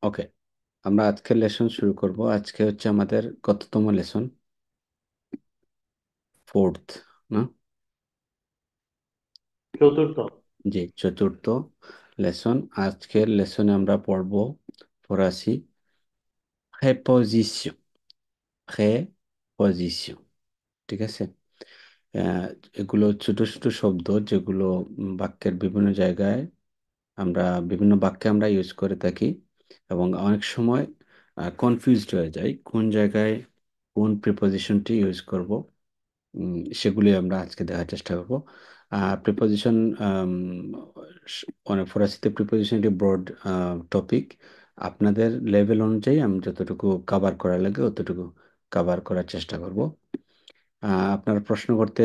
ওকে, আমরা আজকের লেসন শুরু করব। আজকে হচ্ছে আমাদের কততম লেসন? ফোর্থ, না? চতুর্থ। জি, চতুর্থ লেসন। আজকের লেসনে আমরা পড়ব ফরাসি প্রেপোজিশন। প্রেপোজিশন, ঠিক আছে? আহ, এগুলো ছোট ছোট শব্দ যেগুলো বাক্যের বিভিন্ন জায়গায় আমরা বিভিন্ন বাক্যে আমরা ইউজ করে থাকি, এবং অনেক সময় কনফিউজড হয়ে যায় কোন জায়গায় কোন প্রিপোজিশনটি ইউজ করব। সেগুলি আমরা আজকে দেখার চেষ্টা করব। প্রিপোজিশন, অনেক ফরাসিতে প্রিপোজিশন একটি ব্রড টপিক। আপনাদের লেভেল অনুযায়ী আমি যতটুকু কাভার করা লাগে অতটুকু কাভার করার চেষ্টা করব। আপনারা প্রশ্ন করতে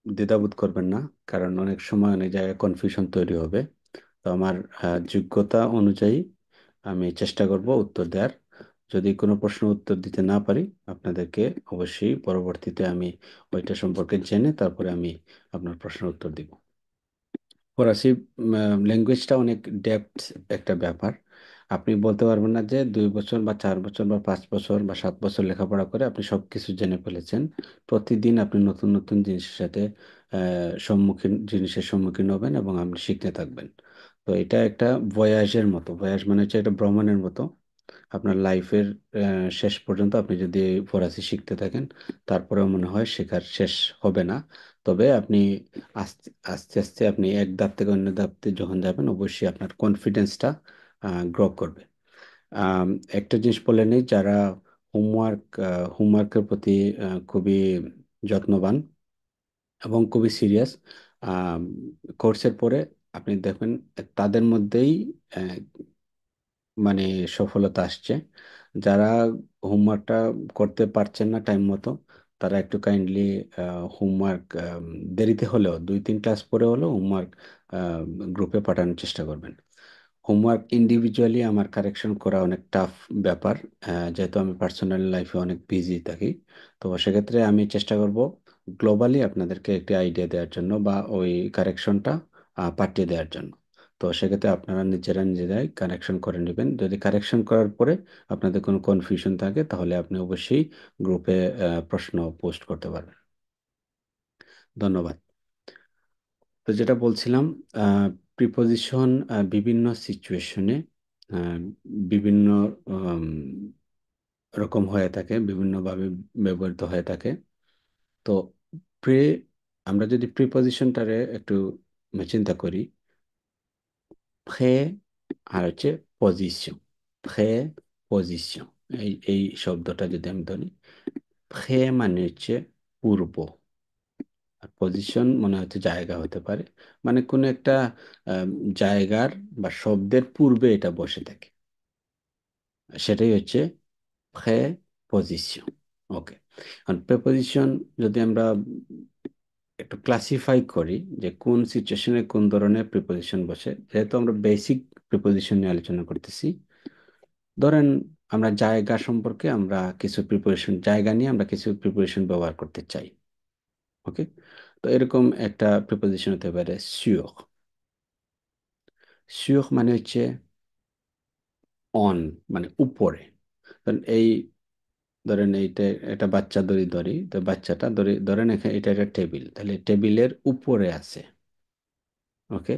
দ্বিধাবোধ করবেন না, কারণ অনেক সময় অনেক জায়গায় কনফিউশন তৈরি হবে। তো আমার যোগ্যতা অনুযায়ী আমি চেষ্টা করব উত্তর দেওয়ার। যদি কোনো প্রশ্ন উত্তর দিতে না পারি, আপনাদেরকে অবশ্যই পরবর্তীতে আমি ওইটা সম্পর্কে জেনে তারপরে আমি আপনার প্রশ্নের উত্তর দিব। ফরাসি ল্যাঙ্গুয়েজটা অনেক ডেপথ একটা ব্যাপার। আপনি বলতে পারবেন না যে 2 বছর বা 4 বছর বা 5 বছর বা 7 বছর লেখাপড়া করে আপনি সব কিছু জেনে ফেলেছেন। প্রতিদিন আপনি নতুন নতুন জিনিসের সাথে জিনিসের সম্মুখীন হবেন এবং আপনি শিখতে থাকবেন। তো এটা একটা ভয়াজের মতো। ভয়াজ মানে হচ্ছে একটা ভ্রমণের মতো। আপনার লাইফের শেষ পর্যন্ত আপনি যদি ফরাসি শিখতে থাকেন, তারপরেও মনে হয় শেখার শেষ হবে না। তবে আপনি আস্তে আস্তে আস্তে আপনি এক ধাপ থেকে অন্য ধাপে যখন যাবেন, অবশ্যই আপনার কনফিডেন্সটা গ্রো করবে। আম, একটা জিনিস বলে নেই, যারা হোমওয়ার্ক হোমওয়ার্কের প্রতি খুবই যত্নবান এবং খুবই সিরিয়াস কোর্সের পরে, আপনি দেখবেন তাদের মধ্যেই মানে সফলতা আসছে। যারা হোমওয়ার্কটা করতে পারছেন না টাইম মতো, তারা একটু কাইন্ডলি হোমওয়ার্ক দেরিতে হলেও 2-3 ক্লাস পরে হলেও হোমওয়ার্ক গ্রুপে পাঠানোর চেষ্টা করবেন। হোমওয়ার্ক ইন্ডিভিজুয়ালি আমার কারেকশন করা অনেক টাফ ব্যাপার, যেহেতু আমি পার্সোনাল লাইফে অনেক বিজি থাকি। তো সেক্ষেত্রে আমি চেষ্টা করব গ্লোবালি আপনাদেরকে একটি আইডিয়া দেওয়ার জন্য বা ওই কারেকশনটা পাঠিয়ে দেওয়ার জন্য। তো সেক্ষেত্রে আপনারা নিজেরা নিজেরাই কারেকশন করে নেবেন। যদি কারেকশন করার পরে আপনাদের কোনো কনফিউশন থাকে, তাহলে আপনি অবশ্যই গ্রুপে প্রশ্ন পোস্ট করতে পারবেন। ধন্যবাদ। তো যেটা বলছিলাম, প্রিপোজিশন বিভিন্ন সিচুয়েশনে বিভিন্ন উম, রকম হয়ে থাকে, বিভিন্নভাবে ব্যবহৃত হয়ে থাকে। তো প্রে আমরা যদি প্রিপোজিশনটারে একটু চিন্তা করি, প্রে আর হচ্ছে পজিশন। প্রে পজিশন, এই শব্দটা যদি আমি ধরি, প্রে মানে হচ্ছে পূর্ব, আর পজিশন মনে হচ্ছে জায়গা হতে পারে। মানে কোনো একটা আম, জায়গার বা শব্দের পূর্বে এটা বসে থাকে, সেটাই হচ্ছে প্রে পজিশন। ওকে, কারণ প্রেপোজিশন যদি আমরা একটু ক্লাসিফাই করি যে কোন সিচুয়েশনে কোন ধরনের প্রিপোজিশন বসে, যেহেতু আমরা বেসিক প্রিপোজিশন নিয়ে আলোচনা করতেছি, ধরেন আমরা জায়গা সম্পর্কে আমরা কিছু প্রিপোজিশন, জায়গা নিয়ে আমরা কিছু প্রিপোজিশন ব্যবহার করতে চাই। ওকে, তো এরকম একটা প্রিপোজিশন হতে পারে সিওর। সিওর মানে হচ্ছে অন, মানে উপরে। ধরেন ধরেন এইটা একটা বাচ্চা ধরি ধরি তো বাচ্চাটা ধরেন এখানে এটা একটা টেবিল, তাহলে টেবিলের উপরে আছে। ওকে,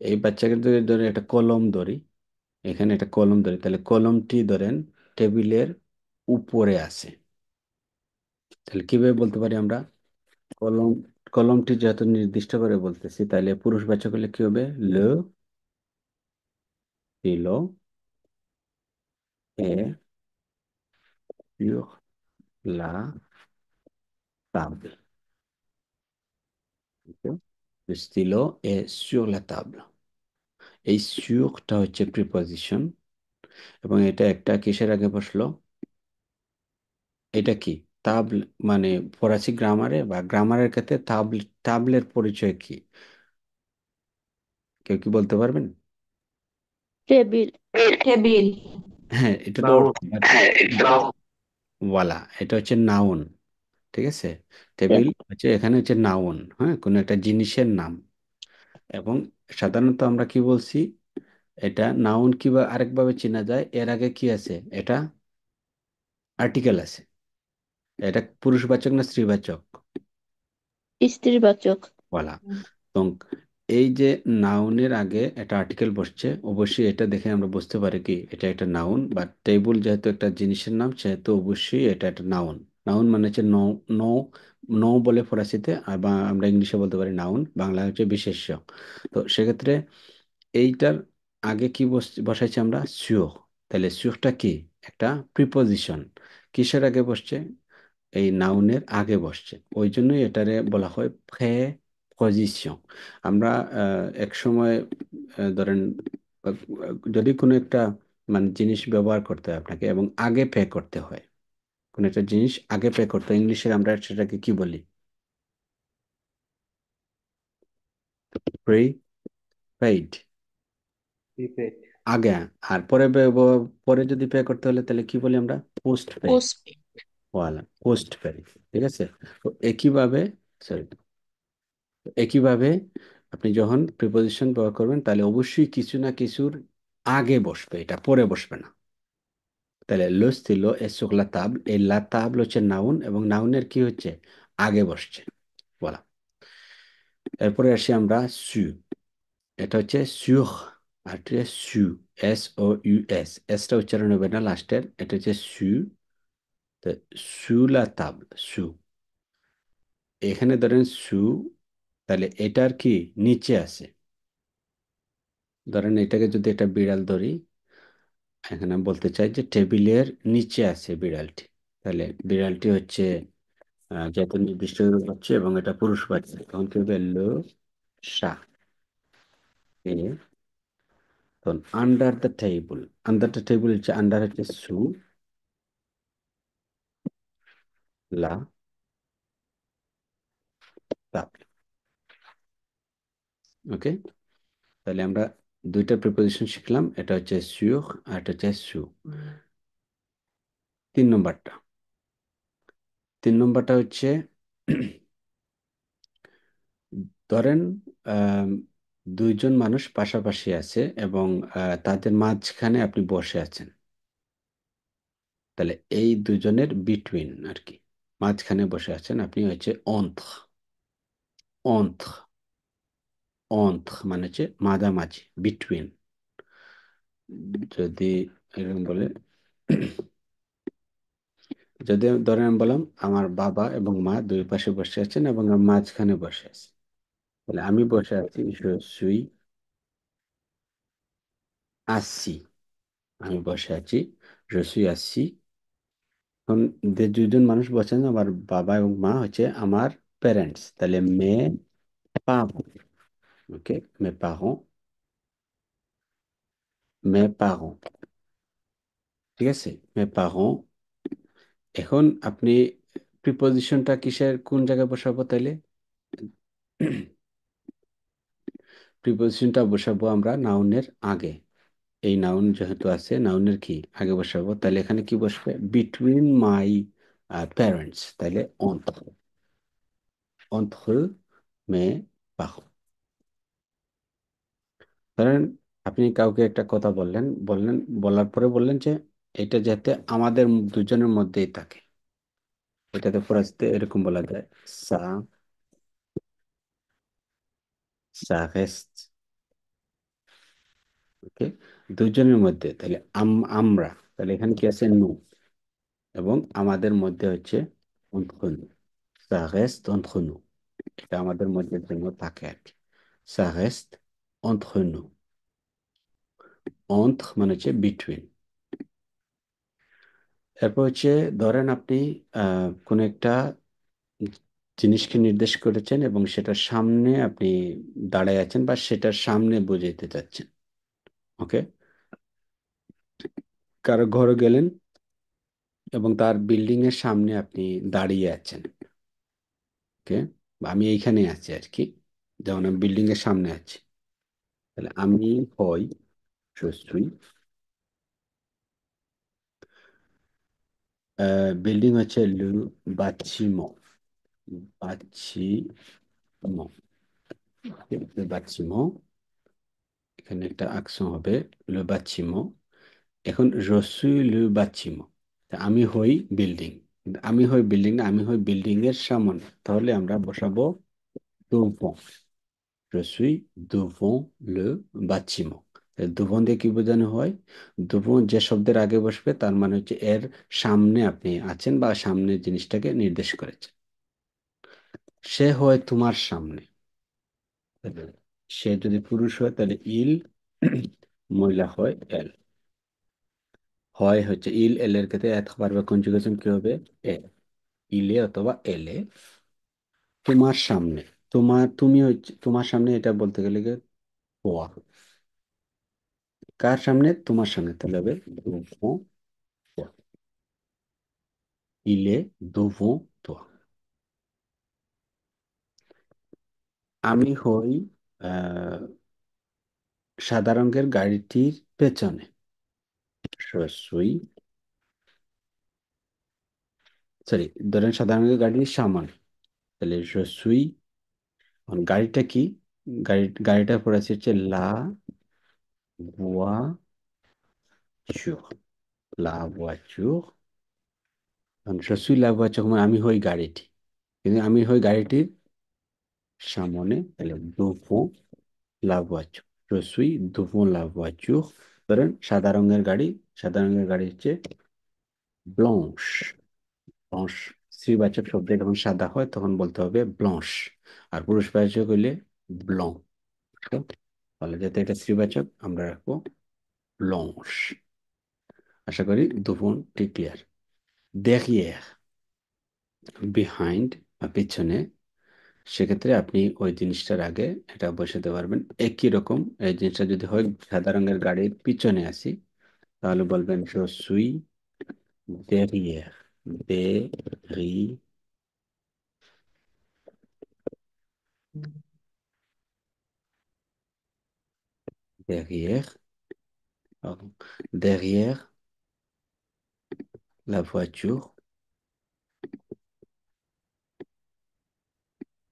এই বাচ্চাকে যদি ধরে একটা কলম ধরি, এখানে একটা কলম ধরি, তাহলে কলমটি ধরেন টেবিলের উপরে আছে। তাহলে কিভাবে বলতে পারি আমরা? কলম কলমটি যেহেতু নির্দিষ্ট করে বলতেছি, তাহলে পুরুষবাচক হলে কি হবে? লে stylo est sur la table. Ok? Le stylo est sur la table। এই সুরটা হচ্ছে প্রিপজিশন, এবং এটা একটা কিসের আগে বসলো? এটা কি? তাবল, মানে ফরাসি গ্রামারে বা গ্রামারের ক্ষেত্রে তাবলের পরিচয় কি? কেউ কি বলতে পারবেন? টেবিল। টেবিল। হ্যাঁ, এটা তো নাউন। ওয়ালা, এটা হচ্ছে নাউন। ঠিক আছে, টেবিল হচ্ছে এখানে হচ্ছে নাউন, হ্যাঁ, কোনো একটা জিনিসের নাম। এবং সাধারণত আমরা কি বলছি? এটা নাউন কিবা আরেকভাবে চেনা যায়, এর আগে কি আছে, এটা আর্টিকেল আছে। এটা পুরুষবাচক না স্ত্রীবাচক? স্ত্রীবাচক। বলা। তো এই যে নাউনের আগে একটা আর্টিকেল বসছে, অবশ্যই এটা দেখে আমরা বুঝতে পারি কি এটা একটা নাউন, বা টেবিল যেহেতু একটা জিনিসের নাম সেহেতু অবশ্যই এটা একটা নাউন। নাউন মানে হচ্ছে নো, নো, নো বলে ফরাসিতে, আর বা আমরা ইংলিশে বলতে পারি নাউন, বাংলা হচ্ছে বিশেষ্য। তো সেক্ষেত্রে এইটার আগে কি বসাইছি আমরা, সিও। তাহলে সিওটা কি, একটা প্রিপোজিশন। কিসের আগে বসছে, এই নাউনের আগে বসছে, ওই জন্যই এটারে বলা হয় প্রেপজিশন। আমরা এক সময় ধরেন যদি কোনো একটা মানে জিনিস ব্যবহার করতে হয় আপনাকে এবং আগে পে করতে হয়, কোনো একটা জিনিস আগে পে করতে হয়, ইংলিশে আমরা সেটাকে কি বলি, প্রি পেইড, প্রিপেড। আগে। আর পরে পরে যদি পে করতে হলে তাহলে কি বলি আমরা, পোস্ট পেইড। পোস্টপেড। ওয়ালা, পোস্ট পেইড। ঠিক আছে। তো একইভাবে, সরি, একইভাবে আপনি যখন প্রিপোজিশন ব্যবহার করবেন তাহলে অবশ্যই কিছু না কিছুর আগে বসবে, এটা পরে বসবে না। তাহলে লো স্থিলো এ sur la table, এই লা তাবল হচ্ছে নাউন, এবং নাউনের কি হচ্ছে, আগে বসছে, বলা। এরপরে আসি আমরা সু, এটা হচ্ছে সুর, আর এটা হচ্ছে সু, এস ও ইউ এস, এসটা উচ্চারণ হবে না লাস্টের, এটা হচ্ছে সু। তো সু লা তাবল, সু, এখানে ধরেন সু, তাহলে এটার কি নিচে আছে। ধরেন এটাকে যদি একটা বিড়াল ধরি, এখানে আমি বলতে চাই যে টেবিলের নিচে আছে বিড়ালটি, তাহলে বিড়ালটি হচ্ছে যেহেতু নির্দিষ্ট হচ্ছে এবং এটা পুরুষবাচক, তখন কি হবে, লো সা, এ। তখন under the table, under the table হচ্ছে, আন্ডার হচ্ছে সু লা তাপ। ওকে। তাহলে আমরা দুইটা প্রিপোজিশন শিখলাম, এটা হচ্ছে সুর আর এটা হচ্ছে সু। 3 নম্বরটা, 3 নম্বরটা হচ্ছে ধরেন আম, দুইজন মানুষ পাশাপাশি আছে এবং তাদের মাঝখানে আপনি বসে আছেন, তাহলে এই দুজনের বিটুইন আর কি, মাঝখানে বসে আছেন আপনি, হচ্ছে অন্থ, অন্থ, অন্থ মানে হচ্ছে মাঝামাঝি, বিটুইন। যদি এরকম বলে, যদি ধরেন আমি বললাম আমার বাবা এবং মা দুই পাশে বসে আছেন এবং আমি মাঝখানে বসে আছি, তাহলে আমি বসে আছি, সুই আসি, আমি বসে আছি, রসুই আসি। এখন যে দুইজন মানুষ বসেন, আমার বাবা এবং মা হচ্ছে আমার প্যারেন্টস, তাহলে মে পারো, ওকে, মে পারো, মে পারো, ঠিক আছে, মে পারো। এখন আপনি প্রিপোজিশনটা কিসের কোন জায়গায় বসাবো তাইলে, প্রিপোজিশনটা বসাবো আমরা নাউনের আগে। এই নাউন যেহেতু আছে, নাউনের কি আগে বসাবো, তাহলে এখানে কি বসবে, বিটুইন মাই প্যারেন্টস, তাহলে অন্ত্র, অন্ত্র মে পারো। ধরেন আপনি কাউকে একটা কথা বললেন, বলার পরে বললেন যে এটা যাতে আমাদের দুজনের মধ্যেই থাকে, এটাতে ফরাসিতে এরকম বলা যায়, সা সা রেস্ট, ওকে, দুজনের মধ্যে, তাহলে আমরা, তাহলে এখানে কি আছে, নু, এবং আমাদের মধ্যে হচ্ছে entre nous, ça reste entre nous, এটা আমাদের মধ্যে জন্য থাকে আর কি, ça reste entre nous, entre মানে হচ্ছে বিটুইন। এরপর হচ্ছে ধরেন আপনি কোন একটা জিনিসকে নির্দেশ করেছেন এবং সেটার সামনে আপনি দাঁড়ায় আছেন বা সেটার সামনে বোঝাইতে চাচ্ছেন, ওকে, কারো ঘরে গেলেন এবং তার বিল্ডিং এর সামনে আপনি দাঁড়িয়ে আছেন, ওকে, আমি এইখানে আছি আর কি, যেমন আমি বিল্ডিং এর সামনে আছি, তাহলে আমি হই, সুই, বিল্ডিং হচ্ছে লু বাচিমো, বাচিমো, বাচিমো, এখানে একটা অ্যাকশন হবে লে বাচিমো। এখন রসুই লে বাচিমো, আমি হই বিল্ডিং। আমি হই বিল্ডিং না, আমি হই বিল্ডিং এর সামনে, তাহলে আমরা বসাবো devant। রসুই devant le bâtiment। devant দিয়ে কি বোঝানো হয়? devant যে শব্দের আগে বসবে তার মানে হচ্ছে এর সামনে আপনি আছেন বা সামনের জিনিসটাকে নির্দেশ করেছে। সে হয় তোমার সামনে, তাহলে সে যদি পুরুষ হয় তাহলে ইল, মহিলা হয় এল। হয় হচ্ছে ইল এল এর ক্ষেত্রে একবার বা কনজুগেশন কি হবে? এ, ইলে অথবা এলে। তোমার সামনে, তুমি হচ্ছে তোমার সামনে, এটা বলতে গেলে কি তোয়া। কার সামনে? তোমার সামনে, তাহলে হবে devant toi। Il est devant toi। আমি হই আহ সাদা রঙের গাড়িটির পেছনে। Je suis, সরি, ধরেন সাদা রঙের গাড়ির সামনে, তাহলে je suis। এখন গাড়িটা কি? গাড়িটা পড়েছে হচ্ছে লা voiture। লা voiture। এখন je suis la voiture মানে আমি হই গাড়িটি, কিন্তু আমি হই গাড়িটির সামনে, তাহলে devant la voiture। Je suis devant la voiture। ধরেন সাদা রঙের গাড়ি, সাদা রঙের গাড়ি হচ্ছে ব্লাঙ্শ। ব্লাঙ্শ স্ত্রীবাচক শব্দে যখন সাদা হয় তখন বলতে হবে ব্লাঙ্শ, আর পুরুষবাচক হইলে ব্লং। তাহলে যাতে এটা স্ত্রীবাচক আমরা রাখবো ব্লাঙ্শ। আশা করি দুপুন ঠিক ক্লিয়ার। derrière, বিহাইন্ড বা পিছনে, সেক্ষেত্রে আপনি ওই জিনিসটার আগে এটা বসাতে পারবেন একই রকম। এই জিনিসটা যদি হয় সাদা রঙের গাড়ির পিছনে আসি, তাহলে বলবেন je suis derrière। derrière, derrière, pardon, derrière la voiture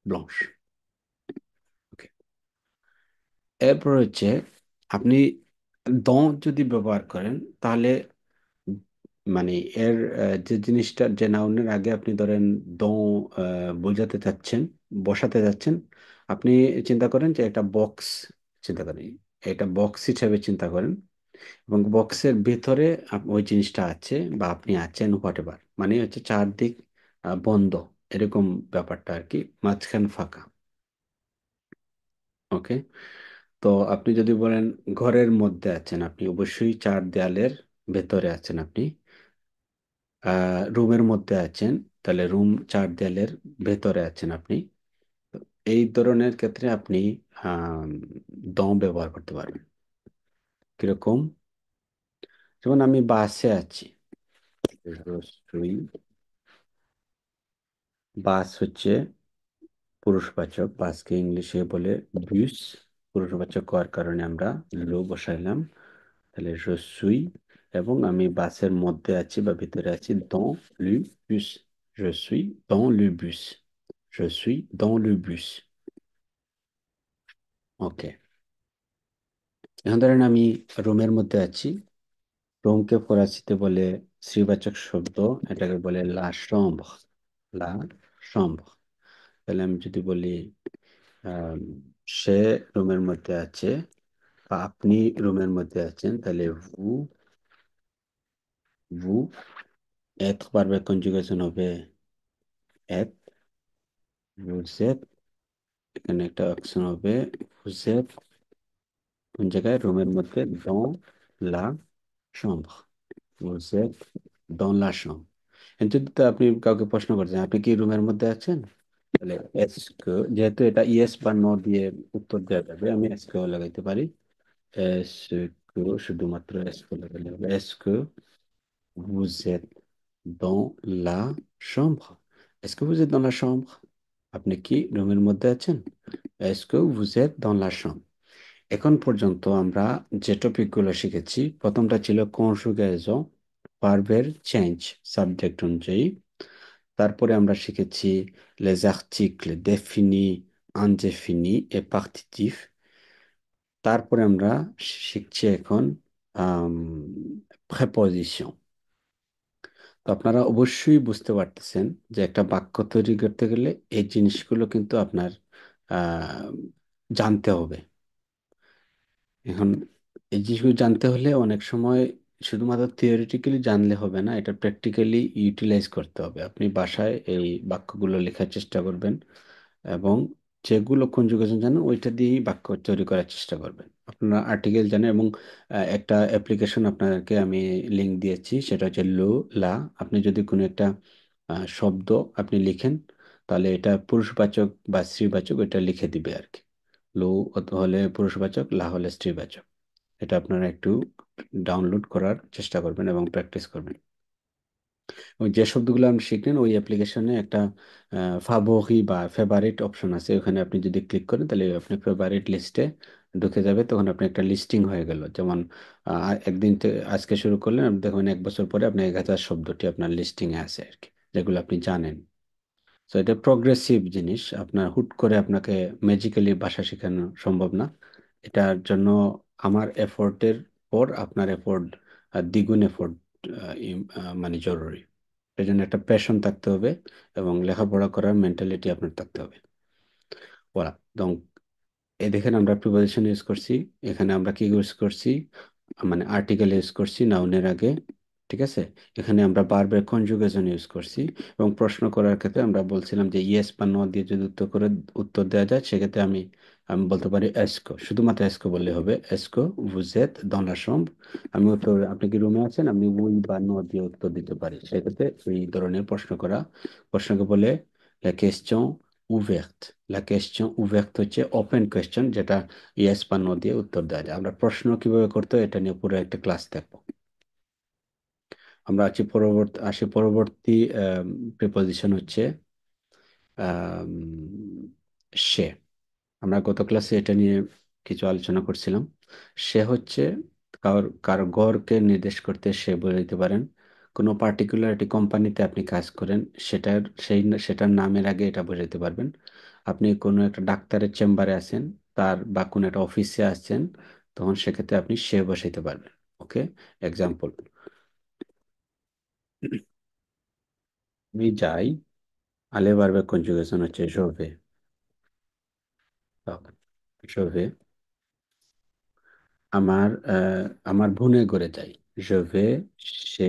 blanche। ওকে, এরপর হচ্ছে আপনি দঁ যদি ব্যবহার করেন তাহলে মানে এর যে জিনিসটা, যে নাউনের আগে আপনি ধরেন দঁ বোঝাতে চাচ্ছেন, বসাতে যাচ্ছেন, আপনি চিন্তা করেন যে একটা বক্স, চিন্তা করেন এটা বক্স হিসেবে চিন্তা করেন, এবং বক্সের ভেতরে ওই জিনিসটা আছে বা আপনি আছেন হোয়াট এভার, মানে হচ্ছে চারদিক বন্ধ, এরকম ব্যাপারটা আর কি, মাঝখান ফাঁকা। ওকে, তো আপনি যদি বলেন ঘরের মধ্যে আছেন, আপনি অবশ্যই চার দেয়ালের ভেতরে আছেন আপনি। রুমের মধ্যে আছেন, তাহলে রুম চার দেয়ালের ভেতরে আছেন আপনি। তো এই ধরনের ক্ষেত্রে আপনি আহ দম ব্যবহার করতে পারবেন। কিরকম? যেমন আমি বাসে আছি, বাস হচ্ছে পুরুষবাচক, বাসকে ইংলিশে বলে বুস। পুরুষবাচক হওয়ার কারণে আমরা লো বসাইলাম, তাহলে রসুই। এবং আমি বাসের মধ্যে আছি বা ভিতরে আছি, dans le bus। je suis dans le bus। je suis dans le bus। ওকে, এখন ধরেন আমি রুমের মধ্যে আছি। রুমকে ফরাসিতে বলে স্ত্রীবাচক শব্দ, এটাকে বলে লা chambre। লা chambre। তাহলে আমি যদি বলি আম, সে রুমের মধ্যে আছে বা আপনি রুমের মধ্যে আছেন, তাহলে ভু être পারবে কনজুগেশন হবে être। vous êtes, এখানে একটা অপশন হবে vous êtes কোন জায়গায়? রুমের মধ্যে dans la chambre। vous êtes dans la chambre। যদি তো আপনি কাউকে প্রশ্ন করছেন আপনি কি রুমের মধ্যে আছেন, তাহলে এসকে, যেহেতু এটা ইয়েস বা নো দিয়ে উত্তর দেওয়া যাবে, আমি এসকে লাগাইতে পারি। এসকে, শুধুমাত্র এসকে লাগাইলে হবে SK vous êtes dans la chambre। Est-ce que vous êtes dans la chambre? আপনি কি রুমের মধ্যে আছেন? Est-ce que vous êtes dans la chambre? এখন পর্যন্ত আমরা যে টপিকগুলো শিখেছি, প্রথমটা ছিল কনজুগেশন, ভার্বের চেঞ্জ সাবজেক্ট অনুযায়ী। তারপরে আমরা শিখেছি les articles définis, indéfinis et partitifs। তারপরে আমরা শিখছি এখন প্রেপোজিশন। তো আপনারা অবশ্যই বুঝতে পারতেছেন যে একটা বাক্য তৈরি করতে গেলে এই জিনিসগুলো কিন্তু আপনার আহ, জানতে হবে। এখন এই জিনিসগুলো জানতে হলে অনেক সময় শুধুমাত্র থিওরিটিক্যালি জানলে হবে না, এটা প্র্যাকটিক্যালি ইউটিলাইজ করতে হবে। আপনি বাসায় এই বাক্যগুলো লেখার চেষ্টা করবেন এবং যেগুলো কনজুগেশন জানেন ওইটা দিয়েই বাক্য তৈরি করার চেষ্টা করবেন। আপনারা আর্টিকেল জানেন এবং একটা অ্যাপ্লিকেশন আপনাকে আমি লিংক দিয়েছি, সেটা হচ্ছে লো লা। আপনি যদি কোনো একটা শব্দ আপনি লিখেন, তাহলে এটা পুরুষবাচক বা স্ত্রীবাচক এটা লিখে দিবে আর কি। লো হলে পুরুষবাচক, লা হলে স্ত্রীবাচক। এটা আপনারা একটু ডাউনলোড করার চেষ্টা করবেন এবং প্র্যাকটিস করবেন। ওই যে শব্দগুলো আপনি শিখলেন ওই অ্যাপ্লিকেশনে একটা ফাভোরি বা ফেভারিট অপশন আছে, ওখানে আপনি যদি ক্লিক করেন তাহলে আপনি ফেভারিট লিস্টে ঢুকে যাবে। তখন আপনি একটা লিস্টিং হয়ে গেল। যেমন একদিন আজকে শুরু করলেন, আপনি দেখবেন 1 বছর পরে আপনার 1000 শব্দটি আপনার লিস্টিংয়ে আছে আর কি, যেগুলো আপনি জানেন। তো এটা প্রগ্রেসিভ জিনিস, আপনার হুট করে আপনাকে ম্যাজিক্যালি ভাষা শেখানো সম্ভব না। এটার জন্য আমার এফোর্টের পর আপনার এফোর্ট দ্বিগুণ এফোর্ট মানে জরুরি। এই জন্য একটা প্যাশন থাকতে হবে এবং লেখাপড়া করার মেন্টালিটি আপনার থাকতে হবে। ওরা donc এই দেখেন আমরা প্রিপোজিশন ইউজ করছি, এখানে আমরা কি ইউজ করছি, মানে আর্টিকেল ইউজ করছি নাউনের আগে। ঠিক আছে, এখানে আমরা বারবার কনজুগেশন ইউজ করছি এবং প্রশ্ন করার ক্ষেত্রে আমরা বলছিলাম যে ইয়েস বা নো দিয়ে যদি উত্তর দেওয়া যায়, সেক্ষেত্রে আমি আমি বলতে পারি এসকো, শুধুমাত্র এসকো বললে হবে। Essco vous êtes dans la chambre। আমি উত্তর, আপনি কি রুমে আছেন, আমি উই বা নো দিয়ে উত্তর দিতে পারি। সেক্ষেত্রে এই ধরনের প্রশ্নকে বলে la question ouverte। la question ouverte হচ্ছে ওপেন কোয়েশ্চেন, যেটা ইয়েস বা নো দিয়ে উত্তর দেওয়া যায়। আমরা প্রশ্ন কিভাবে করতে হয় এটা নিয়ে পুরো একটা ক্লাস দেখবো। আমরা পরবর্তী প্রিপোজিশন হচ্ছে আম, সে। আমরা গত ক্লাসে এটা নিয়ে কিছু আলোচনা করছিলাম। সে হচ্ছে কারো গড়কে নির্দেশ করতে সে বলে দিতে পারেন। কোনো পার্টিকুলার একটি কোম্পানিতে আপনি কাজ করেন, সেটার নামের আগে এটা বোঝাতে পারবেন। আপনি কোনো একটা ডাক্তারের চেম্বারে আছেন, তার বা কোনো একটা অফিসে আছেন, তখন সেক্ষেত্রে আপনি সে বসাইতে পারবেন। ওকে, এক্সাম্পল, আমি যাই, আলে ভার্বের কনজুগেশন হচ্ছে শোভে। শোভে, আমার বোনের ঘরে যাই। শোভে, সে,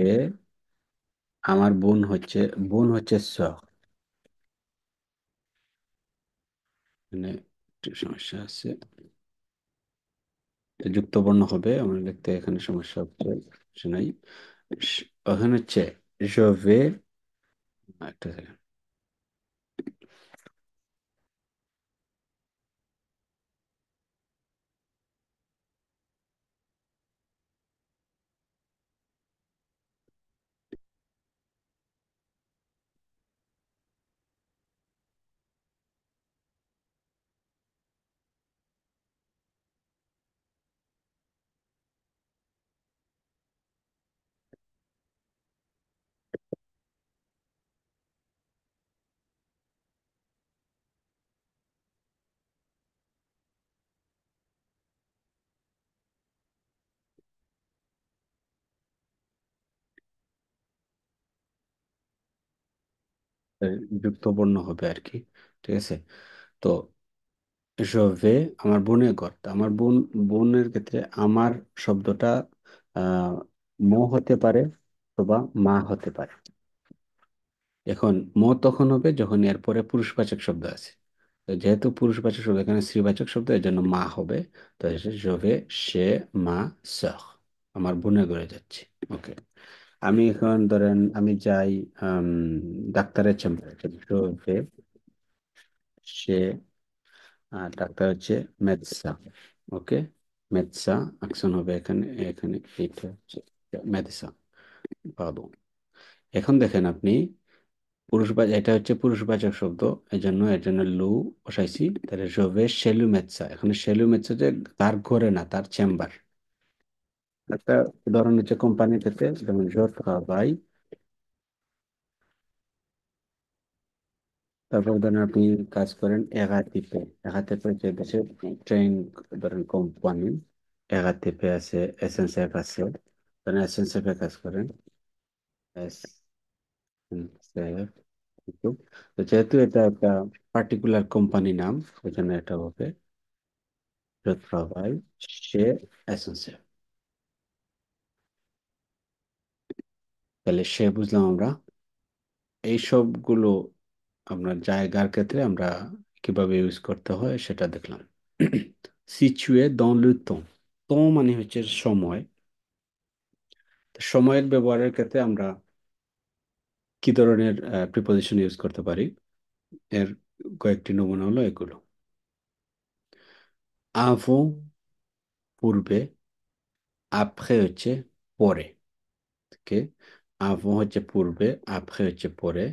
আমার বোন হচ্ছে মানে একটু সমস্যা আছে, এটা যুক্ত বর্ণ হবে, আমার লিখতে এখানে সমস্যা হচ্ছে, কিছু নাই। ওখানে হচ্ছে জবে, একটা সেকেন্ড। যুক্ত বর্ণ হবে আর কি। ঠিক আছে, তো জবে, আমার বোনের ঘর। তা আমার বোনের ক্ষেত্রে আমার শব্দটা আহ মো হতে পারে অথবা মা হতে পারে। এখন মো তখন হবে যখন এরপরে পুরুষবাচক শব্দ আছে। তো যেহেতু পুরুষবাচক শব্দ এখানে স্ত্রীবাচক শব্দ, এর জন্য মা হবে। তো জবে, সে, মা, সহ, আমার বোনের ঘরে যাচ্ছি। ওকে, আমি এখন ধরেন আমি যাই আম, ডাক্তারের চেম্বারে। জবে, সে, ডাক্তার হচ্ছে মেদসা। ওকে, মেদসা অ্যাকশন হবে এখানে, এখানে এইটা হচ্ছে মেদসা, পাবো। এখন দেখেন আপনি এটা হচ্ছে পুরুষবাচক শব্দ, এর জন্য লু বসাইছি। তাহলে জবে শেলু মেৎসা, এখানে শেলু মেৎসা যে তার ঘরে না, তার চেম্বার। একটা উদাহরণ হচ্ছে কোম্পানিতে, যেমন জোর বাই, তারপর ধরেন আপনি কাজ করেন একাধিপে। একাধিপে যে দেশে ট্রেন, ধরেন কোম্পানি একাধিপে আছে, এসএনসিএফ আছে, ধরেন এসএনসিএফ এ কাজ করেন, এসএনসিএফ। তো যেহেতু এটা একটা পার্টিকুলার কোম্পানি নাম, ওই জন্য এটা হবে ভাই সে এসএনসিএফ। তাহলে সে বুঝলাম আমরা। এই সবগুলো আপনার জায়গার ক্ষেত্রে আমরা কিভাবে ইউজ করতে হয় সেটা দেখলাম। সিচুয়ে dans le temps। temps মানে হচ্ছে সময়। তো সময়ের ব্যবহারের ক্ষেত্রে আমরা কি ধরনের প্রিপোজিশন ইউজ করতে পারি, এর কয়েকটি নমুনা হলো এগুলো। avant পূর্বে, après হচ্ছে পরে। ওকে, avant হচ্ছে পূর্বে, après হচ্ছে পরে,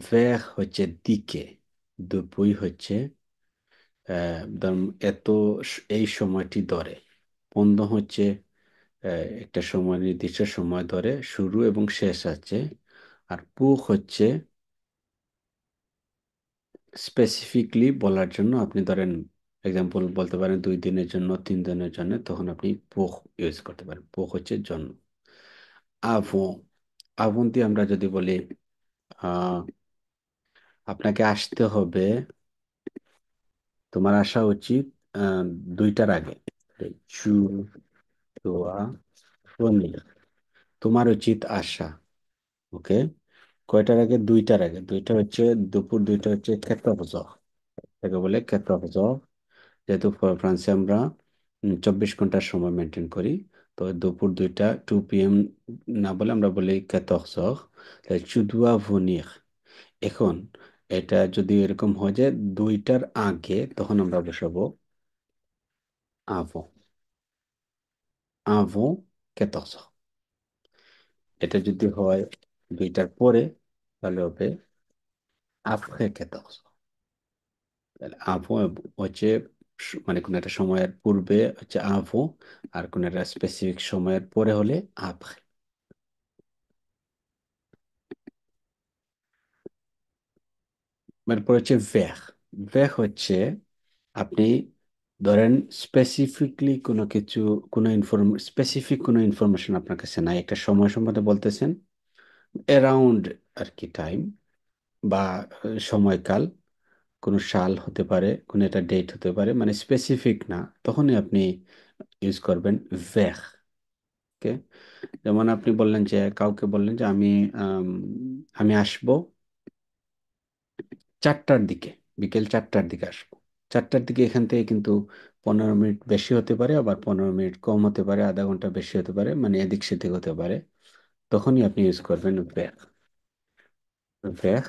vers হচ্ছে দিকে, depuis হচ্ছে ধরুন এই সময়টি ধরে, বন্ধ হচ্ছে একটা সময়, নির্দিষ্ট সময় ধরে শুরু এবং শেষ আছে। আর পুখ হচ্ছে স্পেসিফিকলি বলার জন্য, আপনি ধরেন এক্সাম্পল বলতে পারেন 2 দিনের জন্য, 3 দিনের জন্য, তখন আপনি পুখ ইউজ করতে পারেন। পুখ হচ্ছে জন্য। আভো, আভন দিয়ে আমরা যদি বলি আহ আপনাকে আসতে হবে, তোমার আসা উচিত আহ 2টার আগে। চু, দোয়া, ফনি। তোমার উচিত আসা। ওকে, কয়টার আগে? 2টার আগে। 2টা হচ্ছে দুপুর, 2টা হচ্ছে কেতবজ, এটাকে বলে কেতবজ। যেহেতু ফ্রান্সে আমরা 24 ঘন্টার সময় মেনটেন করি, তো দুপুর 2টা, 2 PM না বলে আমরা বলি কেতবজ। চুদুয়া ভনির। এখন এটা যদি এরকম হয় যে 2টার আগে, তখন আমরা বসাবো আভো, আভো কেতবজ। এটা যদি হয় 2টার পরে, তাহলে হবে আফ্রে কেতবজ। তাহলে আভো হচ্ছে মানে কোন একটা সময়ের পূর্বে হচ্ছে আভো, আর কোন একটা স্পেসিফিক সময়ের পরে হলে আপ্রে। এরপর হচ্ছে ভেখ। ভেখ হচ্ছে আপনি ধরেন স্পেসিফিকলি কোনো কিছু, স্পেসিফিক কোনো ইনফরমেশন আপনার কাছে নাই, একটা সময় সম্বন্ধে বলতেছেন, অ্যারাউন্ড আর কি টাইম বা সময়কাল, কোনো সাল হতে পারে, কোনো একটা ডেট হতে পারে, মানে স্পেসিফিক না, তখনই আপনি ইউজ করবেন ভেখ। ওকে, যেমন আপনি বললেন যে, কাউকে বললেন যে আম, আমি আসবো 4টার দিকে, বিকেল 4টার দিকে আসবো। 4টার দিকে এখান থেকে কিন্তু 15 মিনিট বেশি হতে পারে, আবার 15 মিনিট কম হতে পারে, আধা ঘন্টা বেশি হতে পারে, মানে এদিক সেদিক হতে পারে। তখনই আপনি ইউজ করবেন ভের। ভের।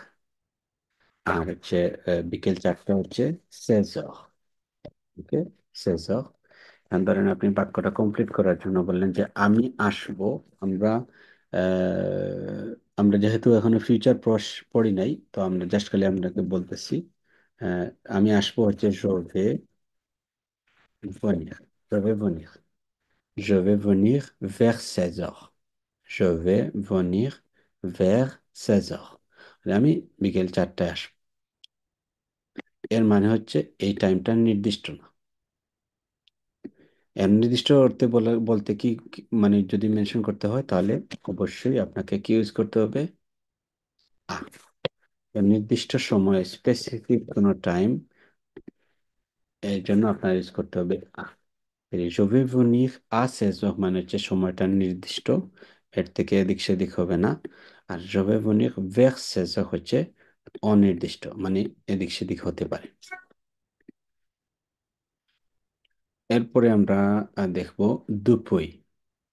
আর হচ্ছে বিকেল 4টা হচ্ছে 16 heures। ওকে, 16 heures। ধরেন আপনি বাক্যটা কমপ্লিট করার জন্য বললেন যে আমি আসবো। আমরা আমরা যেহেতু এখনো ফিউচার পড়ি নাই, তো আমরা জাস্ট খালি আপনাকে বলতেছি আহ, আমি আসবো হচ্ছে জবে venir, je vais venir, je vais venir vers 16 heures, je vais venir vers 16 heures। মানে আমি বিকেল 4টায় আসবো। এর মানে হচ্ছে এই টাইমটা নির্দিষ্ট না। এর নির্দিষ্ট অর্থে বলতে মানে যদি মেনশন করতে হয়, তাহলে অবশ্যই আপনাকে কি ইউজ করতে হবে? আ। এর নির্দিষ্ট সময়, স্পেসিফিক কোনো টাইম, এর জন্য আপনার ইউজ করতে হবে আ। je vais venir à 16 heures মানে হচ্ছে সময়টা নির্দিষ্ট, এর থেকে এদিক সেদিক হবে না। আর je vais venir vers 16 heures হচ্ছে অনির্দিষ্ট, মানে এদিক সেদিক হতে পারে। এরপরে আমরা দেখব দুপুই।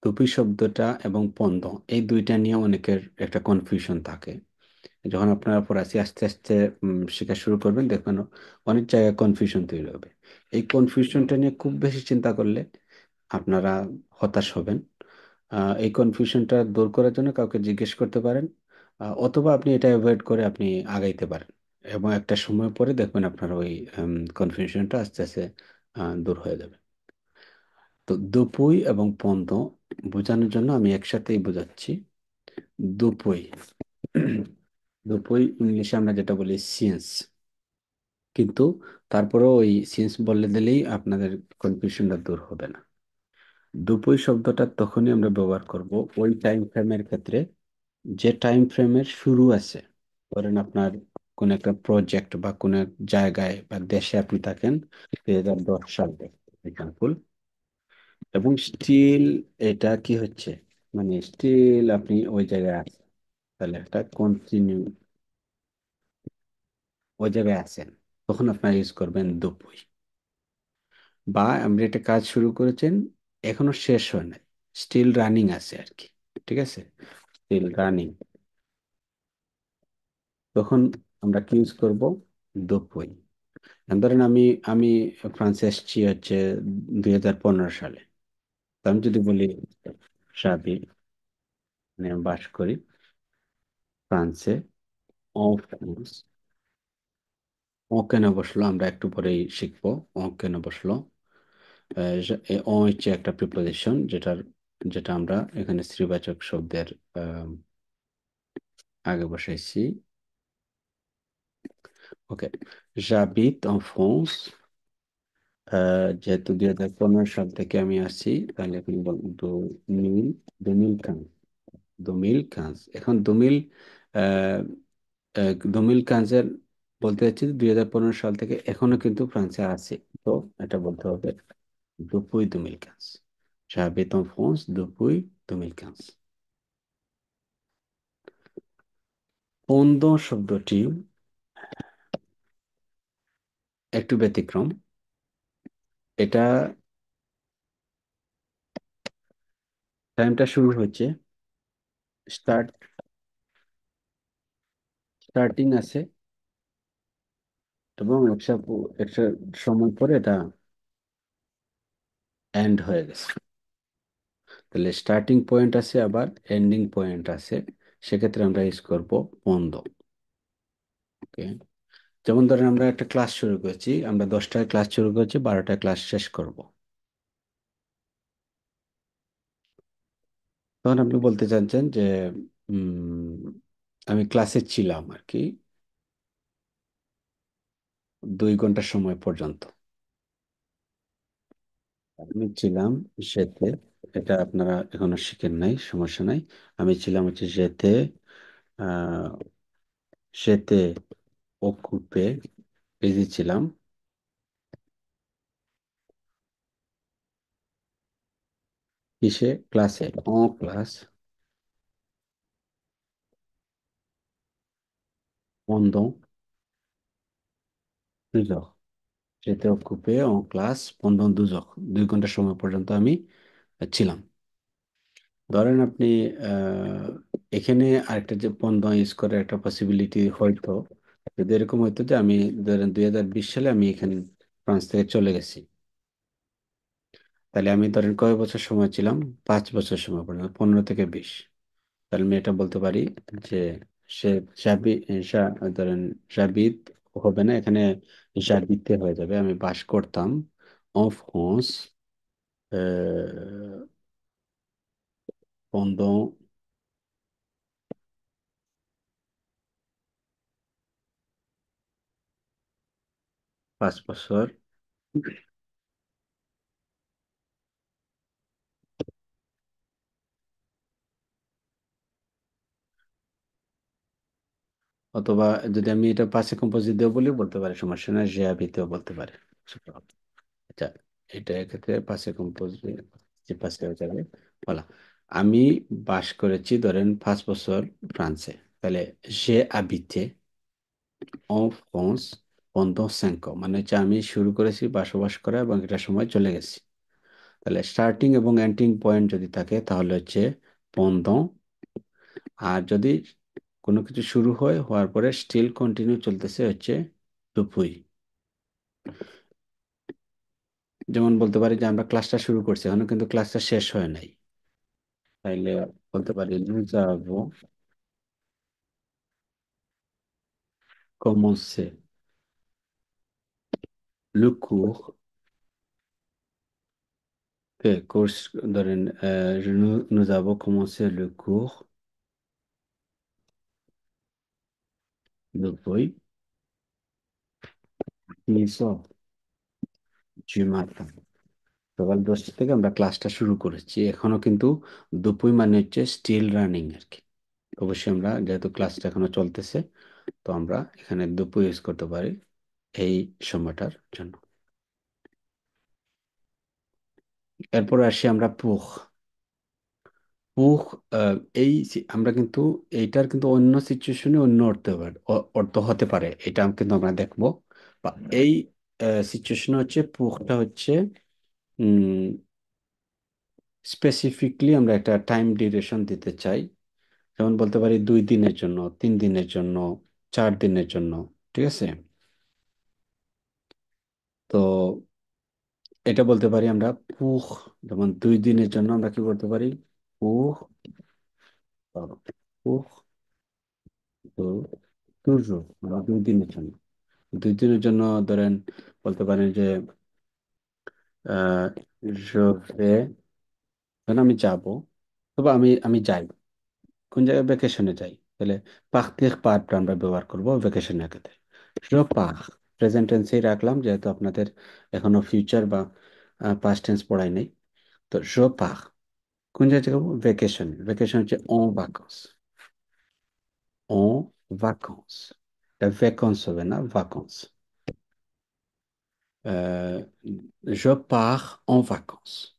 দুপুই শব্দটা এবং পন্দ, এই দুইটা নিয়ে অনেকের একটা কনফিউশন থাকে। যখন আপনারা ফরাসি আস্তে আস্তে শেখা শুরু করবেন, দেখবেন অনেক জায়গায় কনফিউশন তৈরি হবে। এই কনফিউশনটা নিয়ে খুব বেশি চিন্তা করলে আপনারা হতাশ হবেন। এই কনফিউশনটা দূর করার জন্য কাউকে জিজ্ঞেস করতে পারেন, অথবা আপনি এটা অ্যাভয়েড করে আপনি আগাইতে পারেন, এবং একটা সময় পরে দেখবেন আপনার ওই কনফিউশনটা আস্তে আস্তে দূর হয়ে যাবে। তো দুপুই এবং পন্থ বোঝানোর জন্য আমি একসাথেই বোঝাচ্ছি। দুপুই দুপুই ইংলিশে আমরা যেটা বলি সিন্স, কিন্তু তারপরেও ওই সিন্স বলে দিলেই আপনাদের কনফিউশনটা দূর হবে না। দুপুই শব্দটা তখনই আমরা ব্যবহার করব ওই টাইম ফ্রেমের ক্ষেত্রে যে টাইম ফ্রেমের শুরু আছে। ধরেন আপনার কোন একটা প্রজেক্ট বা কোন এক জায়গায় বা দেশে আপনি থাকেন 2010 সালে এক্সাম্পল, এবং স্টিল এটা কি হচ্ছে, মানে স্টিল আপনি ওই জায়গায় আছেন, তাহলে একটা কন্টিনিউ ওই জায়গায় আছেন, তখন আপনার ইউজ করবেন দুপুই। বা আপনি একটা কাজ শুরু করেছেন, এখনো শেষ হয় নাই, স্টিল রানিং আছে আর কি, ঠিক আছে, স্টিল রানিং, তখন আমরা কি ইউজ করব, দুপুই। ধরেন আমি আমি ফ্রান্সে এসেছি হচ্ছে 2015 সালে। তো আমি যদি বলি সাবি, মানে আমি বাস করি ফ্রান্সে, অ ফ্রান্স, ও কেন বসলো আমরা একটু পরেই শিখবো। ও কেন বসলো, ও হচ্ছে একটা প্রিপোজিশন যেটা আমরা এখানে স্ত্রীবাচক শব্দের আহ, আগে বসাইছি। ওকে, j'habite en France, যেহেতু 2015 সাল থেকে আমি আসছি, তাহলে এখন বলবো 2015, 2015। এখন 2015 বলতে চাচ্ছি 2015 সাল থেকে এখনো কিন্তু ফ্রান্সে আছে। তো এটা বলতে হবে depuis 2015, j'habite en France depuis 2015। পন্দ শব্দটি একটু ব্যতিক্রম। এটা টাইমটা শুরু হচ্ছে, স্টার্ট স্টার্টিং আছে, এবং একটা সময় পরে এটা এন্ড হয়ে গেছে। তাহলে স্টার্টিং পয়েন্ট আছে আবার এন্ডিং পয়েন্ট আছে, সেক্ষেত্রে আমরা ইউজ করব পন্দ। ওকে, যেমন ধরেন আমরা একটা ক্লাস শুরু করেছি, আমরা 10টায় ক্লাস শুরু করেছি, 12টায় ক্লাস শেষ করব। তখন আপনি বলতে চাচ্ছেন যে উম, আমি ক্লাসে ছিলাম আর কি 2 ঘন্টা সময় পর্যন্ত। আমি ছিলাম যেতে, এটা আপনারা এখনো শিখেন নাই, সমস্যা নাই। আমি ছিলাম হচ্ছে যেতে, আহ যেতে অকুপে, বিজি ছিলাম কিসে, ক্লাসে, class, pendant deux heures, j'étais occupé en classe pendant 12 heures, 2 ঘন্টা সময় পর্যন্ত আমি ছিলাম। ধরেন আপনি আহ, এখানে আরেকটা যে পণ্য ইউজ করার একটা পসিবিলিটি হয়তো, যদি এরকম হইতো যে আমি ধরেন 2020 সালে আমি এখানে ফ্রান্স থেকে চলে গেছি, তাহলে আমি ধরেন কয় বছর সময় ছিলাম, 5 বছর সময় পর্যন্ত, 15 থেকে 20। তাহলে আমি এটা বলতে পারি যে সে সাবি ধরেন সাবিত হবে না এখানে, সাবিতে হয়ে যাবে, আমি বাস করতাম en France pendant 5 বছর। অথবা যদি আমি এটা পাশে কম্পোজিট দিয়েও বলি বলতে পারি, সমস্যা না, জিয়াবিতেও বলতে পারে। আচ্ছা, এটা এক্ষেত্রে পাশে কম্পোজিট, যে পাশে হয়ে যাবে বলা। আমি বাস করেছি ধরেন 5 বছর ফ্রান্সে, তাহলে যে habité en France pendant 5 ans, মানে হচ্ছে আমি শুরু করেছি বসবাস করা এবং এটা সময় চলে গেছি। তাহলে স্টার্টিং এবং এন্ডিং পয়েন্ট যদি থাকে তাহলে হচ্ছে pendant। আর যদি কোনো কিছু শুরু হওয়ার পরে স্টিল কন্টিনিউ চলতেছে হচ্ছে দুপুই। যেমন বলতে পারি যে আমরা ক্লাসটা শুরু করছি, এখনো কিন্তু ক্লাসটা শেষ হয় নাই, তাইলে বলতে পারি nous avons commencé le cours, course ধরেন nous avons commencé le cours দুপুই তিনশো মাত্রা। সকাল 10টা থেকে আমরা ক্লাসটা শুরু করেছি, এখনো কিন্তু দুপুই মানে হচ্ছে স্টিল রানিং আর কি। অবশ্যই আমরা যেহেতু ক্লাসটা এখনো চলতেছে, তো আমরা এখানে দুপুই ইউজ করতে পারি এই সময়টার জন্য। এরপর আসি আমরা পুখ। পুখ এই আমরা কিন্তু এইটার কিন্তু অন্য সিচুয়েশনে অন্য অর্থ অর্থ হতে পারে, এটা কিন্তু আমরা দেখবো। বা এই সিচুয়েশনে হচ্ছে পুখটা হচ্ছে স্পেসিফিকলি আমরা একটা টাইম ডিউরেশন দিতে চাই। যেমন বলতে পারি 2 দিনের জন্য, 3 দিনের জন্য, 4 দিনের জন্য। ঠিক আছে? তো এটা বলতে পারি আমরা পুখ। যেমন 2 দিনের জন্য আমরা কি বলতে পারি? পুখ, পুখ toujours, মানে 2 দিনের জন্য। 2 দিনের জন্য ধরেন বলতে পারেন যে আহ je vais, ধরেন আমি যাব, তবে আমি আমি যাই কোন জায়গায়, ভ্যাকেশনে যাই, তাহলে পার্tir par টা আমরা ব্যবহার করব ভ্যাকেশনের ক্ষেত্রে। je pars, প্রেজেন্ট টেন্সেই রাখলাম যেহেতু আপনাদের এখনো ফিউচার বা পাস্ট টেন্স পড়াই নাই। তো je pars কোন জায়গায় যাবো? ভ্যাকেশন। ভ্যাকেশন হচ্ছে en vacances, en vacances। এটা ভ্যাকন্স হবে না, vacances। Euh, je pars en vacances.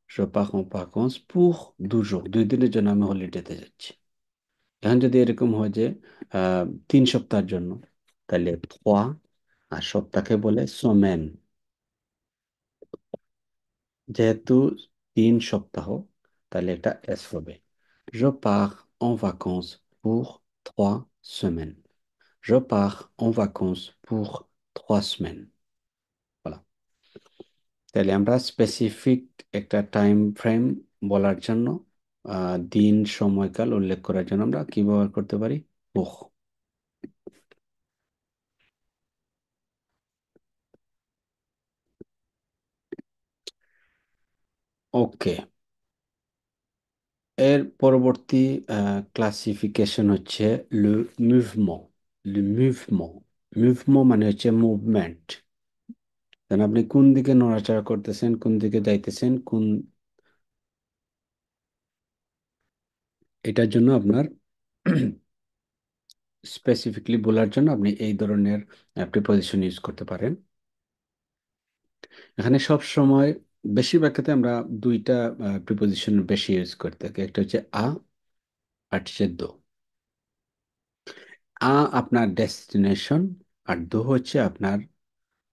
Je pars en vacances pour 2 jours। 2 দিনের জন্য আমি হলিডেতে যাচ্ছি। এখন যদি এরকম হয় যে 3 সপ্তাহের জন্য, তাহলে 3, আর সপ্তাহকে বলে সোমেন। যেহেতু 3 সপ্তাহ, তাহলে এটা এস হবে। Je pars en vacances pour 3 semaines. Je pars en vacances pour 3 semaines. Voilà. তাহলে আমরা স্পেসিফিক একটা টাইম ফ্রেম বলার জন্য, দিন সময়কাল উল্লেখ করার জন্য আমরা কি ব্যবহার করতে পারি? ওহ। ওকে। এর পরবর্তী ক্লাসিফিকেশন হচ্ছে লে মুভমেন্ট। লে মুভমেন্ট, মুভমেন্ট মানে হচ্ছে মুভমেন্ট। আপনি কোন দিকে নড়াচড়া করতেছেন, কোন দিকে যাইতেছেন, এটার জন্য আপনার স্পেসিফিকলি বলার জন্য আপনি এই ধরনের প্রিপজিশন ইউজ করতে পারেন। এখানে সব সময় বেশিরভাগ ক্ষেত্রে আমরা দুইটা প্রিপজিশন বেশি ইউজ করতে থাকি, একটা হচ্ছে আ, আর হচ্ছে দো। আ আপনার ডেস্টিনেশন, আর দো হচ্ছে আপনার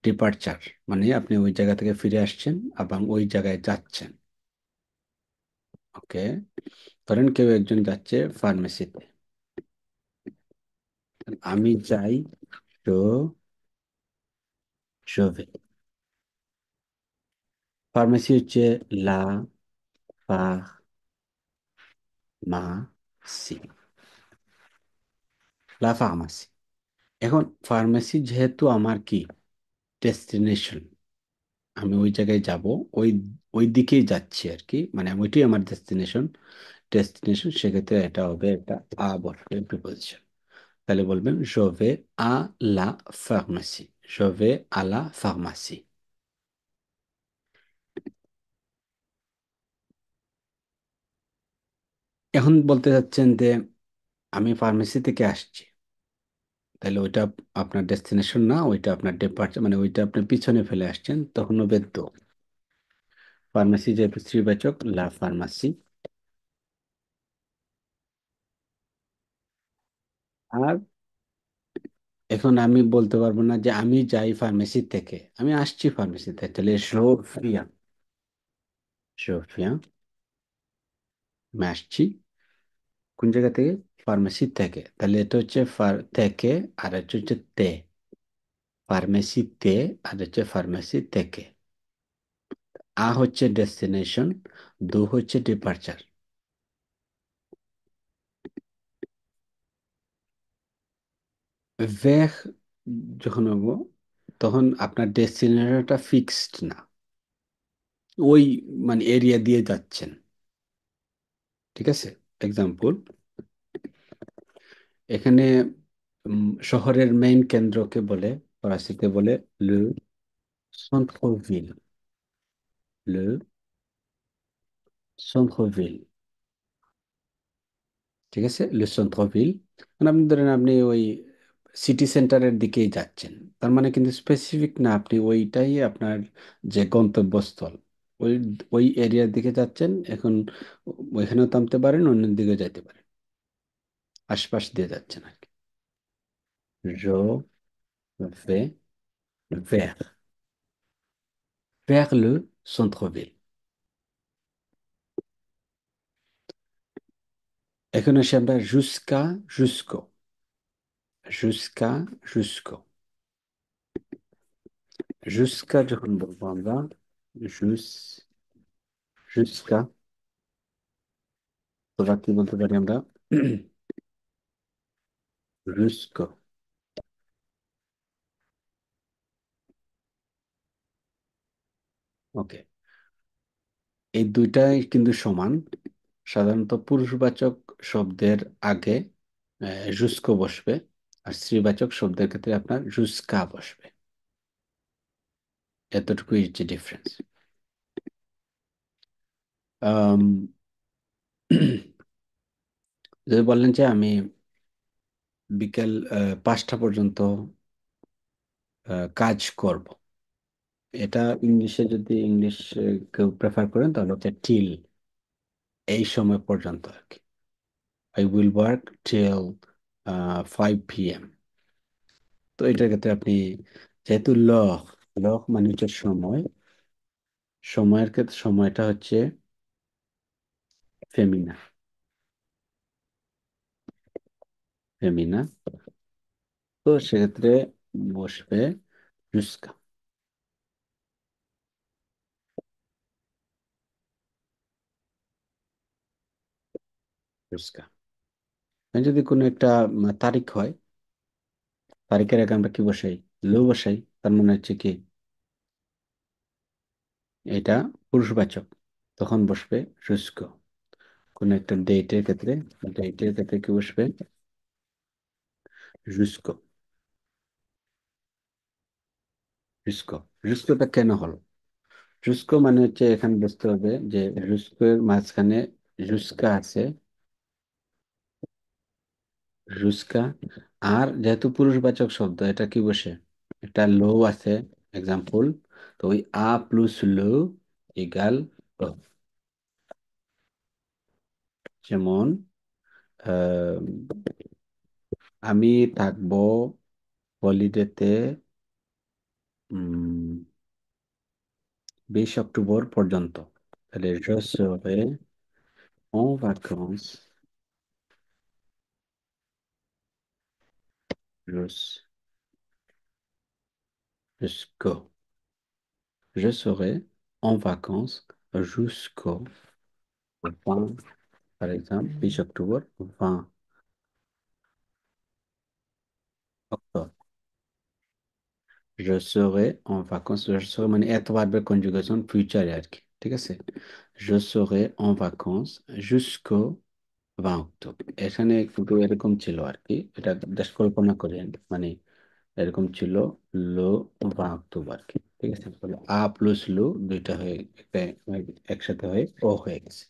ডিপার্চার, মানে আপনি ওই জায়গা থেকে ফিরে আসছেন এবং ওই জায়গায় যাচ্ছেন। ওকে। ধরেন কেউ একজন যাচ্ছে ফার্মেসিতে, আমি যাই, তো শোভে। ফার্মেসি হচ্ছে লা ফার্মাসি, লা ফার্মাসি। এখন ফার্মেসি যেহেতু আমার কি ডেস্টিনেশন, আমি ওই জায়গায় যাব, ওই ওই দিকেই যাচ্ছি আর কি, মানে ওইটাই আমার ডেস্টিনেশন। ডেস্টিনেশন সেক্ষেত্রে এটা হবে একটা আ বসবে প্রিপোজিশন। তাহলে বলবেন je vais à la pharmacie, je vais à la pharmacie। এখন বলতে চাচ্ছেন যে আমি ফার্মেসি থেকে আসছি, তাহলে ওইটা আপনার ডেস্টিনেশন না, ওইটা আপনার ডিপার্চার, মানে ওইটা আপনি পিছনে ফেলে আসছেন, তখন হবে তো। ফার্মেসি যেহেতু স্ত্রীবাচক, লা ফার্মাসি। আর এখন আমি বলতে পারবো না যে আমি যাই ফার্মেসি থেকে, আমি আসছি ফার্মেসি থেকে, তাহলে সোফিয়া, সোফিয়া, আমি আসছি কোন জায়গা থেকে? ফার্মেসি থেকে। তাহলে এটা হচ্ছে থেকে, আর এটা হচ্ছে তে। ফার্মেসি তে, আর হচ্ছে ফার্মেসি থেকে। আ হচ্ছে ডেস্টিনেশন, দু হচ্ছে ডিপার্চার। ভেখ যখন হবো, তখন আপনার ডেস্টিনেশনটা ফিক্সড না, ওই মানে এরিয়া দিয়ে যাচ্ছেন। ঠিক আছে? এক্সাম্পল, এখানে শহরের মেইন কেন্দ্রকে বলে, ফরাসিতে বলে লে সেন্ট্রভিল, লে সেন্ট্রভিল। ঠিক আছে, লে সেন্ট্রভিল। মানে আপনি ধরেন আপনি ওই সিটি সেন্টারের দিকেই যাচ্ছেন, তার মানে কিন্তু স্পেসিফিক না, আপনি ওইটাই আপনার যে গন্তব্যস্থল, ওই ওই এরিয়ার দিকে যাচ্ছেন এখন। ওইখানেও থামতে পারেন, অন্য দিকে যাইতে পারেন, আশপাশ দিয়ে যাচ্ছেন আর কি। Je vais vers le centre-ville। এখন আসি আমরা jusqu'à, jusqu'au, jusqu'à যখন বলবো আমরা jus, jusqu'à, তোরা কি বলতে পারি আমরা jusqu'au। ওকে, এই দুইটাই কিন্তু সমান। সাধারণত পুরুষবাচক শব্দের আগে জুস্কো বসবে, আর স্ত্রীবাচক শব্দের ক্ষেত্রে আপনার জুস্কা বসবে। এতটুকুই যে ডিফারেন্স। যদি বললেন যে আমি বিকেল 5টা পর্যন্ত কাজ করব, এটা ইংলিশে যদি ইংলিশ কেউ প্রেফার করেন তাহলে হচ্ছে টিল, এই সময় পর্যন্ত আর কি। I will work till 5 p.m। তো এটার ক্ষেত্রে আপনি যেহেতু লহ মানে হচ্ছে সময়, সময়ের ক্ষেত্রে সময়টা হচ্ছে ফেমিনা, ফেমিনা। তো সেক্ষেত্রে বসবে জুস্কা, জুস্কা। যদি কোনো একটা তারিখ হয়, তারিখের আগে আমরা কি বসাই? লো বসাই, তার মানে হচ্ছে কি এটা পুরুষবাচক, তখন বসবে শুষ্ক। কোন একটা ডেটের ক্ষেত্রে কি বসবে? শুষ্ক, শুষ্ক। শুষ্কটা কেন হলো? শুষ্ক মানে হচ্ছে এখানে বুঝতে হবে যে শুষ্কের মাঝখানে শুষ্কা আছে, শুষ্কা। আর যেহেতু পুরুষবাচক শব্দ, এটা কি বসে? একটা লো আছে, এক্সাম্পল। তো ওই আ প্লুস লো ইগাল লো। যেমন আহ, আমি থাকবো হলিডেতে 20 অক্টোবর পর্যন্ত। তাহলে je serai en vacances jus- jusqu'au, je serai en vacances jusqu'au 20, par exemple, 20 octobre, 20 octobre। Je serai en vacances, je serai মানে এত ভার্বের কনজুগেশন ফিউচারে আর কি, ঠিক আছে। Je serai en vacances jusqu'au 20 octobre। এখানে কিন্তু এরকম ছিল আর কি, এটা জাস্ট কল্পনা করেন, মানে এরকম ছিল লো 20 অক্টোবর আর কি, ঠিক আছে। তাহলে আ প্লাস লো দুইটা হয়ে একটা একসাথে হয়ে ও হয়ে গেছে।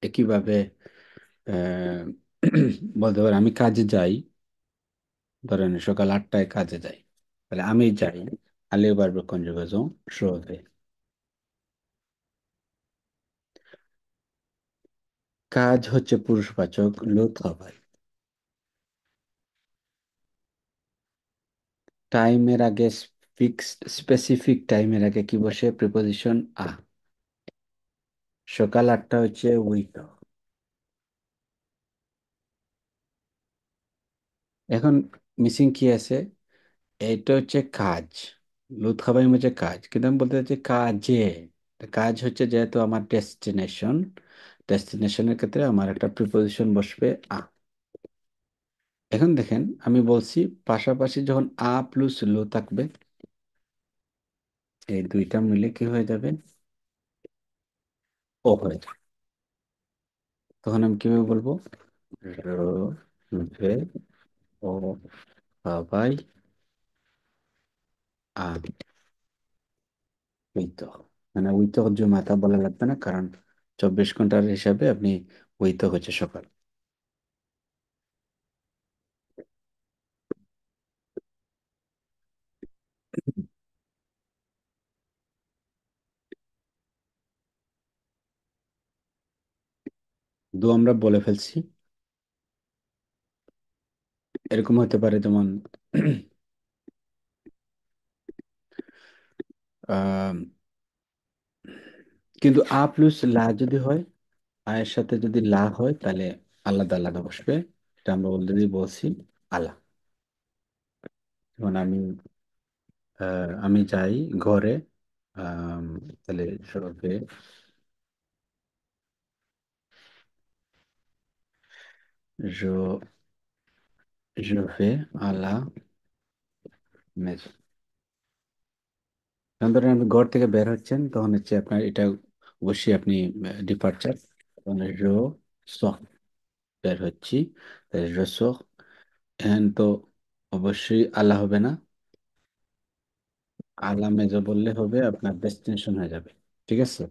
একইভাবে আহ বলতে পারি আমি কাজে যাই, ধরেন সকাল 8টায় কাজে যাই, তাহলে আমি যাই আলিও বারবার কনজুগেশন শোবে। কাজ হচ্ছে পুরুষবাচক, লো খাবার। টাইমের আগে, ফিক্সড স্পেসিফিক টাইমের আগে কি বসে? প্রিপোজিশন আ। সকাল 8টা হচ্ছে উইক। এখন মিসিং কি আছে? এটা হচ্ছে কাজ, লুৎ খাবাই হচ্ছে কাজ, কিন্তু আমি বলতে চাচ্ছি কাজে। তা কাজ হচ্ছে যেহেতু আমার ডেস্টিনেশন, ডেস্টিনেশনের ক্ষেত্রে আমার একটা প্রিপোজিশন বসবে আ। এখন দেখেন আমি বলছি পাশাপাশি যখন আ প্লুস লো থাকবে, এই দুইটা মিলে কি হয়ে যাবে? ও হয়ে যাবে। তখন আমি কিভাবে বলবো? ভে ও বাবাই আ উইতো, মানে উইতো জুমাতা বলা লাগবে না, কারণ 24 ঘন্টার হিসাবে আপনি উইতো হচ্ছে সকাল। দু আমরা বলে ফেলছি, এরকম হতে পারে যেমন আহ, কিন্তু আ প্লাস লা যদি হয়, আয়ের সাথে যদি লা হয় তাহলে আলাদা আলাদা বসবে। এটা আমরা অলরেডি বলছি, আলা। যেমন আমি যাই ঘরে, আম, তাহলে সবে je, je vais à la maison। যখন ধরেন আপনি ঘর থেকে বের হচ্ছেন, তখন হচ্ছে আপনার এটা অবশ্যই আপনি ডিপার্চার, তখন je sors, বের হচ্ছি, তাহলে je sors। এখন তো অবশ্যই আলা হবে না, আলা মেজো বললে হবে, আপনার ডেস্টিনেশন হয়ে যাবে। ঠিক আছে,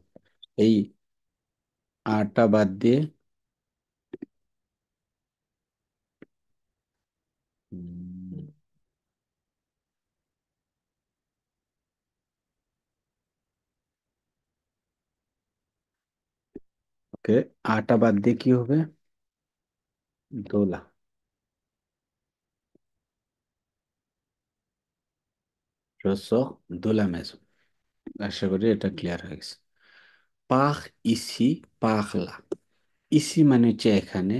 এই আটা বাদ দিয়ে ওকে, আটা বাদ দিয়ে কি হবে? দোলা। রসো, দোলা মেজো। আশা করি এটা ক্লিয়ার হয়ে গেছে। পাখ, ইসি, পাখলা। ইসি মানে হচ্ছে এখানে,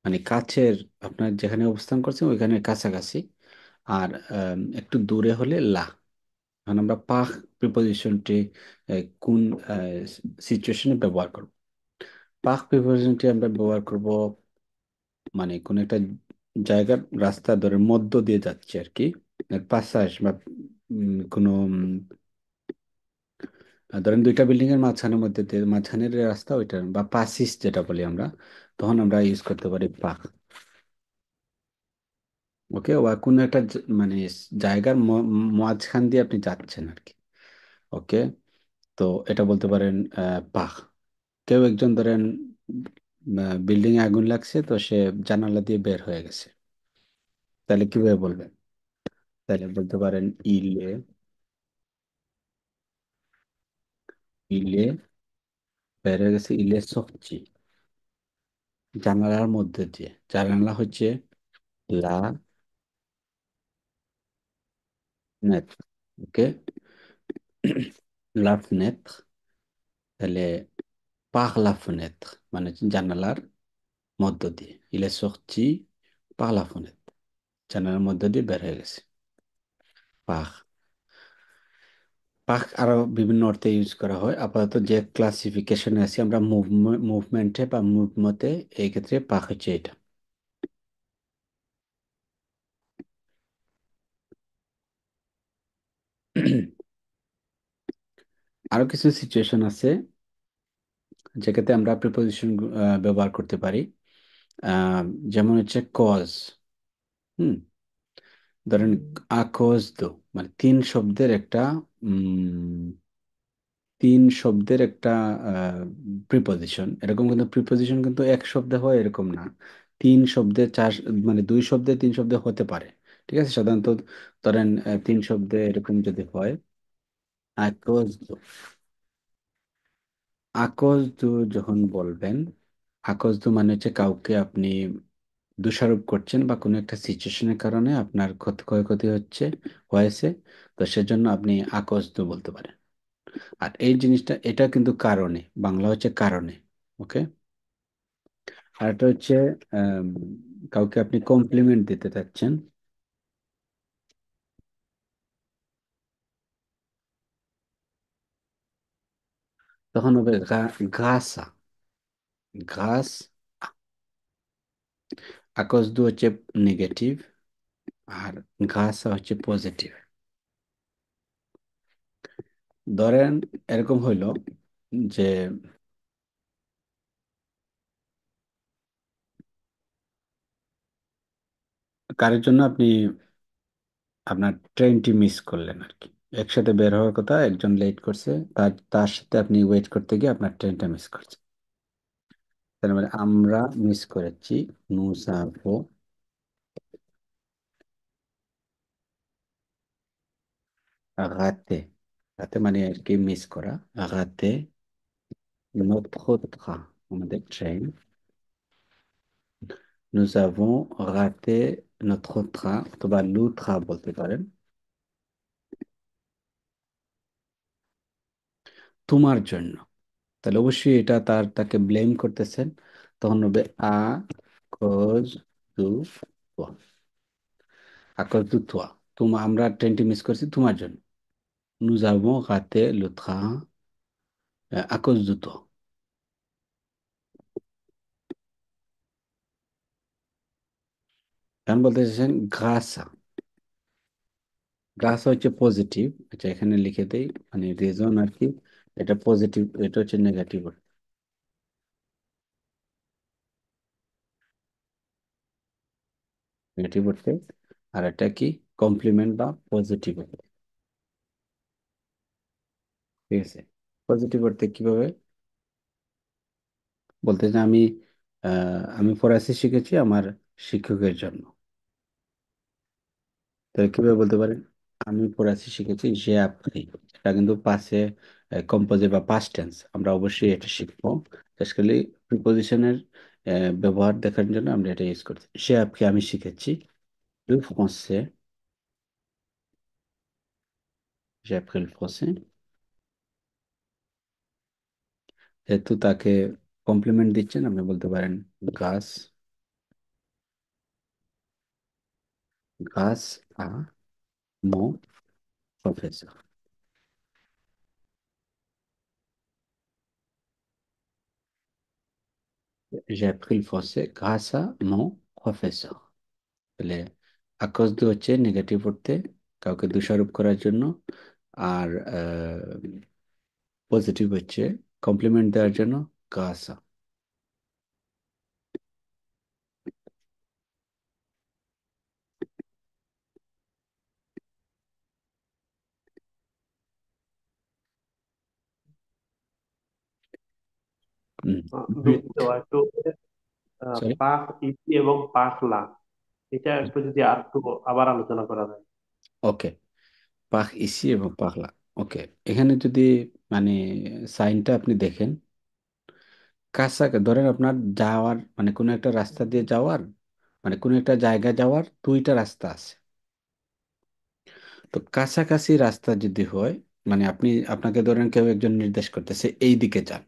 মানে কাছের, আপনার যেখানে অবস্থান করছেন ওইখানে কাছাকাছি। আর একটু দূরে হলে লা। এখন আমরা পাখ প্রিপোজিশনটি কোন সিচুয়েশনে ব্যবহার করব? পাখ প্রিপোজিশনটি আমরা ব্যবহার করব মানে কোন একটা জায়গার রাস্তা ধরে মধ্য দিয়ে যাচ্ছে আর কি, পাসাজ বা কোনো ধরেন দুইটা বিল্ডিং এর মাঝখানের মধ্যে দিয়ে, মাঝখানের যে রাস্তা ওইটা, বা পাসিস যেটা বলি আমরা, তখন আমরা ইউজ করতে পারি পাখ। ওকে, বা কোনো একটা মানে জায়গার মাঝখান দিয়ে আপনি যাচ্ছেন আর কি। ওকে, তো এটা বলতে পারেন পাখ। কেউ একজন ধরেন বিল্ডিং এ আগুন লাগছে, তো সে জানালা দিয়ে বের হয়ে গেছে, তাহলে কিভাবে বলবেন? তাহলে বলতে পারেন ইলে, ইলে বের হয়ে গেছে, ইলে সরছি, জানালার মধ্যে দিয়ে। জানালা হচ্ছে লা নেত। ওকে, লা ফেনেত্র, তাহলে পার লা ফেনেত্র মানে হচ্ছে জানালার মধ্য দিয়ে। ইলে সরছি পার লা ফেনেত্র, জানালার মধ্য দিয়ে বের হয়ে গেছে। পার, পাক আরো বিভিন্ন অর্থে ইউজ করা হয়। আপাতত যে ক্লাসিফিকেশনে আছি আমরা, মুভমেন্টে বা মুভমতে, এই ক্ষেত্রে পাক হচ্ছে এটা। আরো কিছু সিচুয়েশন আছে যেক্ষেত্রে আমরা প্রিপোজিশন ব্যবহার করতে পারি। আহ, যেমন হচ্ছে কজ। হুম, ধরেন আকজ দো, মানে তিন শব্দের একটা প্রিপোজিশন। এরকম কিন্তু প্রিপোজিশন কিন্তু এক শব্দে হয় এরকম না, তিন শব্দে চার, মানে দুই শব্দে তিন শব্দে হতে পারে। ঠিক আছে, সাধারণত ধরেন তিন শব্দে এরকম যদি হয়, আকজ দো। আকজ দো যখন বলবেন, আকজ দো মানে হচ্ছে কাউকে আপনি দোষারোপ করছেন, বা কোনো একটা সিচুয়েশনের কারণে আপনার ক্ষয়ক্ষতি হয়েছে, তো সেজন্য আপনি আকজ দো বলতে পারেন। আর এই জিনিসটা, এটা কিন্তু কারণে, বাংলা হচ্ছে কারণে। ওকে, আর এটা হচ্ছে আম, কাউকে আপনি কমপ্লিমেন্ট দিতে চাচ্ছেন, তখন হবে ঘাসা, ঘাস। আকস দু হচ্ছে নেগেটিভ, আর ঘাসা হচ্ছে পজিটিভ। ধরেন এরকম হইলো যে কারের জন্য আপনি আপনার ট্রেনটি মিস করলেন আর কি। একসাথে বের হওয়ার কথা, একজন লেট করছে, তার তার সাথে আপনি ওয়েট করতে গিয়ে আপনার ট্রেনটা মিস করছে। তার মানে আমরা মিস করেছি। নুসাভো রাতে, রাতে মানে আর কি মিস করা। রাতে notre train, আমাদের train. nous avons raté notre train, অথবা লু train বলতে পারেন। তোমার জন্য, তাহলে অবশ্যই এটা তাকে ব্লেম করতেছেন। তখন হবে আ কজ দু তোয়া, আ কজ দু তোয়া। আমরা ট্রেনটি মিস করছি তোমার জন্য। nous avons raté le train à cause de toi। এখন বলতে চাইছেন গ্রাসা। গ্রাসা হচ্ছে পজিটিভ। আচ্ছা, এখানে লিখে দেই, মানে রিজন আর কি। এটা পজিটিভ, এটা হচ্ছে নেগেটিভ। নেগেটিভ অর্থে। আর এটা কি, কমপ্লিমেন্ট বা পজিটিভ অর্থে। ঠিক আছে। পজিটিভ অর্থে কিভাবে বলতে যে আমি ফরাসি শিখেছি আমার শিক্ষকের জন্য। তাহলে কিভাবে বলতে পারেন, আমি ফরাসি শিখেছি যে আপনি। এটা কিন্তু পাশে কম্পোজিট বা পাস্ট টেন্স, আমরা অবশ্যই এটা শিখবো। বেসিক্যালি প্রিপোজিশনের ব্যবহার দেখার জন্য আমরা এটা ইউজ করছি। সে আপকে আমি শিখেছি। Le français, j'ai appris le français। যেহেতু তাকে কমপ্লিমেন্ট দিচ্ছেন, আপনি বলতে পারেন গাছ, grâce à mon professeur। J'ai appris le français grâce à mon professeur। তাহলে আকজ দিয়ে হচ্ছে নেগেটিভ অর্থে, কাউকে দোষারোপ করার জন্য। আর পজিটিভ হচ্ছে কমপ্লিমেন্ট দেওয়ার জন্য, গাসা। দুঃখিত একটু। সরি। পাক ইতি এবং পাখলা, এটা একটু যদি আর একটু আবার আলোচনা করা যায়। ওকে। পাখ ইসি এবং পাখলা। ওকে। এখানে যদি মানে সাইনটা আপনি দেখেন, কাছাকাছি ধরেন আপনার যাওয়ার মানে কোনো একটা রাস্তা দিয়ে যাওয়ার, মানে কোনো একটা জায়গা যাওয়ার দুইটা রাস্তা আছে। তো কাছাকাছি রাস্তা যদি হয়, মানে আপনাকে ধরেন কেউ একজন নির্দেশ করতেছে এই দিকে যান।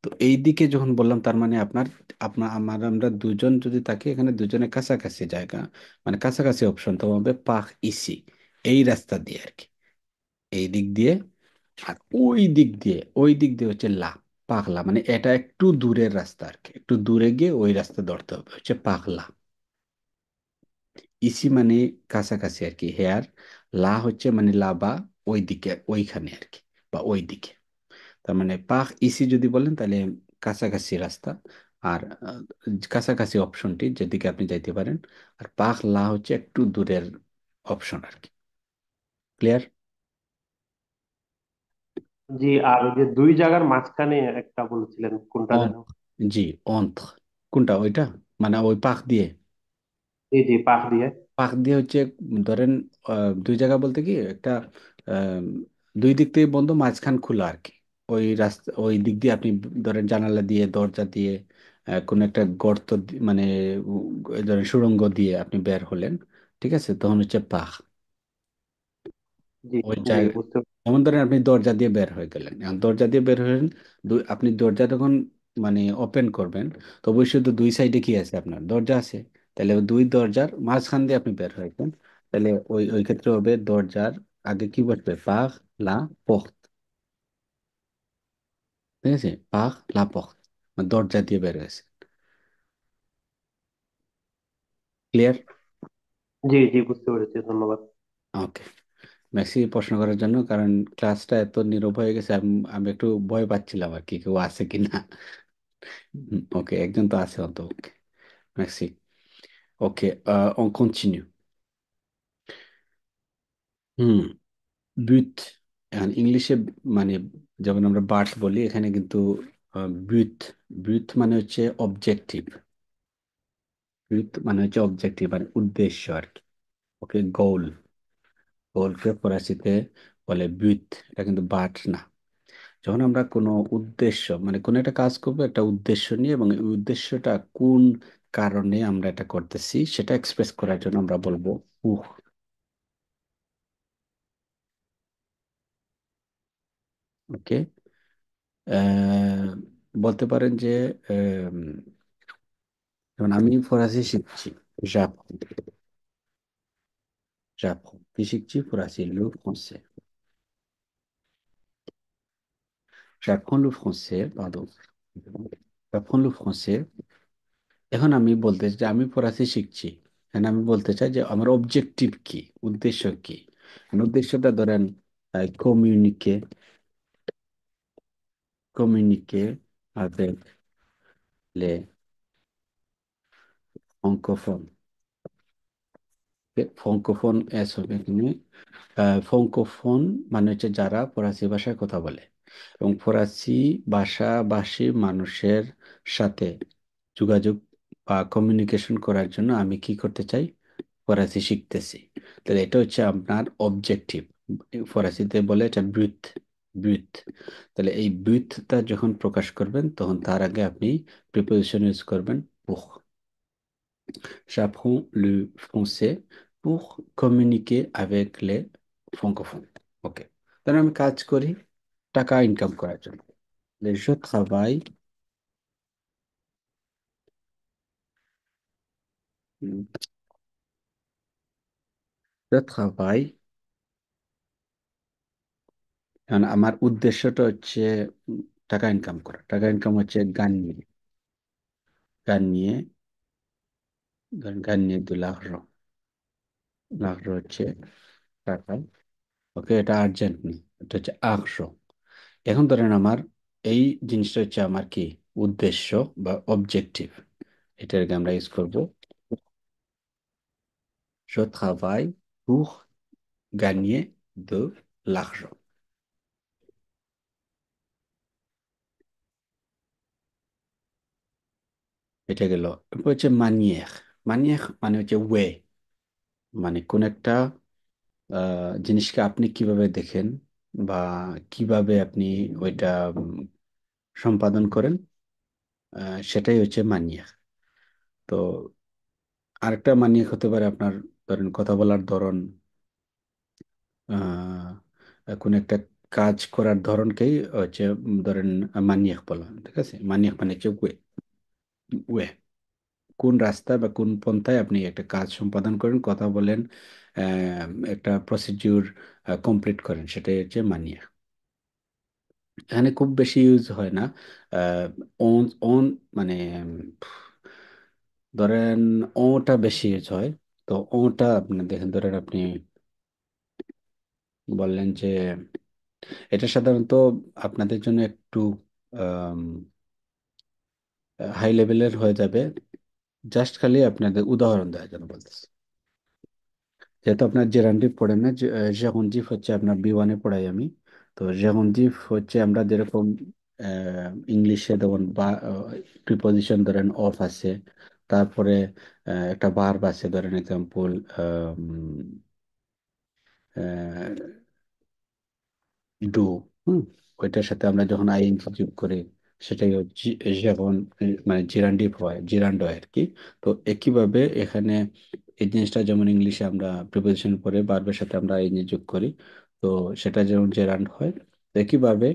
তো এই দিকে যখন বললাম, তার মানে আপনার আপনার আমার আমরা দুজন যদি থাকি, এখানে দুজনের কাছাকাছি জায়গা, মানে কাছাকাছি অপশন, তো হবে পাখ ইসি, এই রাস্তা দিয়ে আর কি, এই দিক দিয়ে। আর ওই দিক দিয়ে হচ্ছে লা, পাগলা, মানে এটা একটু দূরের রাস্তা আর কি, একটু দূরে গিয়ে ওই রাস্তা ধরতে হবে, হচ্ছে পাগলা। ইসি মানে কাছাকাছি আর কি, হেয়ার। লা হচ্ছে মানে লাবা, ওই দিকে, ওইখানে আর কি, বা ওই দিকে। তার মানে পাখ ইসি যদি বলেন তাহলে কাছাকাছি রাস্তা। আর কাছাকাছি অপশনটি যেদিকে আপনি যাইতে পারেন। আর পাখ লা হচ্ছে একটু দূরের অপশন আর কি। ক্লিয়ার? জি, আর ওই যে দুই জায়গার মাঝখানে একটা বলছিলেন, কোনটা অন যেন? জি, অন্ত্র। কোনটা ওইটা, মানে ওই পাখ দিয়ে। জি জি, পাক দিয়ে। পাক দিয়ে হচ্ছে ধরেন দুই জায়গা বলতে কি একটা আহ, দুই দিক থেকে বন্ধ, মাঝখান খোলা আর কি। ওই রাস্তা, ওই দিক দিয়ে আপনি ধরেন জানালা দিয়ে, দরজা দিয়ে, কোনো একটা গর্ত মানে ধরেন সুড়ঙ্গ দিয়ে আপনি বের হলেন। ঠিক আছে, তখন হচ্ছে পাখ। জি ওই জি, জায়গা, বুঝতে যেমন ধরেন আপনি দরজা দিয়ে বের হয়ে গেলেন, এখন দরজা দিয়ে বের হলেন। আপনি দরজা যখন মানে ওপেন করবেন, তো অবশ্যই তো দুই সাইডে কি আছে, আপনার দরজা আছে। তাহলে ওই দুই দরজার মাঝখান দিয়ে আপনি বের হয়েছেন। তাহলে ওই ওই ক্ষেত্রে হবে দরজার আগে কি বসবে, পাখ লা পোর্ট। ঠিক আছে, পাখ লা পোর্ট, মানে দরজা দিয়ে বের হয়েছে। ক্লিয়ার? জি জি, বুঝতে পেরেছি, ধন্যবাদ। ওকে। মেসি প্রশ্ন করার জন্য, কারণ ক্লাসটা এত নীরব হয়ে গেছে, আমি একটু ভয় পাচ্ছিলাম আর কি, কেউ আছে কিনা। ওকে, একজন তো আছে অন্ত। Messi. Okay, on continue. Hmm. Booth, এখন ইংলিশে মানে যেমন আমরা বার্ড বলি, এখানে কিন্তু বুথ, বুথ মানে হচ্ছে অবজেক্টিভ। বুথ মানে হচ্ছে অবজেক্টিভ মানে উদ্দেশ্য আর কি। ওকে, গোল, গোলকে ফরাসিতে বলে বুথ। এটা কিন্তু বার্ড না। যখন আমরা কোনো উদ্দেশ্য মানে কোনো একটা কাজ করবো একটা উদ্দেশ্য নিয়ে, এবং এই উদ্দেশ্যটা কোন কারণে আমরা এটা করতেছি সেটা এক্সপ্রেস করার জন্য আমরা বলবো উহ। ওকে, বলতে পারেন যে আম, যেমন আমি ফরাসি শিখছি, j'apprends, j'apprends কি শিখছি? ফরাসি, le français, j'apprends le français, pardon, j'apprends le français। এখন আমি বলতে চাই যে আমি ফরাসি শিখছি, এখন আমি বলতে চাই যে আমার অবজেক্টিভ কি, উদ্দেশ্য কি। মানে উদ্দেশ্যটা ধরেন কমিউনিকে, communiquer avec les francophones। Francophone S হবে এখানে। ফ্রাঙ্কোফোন মানে হচ্ছে যারা ফরাসি ভাষায় কথা বলে, এবং ফরাসি ভাষাভাষী মানুষের সাথে যোগাযোগ বা কমিউনিকেশন করার জন্য আমি কি করতে চাই? ফরাসি শিখতেছি। তাহলে এটা হচ্ছে আপনার অবজেক্টিভ। ফরাসিতে বলে এটা ব্যুত, ব্যুত। তাহলে এই ব্যুতটা যখন প্রকাশ করবেন তখন তার আগে আপনি প্রিপোজিশন ইউজ করবেন pour। J'apprends le français pour communiquer avec les francophones। ওকে, তাহলে আমি কাজ করি টাকা ইনকাম করার জন্য। Je travaille, je travaille, কারণ আমার উদ্দেশ্যটা হচ্ছে উম, টাকা ইনকাম করা। টাকা ইনকাম হচ্ছে গান নিয়ে, গান নিয়ে, ধরেন গান নিয়ে 2 লাখ, লাখ হচ্ছে টাকা। ওকে, এটা আর্জেন্ট নেই, এটা হচ্ছে 800। এখন ধরেন আমার এই জিনিসটা হচ্ছে আমার কি উদ্দেশ্য বা অবজেক্টিভ, এটাকে আমরা ইউজ করব je travaille pour gagner de l'argent। এটা গেল। এরপর হচ্ছে মানিয়ের। মানিয়ের মানে হচ্ছে ওয়ে, মানে কোন একটা জিনিসকে আপনি কিভাবে দেখেন বা কিভাবে আপনি ওইটা সম্পাদন করেন, সেটাই হচ্ছে মানিয়ের। তো আরেকটা মানিয়ের হতে পারে আপনার ধরেন কথা বলার ধরন, কোন একটা কাজ করার ধরনকেই হচ্ছে ধরেন মানিয়েক বলা হয়। ঠিক আছে, মানিয়েক মানে হচ্ছে ওয়ে, ওয়ে কোন রাস্তা বা কোন পন্থায় আপনি একটা কাজ সম্পাদন করেন, কথা বলেন, একটা প্রসিডিউর কমপ্লিট করেন, সেটাই হচ্ছে মানিয়া। এখানে খুব বেশি ইউজ হয় না। অন অন মানে ধরেন ওটা বেশি ইউজ হয়। তো ওটা আপনি দেখেন, ধরেন আপনি বললেন যে এটা সাধারণত আপনাদের জন্য একটু হাই লেভেলের হয়ে যাবে। জাস্ট খালি আপনাদের উদাহরণ দেওয়ার জন্য বলতেছি। যেহেতু আপনার জেরান্ডিভ পড়েন না, জেরন্ডিভ হচ্ছে আপনার B1-এ পড়াই আমি। তো জেরন্ডিভ হচ্ছে আমরা যেরকম ইংলিশে যেমন বা প্রিপোজিশন ধরেন অফ আছে, তারপরে একটা ভার্ব আছে, ধরেন এক্সাম্পল ডু। হুম, ওইটার সাথে আমরা যখন আইএনজি যোগ করি সেটাই হচ্ছে যেমন মানে জিরান্ডিভ হয়, জিরান্ড হয় আর কি। তো একইভাবে এখানে এই জিনিসটা যেমন ইংলিশে আমরা প্রিপোজিশন পরে ভার্বের সাথে আমরা আইএনজি যোগ করি, তো সেটা যেমন জেরান্ড হয়। তো একইভাবে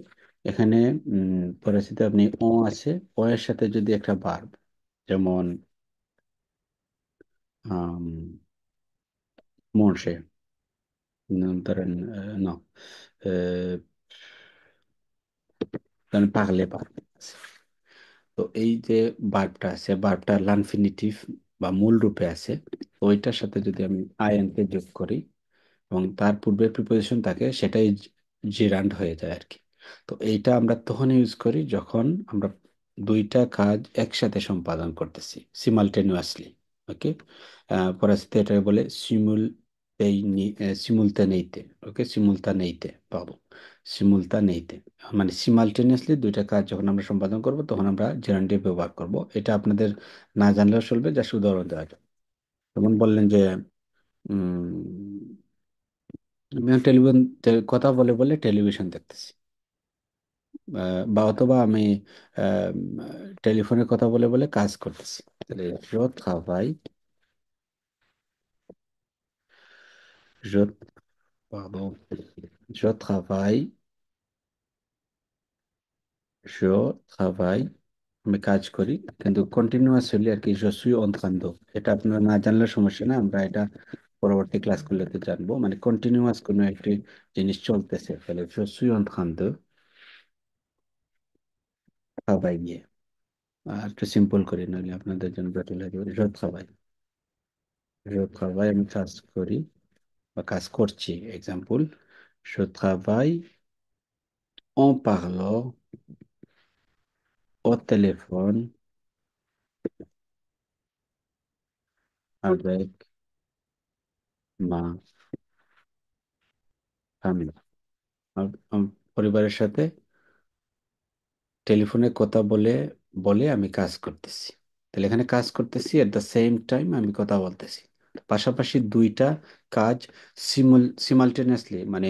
এখানে পরিস্থিতি আপনি ও আছে, ও এর সাথে যদি একটা ভার্ব যেমন মরসে, ধরেন না, ধরেন পাগলে পার, তো এই যে ভার্বটা আছে, ভার্বটা লানফিনিটিভ বা মূল রূপে আছে, তো ওইটার সাথে যদি আমি আইএন কে যোগ করি এবং তার পূর্বে প্রিপোজিশন থাকে, সেটাই জিরান্ড হয়ে যায় আর কি। তো এইটা আমরা তখন ইউজ করি যখন আমরা দুইটা কাজ একসাথে সম্পাদন করতেছি, সিমালটেনিয়াসলি। ওকে, ফরাসিতে এটা বলে সিমুলতানেইতে। ওকে, সিমুলতানেইতে পাবো, সিমুলতানেইতে। মানে সিমালটেনিয়াসলি দুইটা কাজ যখন আমরা সম্পাদন করব তখন আমরা জেরান্ডি ব্যবহার করব। এটা আপনাদের না জানলেও চলবে, যা উদাহরণ দেওয়া যায়। যেমন বললেন যে আমি টেলিভিশন, কথা বলে বলে টেলিভিশন দেখতেছি। বা অথবা আমি টেলিফোনে কথা বলে বলে কাজ করতেছি। তাহলে je travaille, je, pardon, je travaille, je travaille, আমি কাজ করি। কিন্তু কন্টিনিউয়াসলি আর কি, je suis en train de, এটা আপনারা না জানলে সমস্যা না, আমরা এটা পরবর্তী ক্লাসগুলোতে জানবো। মানে কন্টিনিউয়াস কোনো একটি জিনিস চলতেছে, তাহলে je suis en train de travailler। আর একটু সিম্পল করি, নাহলে আপনাদের জন্য জটিল হয়ে যাবে। je travaille, je travaille, আমি কাজ করি বা কাজ করছি। Example, je travaille en parlant au téléphone avec ma famille। পরিবারের সাথে টেলিফোনে কথা বলে বলে আমি কাজ করতেছি। তাহলে এখানে কাজ করতেছি, এট দ্য সেম টাইম আমি কথা বলতেছি। পাশাপাশি দুইটা কাজ সিমালটেনিয়াসলি, মানে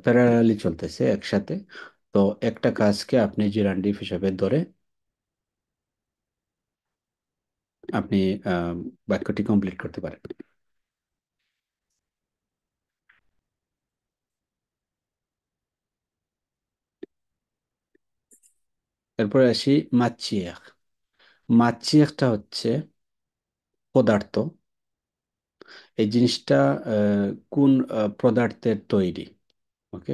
প্যারালালি চলতেছে একসাথে। তো একটা কাজকে আপনি জিরান্ডিফ হিসাবে ধরে আপনি বাক্যটি কমপ্লিট করতে পারেন। এরপরে আসি মাচিয়ার। মাচিয়ারটা হচ্ছে পদার্থ। এই জিনিসটা কোন পদার্থের তৈরি। ওকে,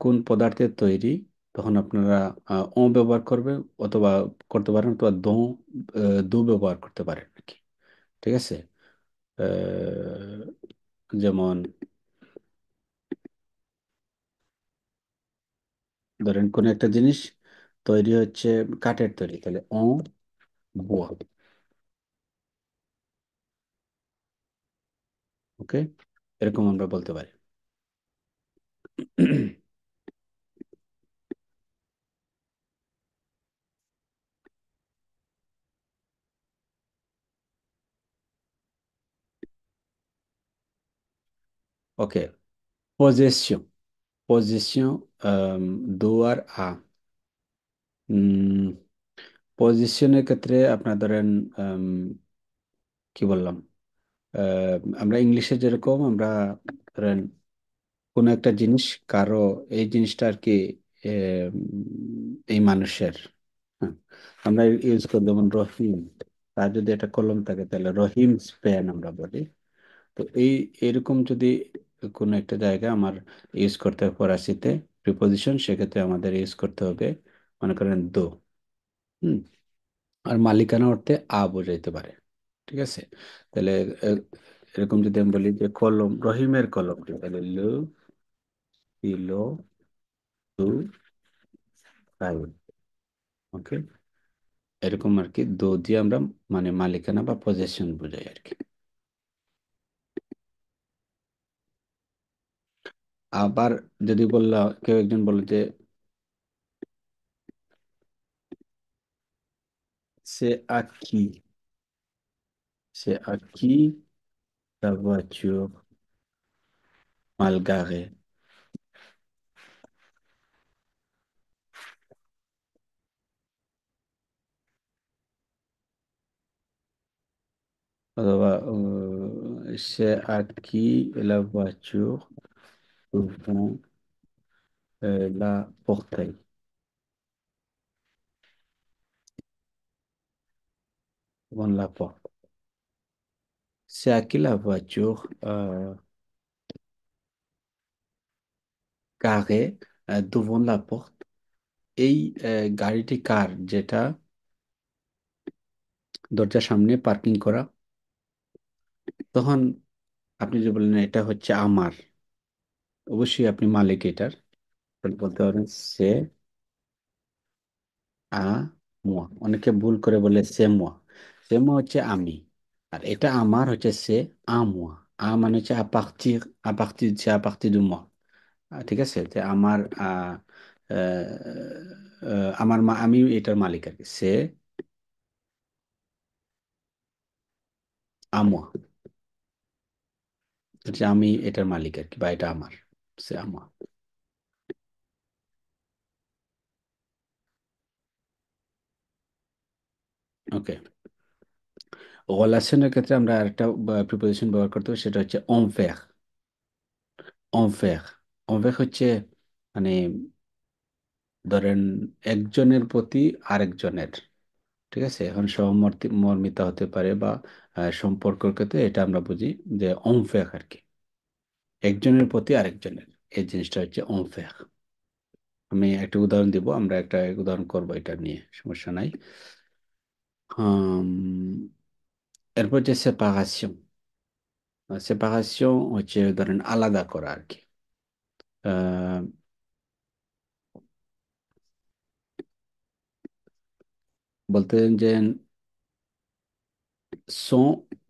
কোন পদার্থের তৈরি, তখন আপনারা ও ব্যবহার করবে, অথবা করতে পারেন, অথবা দো ব্যবহার করতে পারেন আর কি। ঠিক আছে। যেমন ধরেন কোন একটা জিনিস তৈরি হচ্ছে কাঠের তৈরি, তাহলে বোয়া। ওকে, এরকম আমরা বলতে পারি। ওকে, পজেশন। পজিশন, দো আর পজিশনের ক্ষেত্রে আপনার ধরেন কি বললাম, আমরা ইংলিশে যেরকম আমরা ধরেন কোনো একটা জিনিস কারো, এই জিনিসটা আর কি এই মানুষের, হ্যাঁ, আমরা ইউজ করি। যেমন রহিম, তার যদি একটা কলম থাকে তাহলে রহিম পেন আমরা বলি। তো এরকম যদি কোনো একটা জায়গায় আমার ইউজ করতে হবে ফরাসিতে প্রিপোজিশন, সেক্ষেত্রে আমাদের ইউজ করতে হবে মনে করেন দো। হুম। আর মালিকানা অর্থে বোঝাইতে পারে। ঠিক আছে। তাহলে আহ, এরকম যদি আমি বলি যে কলম, রহিমের কলম, তাহলে লু ইলো টু ফাইভ। ওকে, এরকম আর কি দো দিয়ে আমরা মানে মালিকানা বা পজেশন বোঝাই আর কি। আবার যদি কেউ একজন বলে যে সে আকি, সে আকি la voiture mal garée, অথবা সে আকি la voiture devant la portail, devant la porte। C'est à qui la voiture garée devant la porte। এই গাড়িটি কার, যেটা দরজার সামনে পার্কিং করা। তখন আপনি যে বললেন এটা হচ্ছে আমার, অবশ্যই আপনি মালিক এটার। তাহলে বলতে পারেন সে আ মুয়া। অনেকে ভুল করে বলে সে মুয়া। সে মুয়া হচ্ছে আমি। আর এটা আমার হচ্ছে সে আমোয়া। মানে হচ্ছে আপার্তির সে আপার্তি দু moi। ঠিক আছে, যে আমার আমার আমি এটার মালিক আর কি, সে আমোয়া, যে আমি এটার মালিক আর কি, বা এটা আমার, সে আমোয়া। ওকে, রিলেশনের ক্ষেত্রে আমরা আরেকটা প্রিপোজিশন ব্যবহার করতে হবে, সেটা হচ্ছে envers। envers envers হচ্ছে মানে ধরেন একজনের প্রতি আরেকজনের, ঠিক আছে। এখন মর্মিতা হতে পারে বা সম্পর্কের ক্ষেত্রে এটা আমরা বুঝি যে envers আর কি, একজনের প্রতি আরেকজনের, এই জিনিসটা হচ্ছে envers। আমি একটা উদাহরণ দিব, আমরা একটা উদাহরণ করবো এটা নিয়ে, সমস্যা নাই। হুম, এরপর যে সেপারেশন। সেপারেশন হচ্ছে ধরেন আলাদা করা আর কি। আহ, বলতে যে সো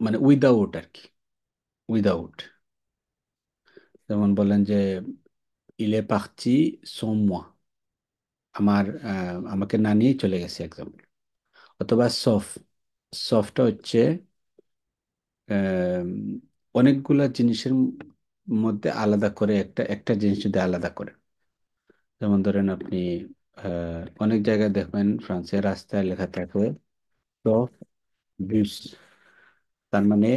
মানে উইদাউট আর কি, উইদাউট। যেমন বলেন যে ইলে পাখছি সো moi, আমাকে না নিয়েই চলে গেছে এক্সাম্পল। অথবা সফ, সফটটা হচ্ছে আহ, অনেকগুলা জিনিসের মধ্যে আলাদা করে একটা একটা জিনিস যদি আলাদা করে। যেমন ধরেন আপনি অনেক জায়গায় দেখবেন ফ্রান্সের রাস্তায় লেখা থাকে সফ বিউস, তার মানে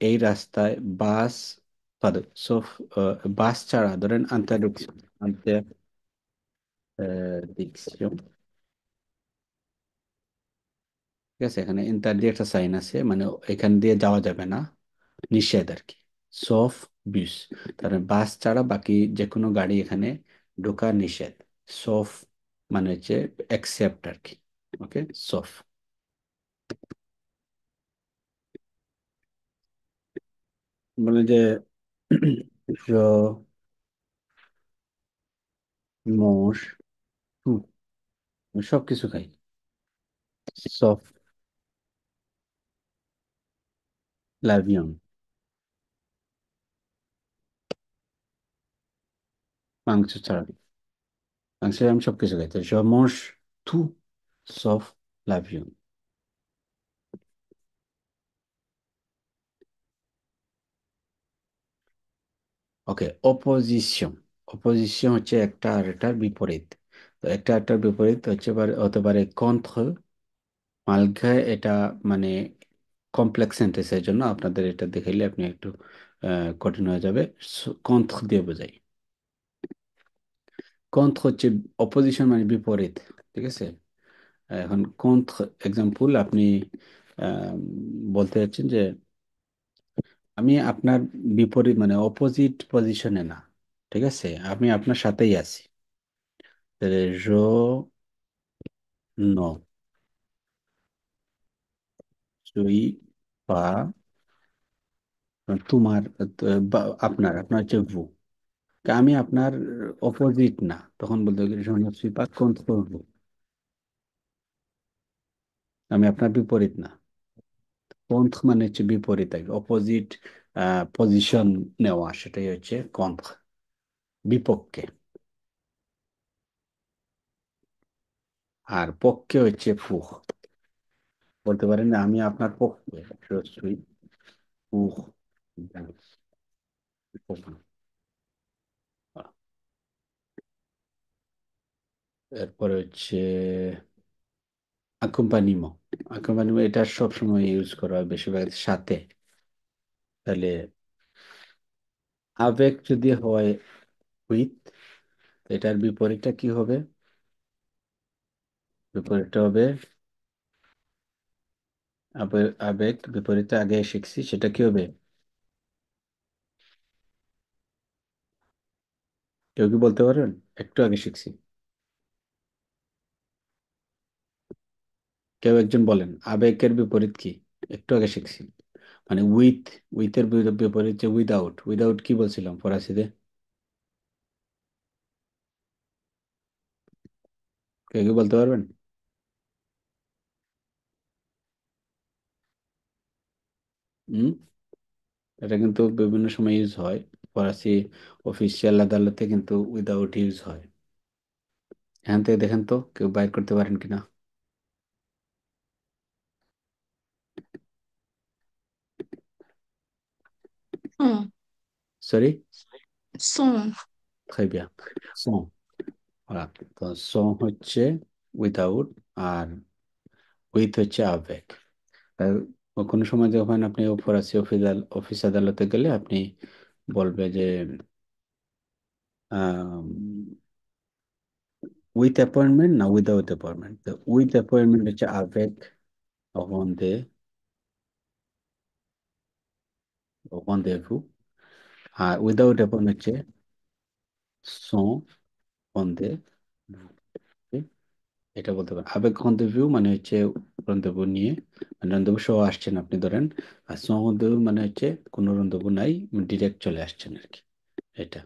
এই রাস্তায় বাস, সফ বাস ছাড়া ধরেন আন্তর্দিকশন, ঠিক আছে, এখানে ইন্টার দিয়ে একটা সাইন আছে, মানে এখান দিয়ে যাওয়া যাবে না, নিষেধ আর কি। সফ বিস, তার মানে বাস ছাড়া বাকি যে কোনো গাড়ি এখানে ঢোকা নিষেধ। সফ মানে হচ্ছে অ্যাকসেপ্ট আর কি। ওকে, সফ। মানে যে je mange tout, আমি সব কিছু খাই, সফ la viande, মাংস ছাড়া। মাংস ছাড়া আমি সব কিছু খাই, তো je mange tout sauf la viande। ওকে, অপোজিশন। অপোজিশন হচ্ছে একটা আর এটার বিপরীত। তো একটা একটার বিপরীত হচ্ছে হতে পারে কন্ত্র মালঘা। এটা মানে কমপ্লেক্স সেন্টেন্সের জন্য আপনাদের এটা দেখাইলে আপনি একটু কঠিন হয়ে যাবে। কন্ত্র দিয়ে বোঝাই। কন্ত্র হচ্ছে অপোজিশন মানে বিপরীত, ঠিক আছে। এখন কন্ত্র এক্সাম্পল আপনি আহ, বলতে চাচ্ছেন যে আমি আপনার বিপরীত মানে অপোজিট পজিশনে না, ঠিক আছে, আমি আপনার সাথেই আছি। তাহলে নো সুই বা তোমার, আপনার আপনার হচ্ছে ভু, আমি আপনার অপোজিট না, তখন বলতে হবে je ne suis pas contre vous, আমি আপনার বিপরীত না। কন্ত্র মানে হচ্ছে বিপরীত, অপোজিট পজিশন নেওয়া, সেটাই হচ্ছে কন্ত্র, বিপক্ষে। আর পক্ষে হচ্ছে ফুহ। বলতে পারেন যে আমি আপনার পক্ষে, je suis pour vous। এরপরে হচ্ছে অ্যাকম্পানিমো। অ্যাকম্পানিমো এটা সবসময় ইউজ করা হয় বেশিরভাগ সাথে। তাহলে আবেগ যদি হয় উইথ, এটার বিপরীতটা কি হবে? বিপরীতটা হবে আবেগ বিপরীতে আগে শিখছি, সেটা কি হবে? কেউ কি বলতে পারবেন? একটু আগে শিখছি, কেউ একজন বলেন আবেগের বিপরীত কি? একটু আগে শিখছি, মানে উইথের বিপরীত যে উইদাউট। উইদাউট কি বলছিলাম ফরাসিতে? কেউ কি বলতে পারবেন? হুম, এটা কিন্তু বিভিন্ন সময় ইউজ হয়। ফরাসি অফিসিয়াল আদালতে কিন্তু উইদাউট ইউজ হয়। এখান থেকে দেখেন তো কেউ বাইর করতে পারেন কিনা। Son. Sorry. Son. très bien, so তো সো হচ্ছে উইদাউট, আর উইথ হচ্ছে আবেগ। আর কোনো সময় যখন আপনি ফরাসি অফিস আদালতে গেলে আপনি বলবে যে উইথ অ্যাপয়েন্টমেন্ট না উইদাউট অ্যাপয়েন্টমেন্ট। তো উইথ অ্যাপয়েন্টমেন্ট হচ্ছে আবেগ, রন্দে রন্দেভু। আর উইদাউট অ্যাপয়েন্টমেন্ট হচ্ছে সো রন্দেভু। এটা বলতে পারেন আবেগ রন্দেভু মানে হচ্ছে রন্দেভু নিয়ে, মানে রন্দেভু সহ আসছেন আপনি ধরেন। আর সো রন্দেভু মানে হচ্ছে কোনো রন্দেভু নাই, ডিরেক্ট চলে আসছেন আর কি। এটা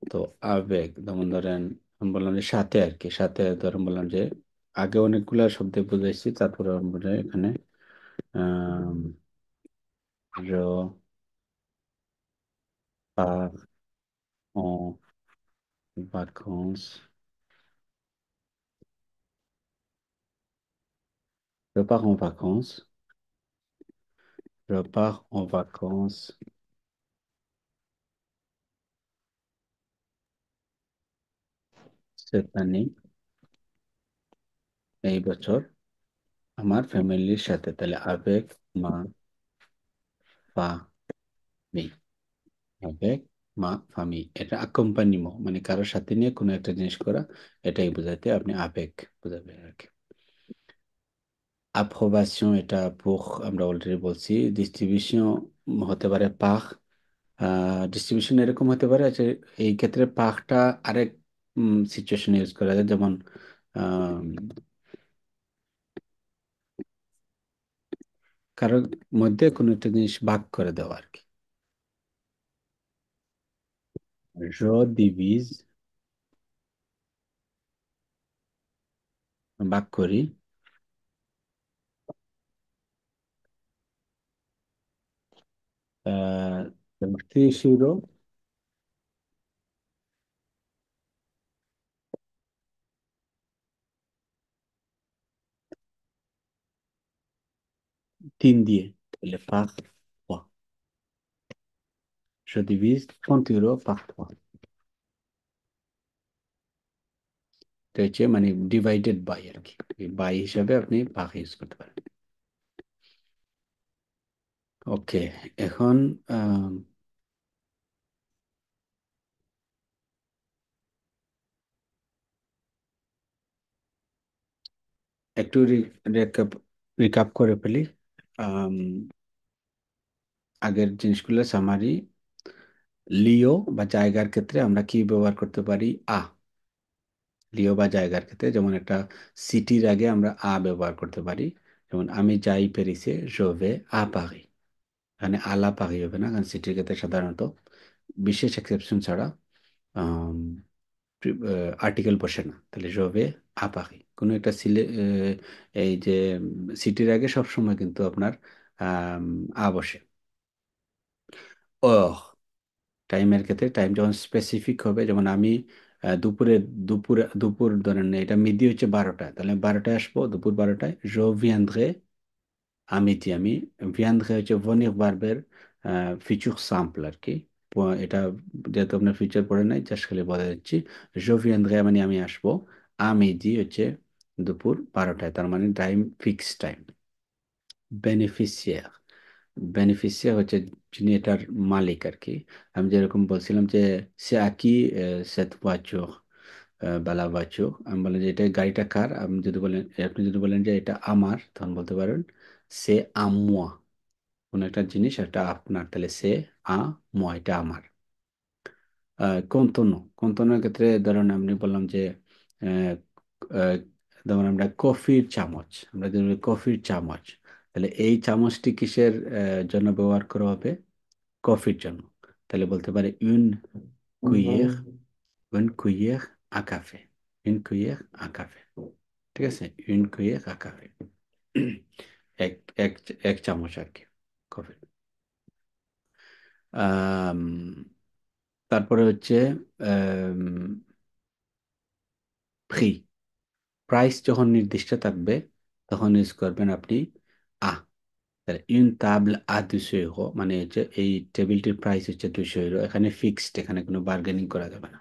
তো আবেগ যেমন ধরেন আমি বললাম যে সাথে আর কি, সাথে ধরেন বললাম যে আগে অনেকগুলা শব্দে বুঝাইছি, তারপরে আমরা এখানে আহ repart en vacances, repart en vacances, repart en vacances cette année, এই বছর আমার ফ্যামিলির সাথে। তাহলে আবেগ মা ফামি, আবেগ মা ফামি, এটা আকম্পানিমো মানে কারোর সাথে নিয়ে কোনো একটা জিনিস করা, এটাই বোঝাতে আপনি আবেগ বোঝাবেন আর কি। অ্যাপ্রোবাশন এটা পুখ, আমরা অলরেডি বলছি। ডিস্ট্রিবিউশন হতে পারে পাখ। ডিস্ট্রিবিউশন এরকম হতে পারে যে এই ক্ষেত্রে পাখটা আরেক সিচুয়েশন ইউজ করা যায়, যেমন আম, কারোর মধ্যে কোনো একটা জিনিস ভাগ করে দেওয়া আর কি। র ডিভিজ, ভাগ করি। যেমন ত্রিশূর, 3 দিয়ে, তাহলে পাখ 3। Je divise 30 euros par 3। তো হচ্ছে মানে ডিভাইডেড বাই আর কি, বাই হিসাবে আপনি ভাগ ইউজ করতে পারেন। ওকে, এখন আম, একটু রেকাপ রিকাপ করে ফেলি। আম, আগের জিনিসগুলো সামারি। লিও বা জায়গার ক্ষেত্রে আমরা কি ব্যবহার করতে পারি? লিও বা জায়গার ক্ষেত্রে যেমন একটা সিটির আগে আমরা ব্যবহার করতে পারি। যেমন আমি যাই প্যারিসে, জোভে পারি। এখানে আলা পারি হবে না, কারণ সিটির ক্ষেত্রে সাধারণত বিশেষ এক্সেপশন ছাড়া আর্টিকেল বসে না। তাহলে জোভে পারি কোনো একটা এই যে সিটির আগে সবসময় কিন্তু আপনার বসে। ও টাইমের ক্ষেত্রে টাইম যখন স্পেসিফিক হবে, যেমন আমি দুপুরে, দুপুর ধরেন এটা মিদি হচ্ছে 12টা, তাহলে 12টায় আসবো, দুপুর 12টায়। জো ভিয়ান্দ্রে আমিতি, আমি ভিয়ান্দ্রে হচ্ছে ভনির বার্বের ফিচুর সাম্পল আর কি। এটা যেহেতু আপনার ফিচার পড়ে নাই, জাস্ট খালি বলে দিচ্ছি। জো ভিয়ান্দ্রে মানে আমি আসবো, আমিদি হচ্ছে দুপুর 12টায়, তার মানে টাইম ফিক্স টাইম। বেনিফিশিয়ার, বেনিফিশিয়ার হচ্ছে যিনি এটার মালিক আর কি। আমি যেরকম বলছিলাম যে সে আকি সেত voiture বা la voiture, আমি বলেন যে এটা গাড়িটা কার, আমি যদি বলেন, আপনি যদি বলেন যে এটা আমার, তখন বলতে পারেন সে আমুয়া। কোন একটা জিনিস এটা আপনার, তাহলে সে আ মুয়া, এটা আমার। কন্তন্য, কন্তনের ক্ষেত্রে ধরুন আমি বললাম যে আহ, আহ, যেমন আমরা কফির চামচ, আমরা যদি বলি কফির চামচ, তাহলে এই চামচটি কিসের জন্য ব্যবহার করা হবে? কফির জন্য। তাহলে বলতে পারে cuillère, une cuillère à café, une cuillère à café। ঠিক আছে, une cuillère à café। এক এক এক চামচ আর কি কফি। আম, তারপরে হচ্ছে ফ্রি, প্রাইস যখন নির্দিষ্ট থাকবে তখন ইউজ করবেন আপনি আ। তাহলে ইন তাবল আ 200 ইউরো, মানে হচ্ছে এই টেবিলটির প্রাইস হচ্ছে 200 ইউরো, এখানে ফিক্সড, এখানে কোনো বার্গেনিং করা যাবে না।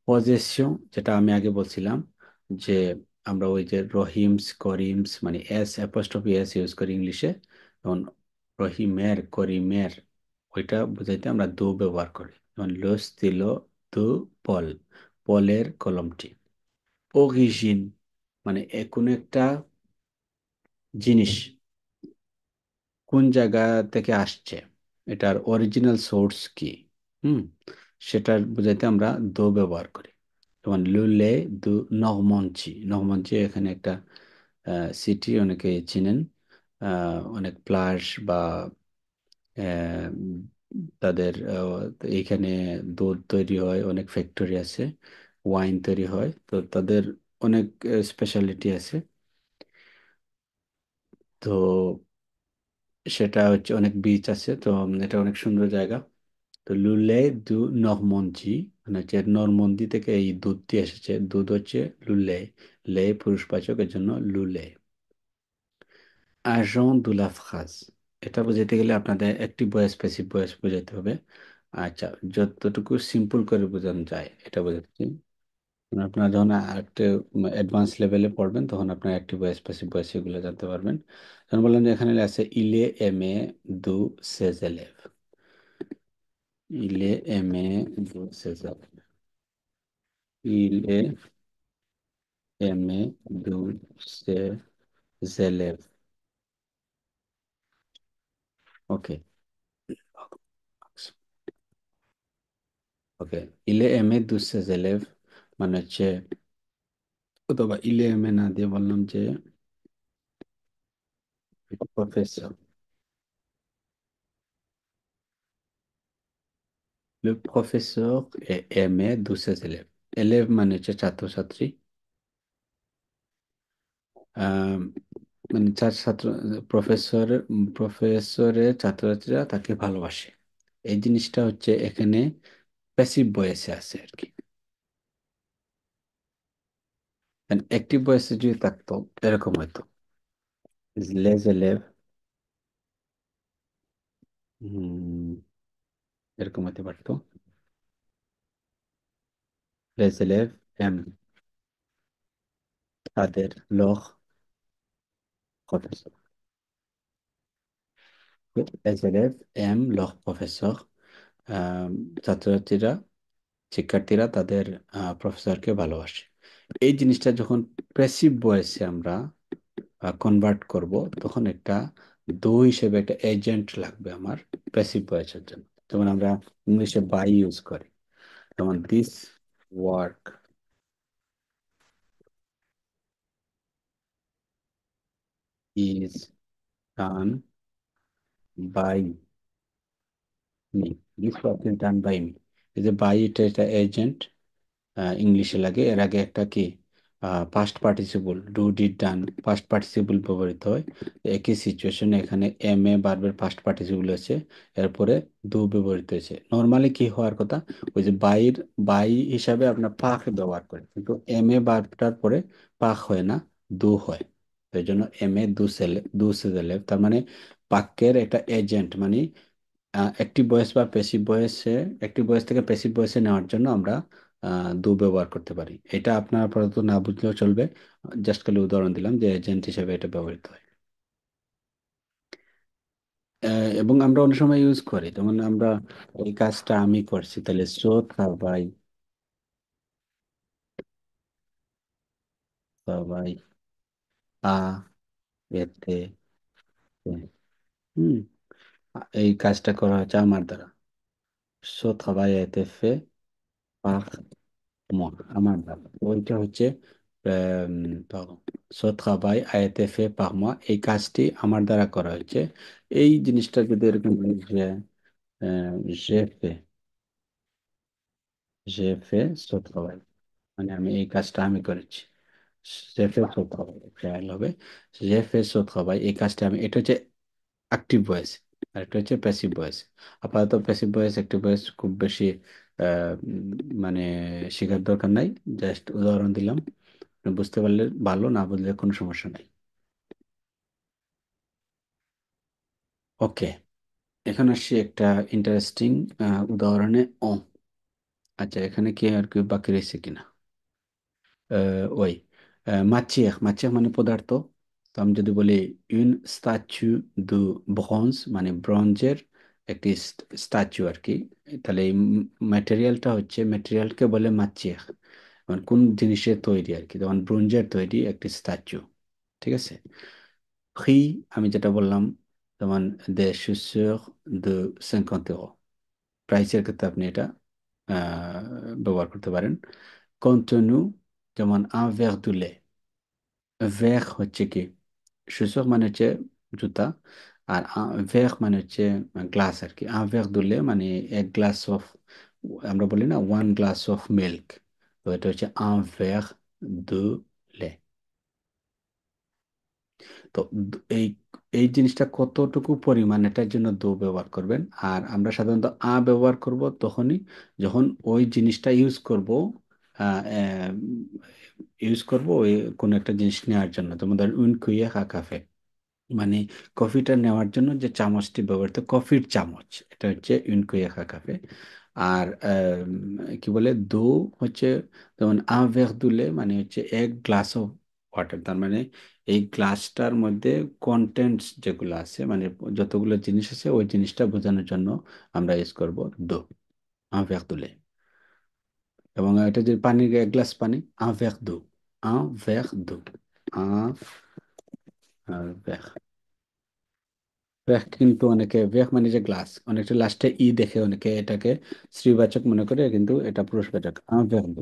পজেশন, যেটা আমি আগে বলছিলাম যে আমরা ওই যে রহিমস করিমস মানে এস অ্যাপোস্ট্রফি এস ইউজ করি ইংলিশে, যেমন রহিমের করিমের ওইটা বোঝাইতে আমরা দু ব্যবহার করি। যেমন লস দিল দু পল, পলের কলমটি। অরিজিন মানে কোনো একটা জিনিস কোন জায়গা থেকে আসছে, এটার অরিজিনাল সোর্স কি, হুম, সেটা বোঝাইতে আমরা দো ব্যবহার করি। যেমন লুলে দু নহমঞ্চি, নহমঞ্চি এখানে একটা সিটি, অনেকে চিনেন। অনেক প্লাস বা আহ, তাদের এইখানে দুধ তৈরি হয়, অনেক ফ্যাক্টরি আছে, ওয়াইন তৈরি হয়, তো তাদের অনেক স্পেশালিটি আছে। তো সেটা হচ্ছে অনেক বিচ আছে, তো এটা অনেক সুন্দর জায়গা। তো লুলে দু নরমঞ্জি, মানে হচ্ছে নরমন্দি থেকে এই দুধটি এসেছে, দুধ হচ্ছে লুলে, লে পুরুষবাচক, এর জন্য লুলে। আজন দু লা ফ্রাজ, এটা বোঝাতে গেলে আপনাদের অ্যাক্টিভ ভয়েস প্যাসিভ ভয়েস বোঝাতে হবে। আচ্ছা, যতটুকু সিম্পল করে বোঝানো যায় এটা বোঝাচ্ছি। মানে আপনারা যখন একটা অ্যাডভান্স লেভেলে পড়বেন তখন আপনার অ্যাক্টিভ ভয়েস প্যাসিভ ভয়েস এগুলো জানতে পারবেন। যেমন বললাম যে এখানে আছে ইলে এমে দু সেজ এলেভ, ইলে এমে দু সেজ এলেভ, ইলে এমে দু সেজ এলেভ। ওকে, ওকে, ইলে এমে দু সেজ এলেভ মানে হচ্ছে, অথবা ইলে এমে না দিয়ে বললাম যে professor, le professeur aimait de ses élèves। élève মানে হচ্ছে ছাত্রছাত্রী, আহ, মানে ছাত্র, প্রফেসরের ছাত্রছাত্রীরা তাকে ভালোবাসে। এই জিনিসটা হচ্ছে এখানে প্যাসিভ ভয়েসে আছে আর কি। অ্যাক্টিভ ভয়েসে যদি থাকতো এরকম হয়তো লেজ এলেভ, এরকম হতে পারতো লেজ এলেভ এম, তাদের লহ প্রফেসর, লেজ এলেভ এম লহ প্রফেসর, ছাত্রছাত্রীরা, শিক্ষার্থীরা তাদের প্রফেসরকে ভালোবাসে। এই জিনিসটা যখন প্যাসিভ ভয়েসে আমরা কনভার্ট করব তখন একটা দো হিসেবে একটা এজেন্ট লাগবে আমার প্যাসিভ ভয়েসের জন্য। যেমন আমরা ইংলিশে বাই ইউজ করি, যেমন this work is done by me, this work is done by me. এই যে বাই, এটা একটা এজেন্ট, ইংলিশে লাগে। এর আগে একটা কি past participle do did done, past participle ব্যবহৃত হয়। একই সিচুয়েশনে এখানে এম এ বারবার পাস্ট পার্টিসিপল আছে, এরপরে দু ব্যবহৃত হয়েছে। নর্মালি কি হওয়ার কথা, ওই যে বাইর, বাই হিসাবে আপনার পাক ব্যবহার করে, কিন্তু এম এ বারটার পরে পাক হয় না, দু হয়। তো এই জন্য এম এ দু সেলে, দু সেলে, তার মানে বাক্যের একটা এজেন্ট, মানে অ্যাক্টিভ ভয়েস বা প্যাসিভ ভয়েসে, অ্যাক্টিভ ভয়েস থেকে প্যাসিভ ভয়েসে নেওয়ার জন্য আমরা দু ব্যবহার করতে পারি। এটা আপনার আপাতত না বুঝলেও চলবে, জাস্ট খালি উদাহরণ দিলাম যে এজেন্ট হিসেবে এটা ব্যবহৃত হয়। এবং আমরা অনেক সময় ইউজ করি, যেমন আমরা এই কাজটা আমি করছি, তাহলে সবাই, সবাই আ এতে এ। হুম, এই কাজটা করা হচ্ছে আমার দ্বারা, so travail a été fait par আমার দ্বারা। ওইটা হচ্ছে pardon, ce travail a été fait par moi, এই কাজটি আমার দ্বারা করা হয়েছে। এই জিনিসটা যদি এরকম বলি যে j'ai fait, j'ai fait ce travail, মানে আমি এই কাজটা আমি করেছি। j'ai fait ce travail, খেয়াল হবে, j'ai fait ce travail, এই কাজটা আমি, এটা হচ্ছে অ্যাক্টিভ ভয়েস। আর একটা হচ্ছে প্যাসিভ ভয়েস। আপাতত প্যাসিভ ভয়েস অ্যাক্টিভ ভয়েস খুব বেশি মানে শেখার দরকার নাই, জাস্ট উদাহরণ দিলাম, আপনি বুঝতে পারলে ভালো, না বুঝলে কোনো সমস্যা নাই। ওকে, এখন আসছি একটা ইন্টারেস্টিং উদাহরণে। ও আচ্ছা, এখানে কি আর কি বাকি রয়েছে কিনা? ওই মাচিয়াক, মাচিয়াক মানে পদার্থ। তো আমি যদি বলি ইউন স্ট্যাচু দু ব্রঞ্জ, মানে ব্রঞ্জের একটি স্ট্যাচু আর কি, তাহলে এই ম্যাটেরিয়ালটা হচ্ছে, ম্যাটেরিয়ালকে বলে মাচিয়াক, মানে কোন জিনিসের তৈরি আর কি, যেমন ব্রোঞ্জের তৈরি একটি স্ট্যাচু। ঠিক আছে। প্রি, আমি যেটা বললাম, যেমন দে chaussures de 50 €, প্রাইসের ক্ষেত্রে আপনি এটা ব্যবহার করতে পারেন। কন্টেনু, যেমন un verre de lait, verre হচ্ছে কি, chaussure মানে হচ্ছে জুতা, আর verre মানে হচ্ছে গ্লাস আর কি। un verre de lait মানে এক গ্লাস অফ, আমরা বলি না ওয়ান গ্লাস অফ মিল্ক, তো এটা হচ্ছে un verre de lait। তো এই এই জিনিসটা কতটুকু পরিমাণ, এটার জন্য দো ব্যবহার করবেন। আর আমরা সাধারণত ব্যবহার করব তখনই যখন ওই জিনিসটা ইউজ করব ওই কোনো একটা জিনিস নেওয়ার জন্য। যেমন ধরেন উইন কুইয়া কাফে, মানে কফিটা নেওয়ার জন্য যে চামচটি ব্যবহৃত, কফির চামচ, এটা হচ্ছে উইন কুইয়া কাফে। আর কি বলে দো হচ্ছে, যেমন আভের দুলে মানে হচ্ছে এক গ্লাস অফ ওয়াটার, তার মানে এই গ্লাসটার মধ্যে কন্টেন্টস যেগুলো আছে, মানে যতগুলো জিনিস আছে ওই জিনিসটা বোঝানোর জন্য আমরা ইউজ করব দো, আভের দুলে। এবং এটা যে পানির এক গ্লাস পানি, আভের দো, আভের দো, আভের। কিন্তু অনেকে ভেক মানে যে গ্লাস, অনেকটা লাস্টে ই দেখে অনেকে এটাকে স্ত্রীবাচক মনে করে, কিন্তু এটা পুরুষবাচক। ভেক দো,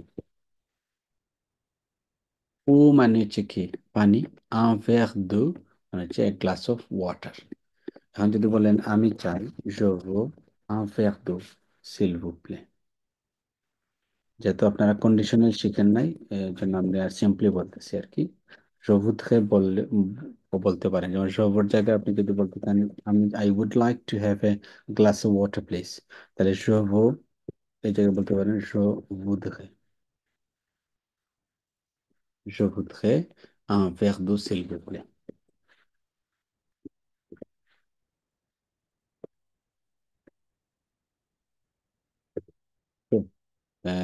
ও মানে হচ্ছে কি পানি, ভেক দো মানে হচ্ছে এক গ্লাস অফ ওয়াটার। এখন যদি বলেন আমি চাই, je veux un verre d'eau s'il vous plaît। যেহেতু আপনারা কন্ডিশনাল শিখেন নাই, এর জন্য আমরা সিম্পলি বলতেছি আর কি। je voudrais বললে বলতে পারেন, যেমন je veux জায়গায় আপনি যদি বলতে চান আমি I would like to have a glass of water please, তাহলে je veux এই জায়গায় বলতে পারেন je voudrais, je voudrais un verre d'eau s'il vous plaît।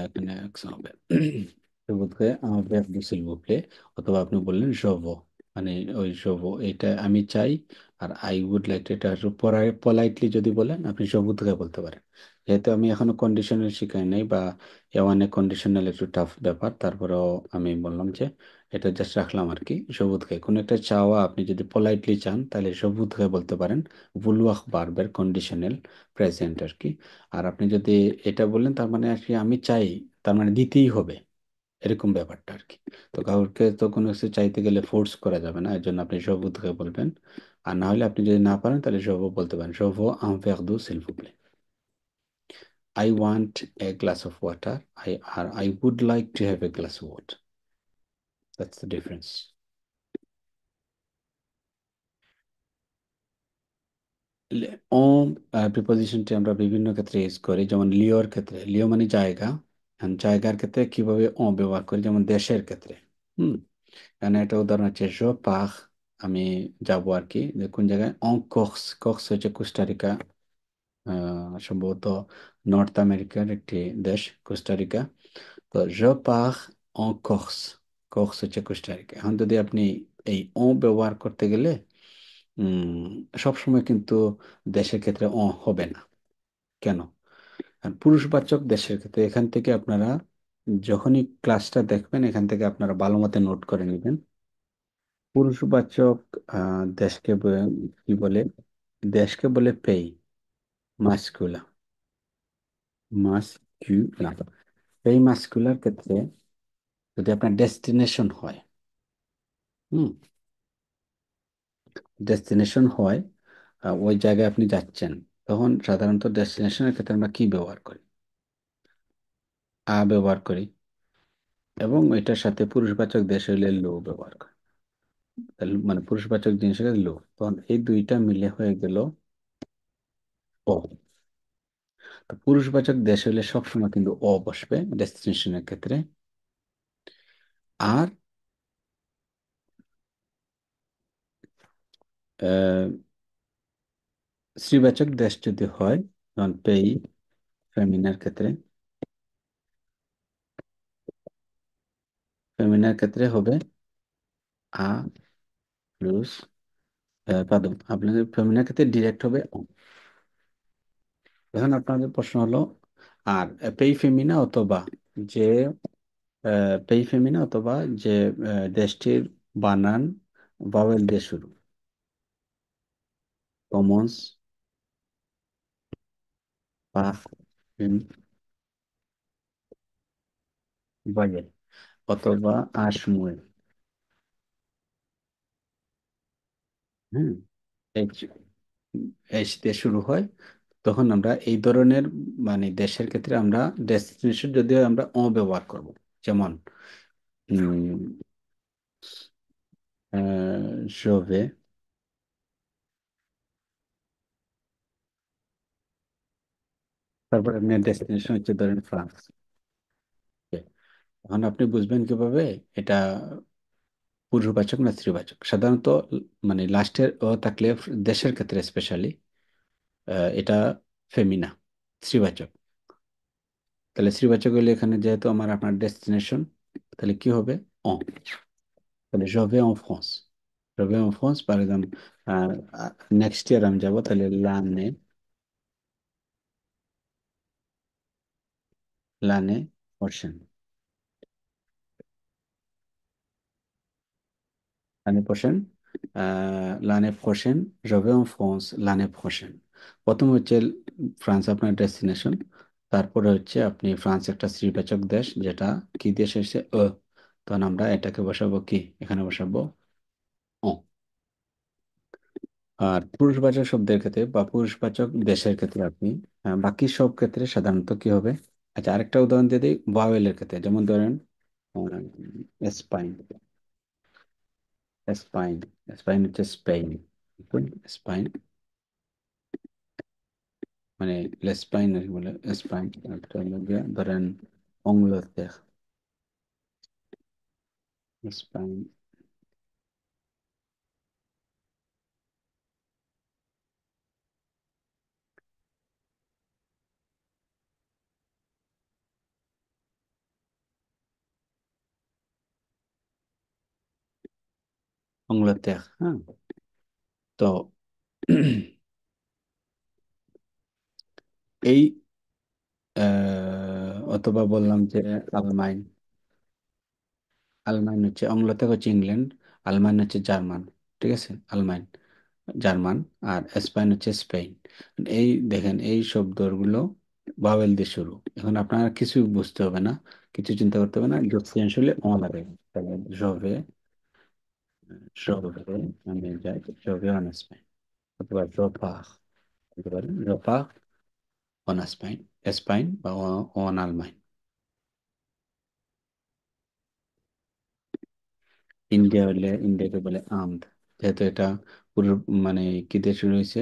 এখানে action হবে je voudrais un verre d'eau s'il vous plaît। অথবা আপনি বললেন je veux, মানে ওই je veux এটা আমি চাই, আর আই উড লাইক এটা পোলাইটলি যদি বলেন আপনি je voudrais বলতে পারেন। যেহেতু আমি এখনো কন্ডিশনাল শিখাই নাই, বা এ কন্ডিশনাল একটু টাফ ব্যাপার, তারপরেও আমি বললাম যে এটা জাস্ট রাখলাম আর কি। je voudrais কোনো একটা চাওয়া আপনি যদি পোলাইটলি চান তাহলে je voudrais বলতে পারেন, vouloir বার্বের কন্ডিশনাল প্রেজেন্ট আর কি। আর আপনি যদি এটা বললেন তার মানে আর কি আমি চাই, তার মানে দিতেই হবে, এরকম ব্যাপারটা আর কি। তো কাউকে তো কোনো কিছু চাইতে গেলে ফোর্স করা যাবে না, এর জন্য আপনি সবু থেকে বলবেন। আর না হলে আপনি যদি না পারেন তাহলে সবু বলতে পারেন, সবু un verre d'eau s'il vous plaît, I want a glass of water, I would like to have a glass of water, that's the difference। ওম প্রিপোজিশনটি আমরা বিভিন্ন ক্ষেত্রে ইউজ করি, যেমন লিওর ক্ষেত্রে, লিও মানে জায়গা, and জায়গার ক্ষেত্রে কিভাবে ব্যবহার করি, যেমন দেশের ক্ষেত্রে। হুম, এখানে একটা উদাহরণ হচ্ছে জো পাখ, আমি যাবো আর কি, যে কোন জায়গায়, কক্স, কক্স হচ্ছে কোস্টারিকা, সম্ভবত নর্থ আমেরিকার একটি দেশ কোস্টারিকা। তো জো পাখ কক্স, কক্স হচ্ছে কোস্টারিকা। এখন যদি আপনি এই ব্যবহার করতে গেলে সবসময় কিন্তু দেশের ক্ষেত্রে হবে না। কেন? আর পুরুষবাচক দেশের ক্ষেত্রে, এখান থেকে আপনারা যখনই ক্লাসটা দেখবেন এখান থেকে আপনারা ভালো মতো নোট করে নেবেন। পুরুষবাচক কি বলে, দেশকে বলে পেই, মাস্কুলা, মাস্কুলা। পেই মাস্কুলার ক্ষেত্রে যদি আপনার ডেস্টিনেশন হয়, হুম, ডেস্টিনেশন হয়, ওই জায়গায় আপনি যাচ্ছেন, তখন সাধারণত ডেস্টিনেশনের ক্ষেত্রে আমরা কি ব্যবহার করি, ব্যবহার করি, এবং এটার সাথে পুরুষবাচক দেশ হইলে লো ব্যবহার করি। তাহলে মানে পুরুষবাচক জিনিসের লো, তখন এই দুইটা মিলে হয়ে গেল ও। তো পুরুষবাচক দেশ হলে সবসময় কিন্তু ও বসবে ডেস্টিনেশনের ক্ষেত্রে। আর আহ, স্ত্রীবাচক দেশ যদি হয়, যেমন পেই ফেমিনার ক্ষেত্রে, ফেমিনার ক্ষেত্রে হবে আ প্লাস, পাদম আপনাদের ফেমিনার ক্ষেত্রে ডিরেক্ট হবে ও। এখন আপনাদের প্রশ্ন হলো, আর পেই ফেমিনা অথবা যে পেই ফেমিনা অথবা যে দেশটির বানান ভাওয়েল দিয়ে শুরু, কমন্স, পাফ, ভয়েল, অথবা আসমুয়ে। হ্যাঁ, এইচ, এইচ দিয়ে শুরু হয়, তখন আমরা এই ধরনের মানে দেশের ক্ষেত্রে আমরা ডেস্টিনেশন যদিও আমরা ও ব্যবহার করব। যেমন জোভে, তারপর আপনার ডেস্টিনেশন হচ্ছে ধরেন ফ্রান্স। Okay, এখন আপনি বুঝবেন কিভাবে এটা পুরুষবাচক না স্ত্রীবাচক। সাধারণত মানে লাস্টের ও থাকলে দেশের ক্ষেত্রে স্পেশালি এটা ফেমিনা, স্ত্রীবাচক। তাহলে স্ত্রীবাচক হলে এখানে যেহেতু আমার আপনার ডেস্টিনেশন, তাহলে কি হবে ও। তাহলে je vais en France, je vais en France par exemple, next year আমি যাব, তাহলে l'année prochaine, l'année prochaine, l'année prochaine, je vais en France l'année prochaine। প্রথম হচ্ছে ফ্রান্স আপনার ডেস্টিনেশন, তারপরে হচ্ছে আপনি ফ্রান্স একটা স্ত্রীবাচক দেশ যেটা কি দেশ এসে তখন আমরা এটাকে বসাবো কি, এখানে বসাবো ও। আর পুরুষবাচক শব্দের ক্ষেত্রে বা পুরুষবাচক দেশের ক্ষেত্রে আপনি বাকি সব ক্ষেত্রে সাধারণত কি হবে। আচ্ছা, আরেকটা উদাহরণ দিয়ে দিই ভাওয়েলের ক্ষেত্রে, যেমন ধরেন স্পাইন, স্পাইন, স্পাইন হচ্ছে স্পেন, স্পাইন মানে স্পাইন বলে, স্পাইন একটা হলো গিয়ে ধরেন অঙ্গলতের, স্পাইন, অঙ্গলতের। হ্যাঁ, তো এই অথবা বললাম যে আলমাইন, আলমাইন হচ্ছে অম্লতা হচ্ছে ইংল্যান্ড, আলমাইন হচ্ছে জার্মান। ঠিক আছে, আলমাইন জার্মান, আর স্পেন হচ্ছে স্পেন। এই দেখেন এই শব্দগুলো ভাওয়েল দিয়ে শুরু। এখন আপনার কিছু বুঝতে হবে না, কিছু চিন্তা করতে হবে না, আসলে অ লাগে। তাহলে জবে, জবে, আমি যাই জবে অন স্পেন, অথবা জপার, বলতে পারেন জপার অন স্পেন, স্পেন বা অন আলমাইন। ইন্ডিয়া হলে ইন্ডিয়াকে বলে আমদ, যেহেতু এটা পুরো মানে কি দিয়ে শুরু হয়েছে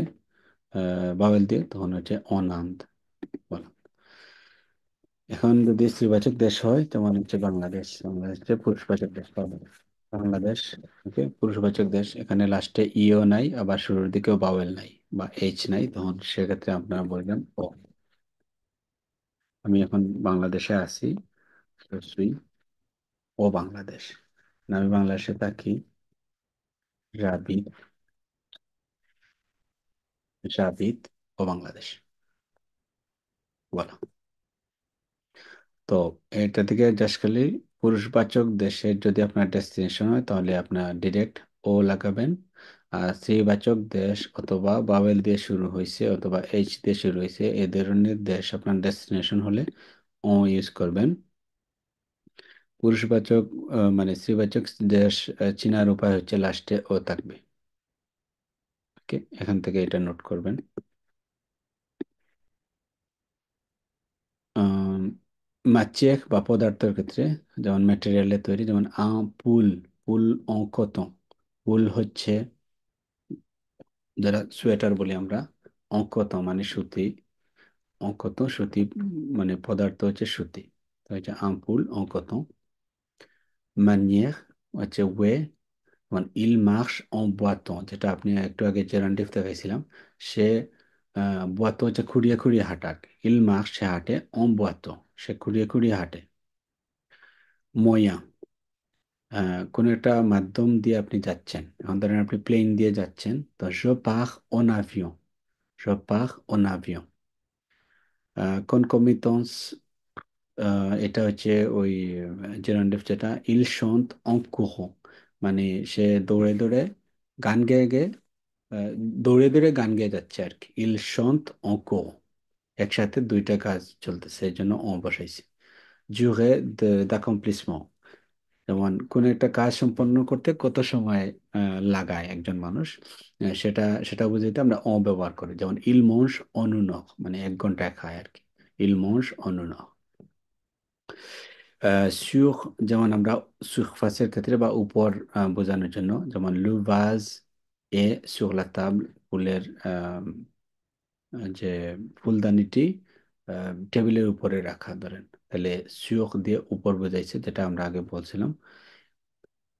বাওয়েল দিয়ে, তখন হচ্ছে অনামদ বলা। এখন যদি স্ত্রীবাচক দেশ হয় তেমন হচ্ছে বাংলাদেশ, বাংলাদেশ হচ্ছে পুরুষবাচক দেশ। বাংলাদেশ, বাংলাদেশ ওকে পুরুষবাচক দেশ, এখানে লাস্টে ইও নাই, আবার শুরুর দিকেও বাওয়েল নাই বা এইচ নাই, তখন সেক্ষেত্রে আপনারা বলবেন ও। আমি এখন বাংলাদেশে আছি, সুই ও বাংলাদেশ, আমি বাংলাদেশে থাকি, রাবি, জাবিদ ও বাংলাদেশ বলা। তো এটা থেকে জাস্ট খালি পুরুষবাচক দেশের যদি আপনার ডেস্টিনেশন হয় তাহলে আপনার ডিরেক্ট ও লাগাবেন। আর স্ত্রীবাচক দেশ অথবা বাবেল দিয়ে শুরু হয়েছে অথবা এইচ দিয়ে শুরু হয়েছে এই ধরনের দেশ আপনার ডেস্টিনেশন হলে ও ইউজ করবেন। পুরুষবাচক মানে স্ত্রীবাচক দেশ চিনার উপায় হচ্ছে লাস্টে ও থাকবে। ওকে, এখান থেকে এটা নোট করবেন। মাচিয়েক বা পদার্থের ক্ষেত্রে, যেমন ম্যাটেরিয়ালের তৈরি, যেমন পুল, পুল কত, পুল হচ্ছে যেটা সোয়েটার বলি আমরা, অঙ্কত মানে সুতি, অঙ্কত সুতি মানে পদার্থ হচ্ছে সুতি। তো হচ্ছে আম্পুল অঙ্কত। ম্যানিয়ার হচ্ছে ওয়ে, মানে ইল মার্শ অন boitant, যেটা আপনি একটু আগে যে রান্ডিফ দেখাইছিলাম, সে boitant হচ্ছে খুঁড়িয়ে খুঁড়িয়ে হাঁটা। ইল মার্শ সে হাঁটে, অন boitant সে খুঁড়িয়ে খুঁড়িয়ে হাঁটে। ময়া কোনো একটা মাধ্যম দিয়ে আপনি যাচ্ছেন, এখন ধরেন আপনি প্লেন দিয়ে যাচ্ছেন, তো je pars en avion, je pars en avion। concomitance এটা হচ্ছে ওই জেরান্ডিফ যেটা, ইল chante en courant, মানে সে দৌড়ে দৌড়ে গান গেয়ে গেয়ে আহ, দৌড়ে দৌড়ে গান গেয়ে যাচ্ছে আর কি। ইল chante en courant, একসাথে দুইটা কাজ চলতেছে, এই জন্য অ বসাইছি। durée d'accomplissement, যেমন কোন একটা কাজ সম্পন্ন করতে কত সময় লাগায় একজন মানুষ, সেটা সেটা বুঝাইতে আমরা অ ব্যবহার করি। যেমন ইল mange en une heure, মানে 1 ঘন্টায় খায় আর কি। ইল mange en une heure। sur, যেমন আমরা সুরফাসের ক্ষেত্রে বা উপর বোঝানোর জন্য, যেমন le vase est sur la table, ফুলের যে ফুলদানিটি টেবিলের উপরে রাখা, ধরেন তাহলে সুখ দিয়ে উপর বোঝাইছে, যেটা আমরা আগে বলছিলাম।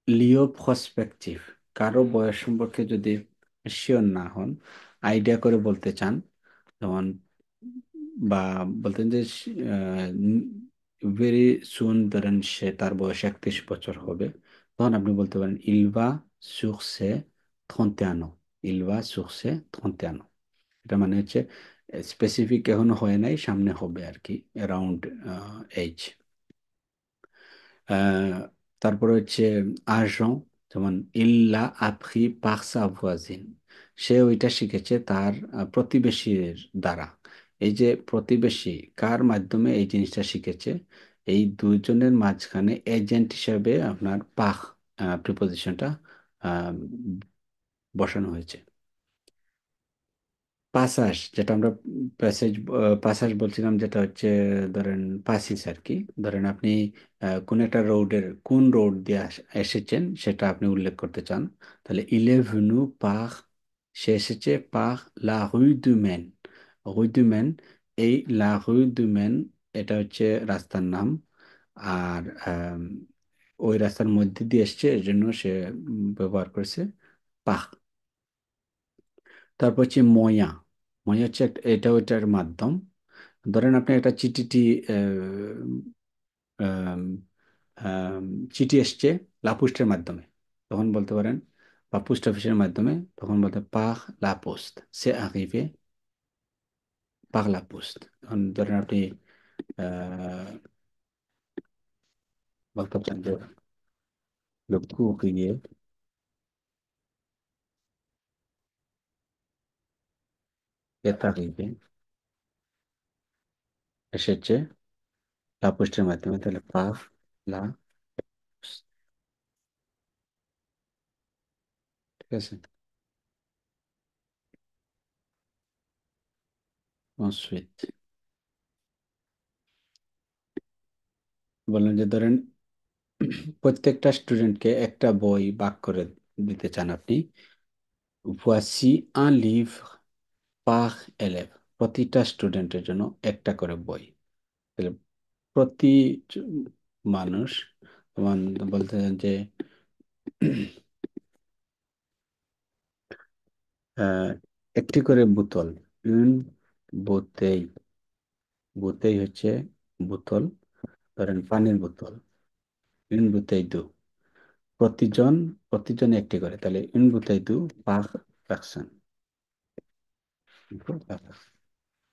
লিও প্রসপেকটিভ, কারো বয়স সম্পর্কে যদি শিওর না হন, আইডিয়া করে বলতে চান, যেমন বা বলতেন যে ভেরি সুন, ধরেন সে তার বয়স 31 বছর হবে, তখন আপনি বলতে পারেন ইলভা সুরসে থন্তেয়ানো, ইলভা সুরসে থন্তেয়ানো। এটা মানে হচ্ছে স্পেসিফিক এখনো হয় নাই, সামনে হবে আর কি, অ্যারাউন্ড এইজ। তারপরে হচ্ছে আর্জং, যেমন ইল্লা আপ্রি পার সা ভুয়াজিন, সে ওইটা শিখেছে তার প্রতিবেশীর দ্বারা। এই যে প্রতিবেশী কার মাধ্যমে এই জিনিসটা শিখেছে, এই দুইজনের মাঝখানে এজেন্ট হিসেবে আপনার পাখ প্রিপোজিশনটা বসানো হয়েছে। পাসাস, যেটা আমরা প্যাসেজ পাসাস বলছিলাম, যেটা হচ্ছে ধরেন পাসিস আর কি। ধরেন আপনি কোন একটা রোডের, কোন রোড দিয়ে এসেছেন সেটা আপনি উল্লেখ করতে চান, তাহলে ইলে ভেনু পার, সে এসেছে পার লা রue du Maine, রue du Maine। এই লা rue du Maine এটা হচ্ছে রাস্তার নাম, আর ওই রাস্তার মধ্যে দিয়ে এসছে, এর জন্য সে ব্যবহার করেছে পাহ। তারপর হচ্ছে ময়া, ময়া হচ্ছে এটা ওইটার মাধ্যম। ধরেন আপনি একটা চিঠিটি আম, আম, চিঠি এসছে লাপোস্টের মাধ্যমে, তখন বলতে পারেন, বা পোস্ট অফিসের মাধ্যমে, তখন বলতে পার লা পোস্ট, সে আরিভে পার লা পোস্ট। এখন ধরেন আপনি আহ, বলতে পারেন যে le courrier est arrivé, এসেছে লাপোস্টের মাধ্যমে, তাহলে পার লা পোস্ট। ঠিক আছে। ensuite বললেন যে ধরেন প্রত্যেকটা স্টুডেন্টকে একটা বই ভাগ করে দিতে চান আপনি। voici un livre par élève, প্রতিটা স্টুডেন্টের জন্য একটা করে বই। তাহলে প্রতি জ- মানুষ, যেমন বলতে চান যে আহ, একটি করে বোতল, une bouteille, বোতল হচ্ছে বোতল, ধরেন পানির বোতল, une bouteille d'eau। প্রতিজন, প্রতিজন একটি করে, তাহলে une bouteille d'eau par personne,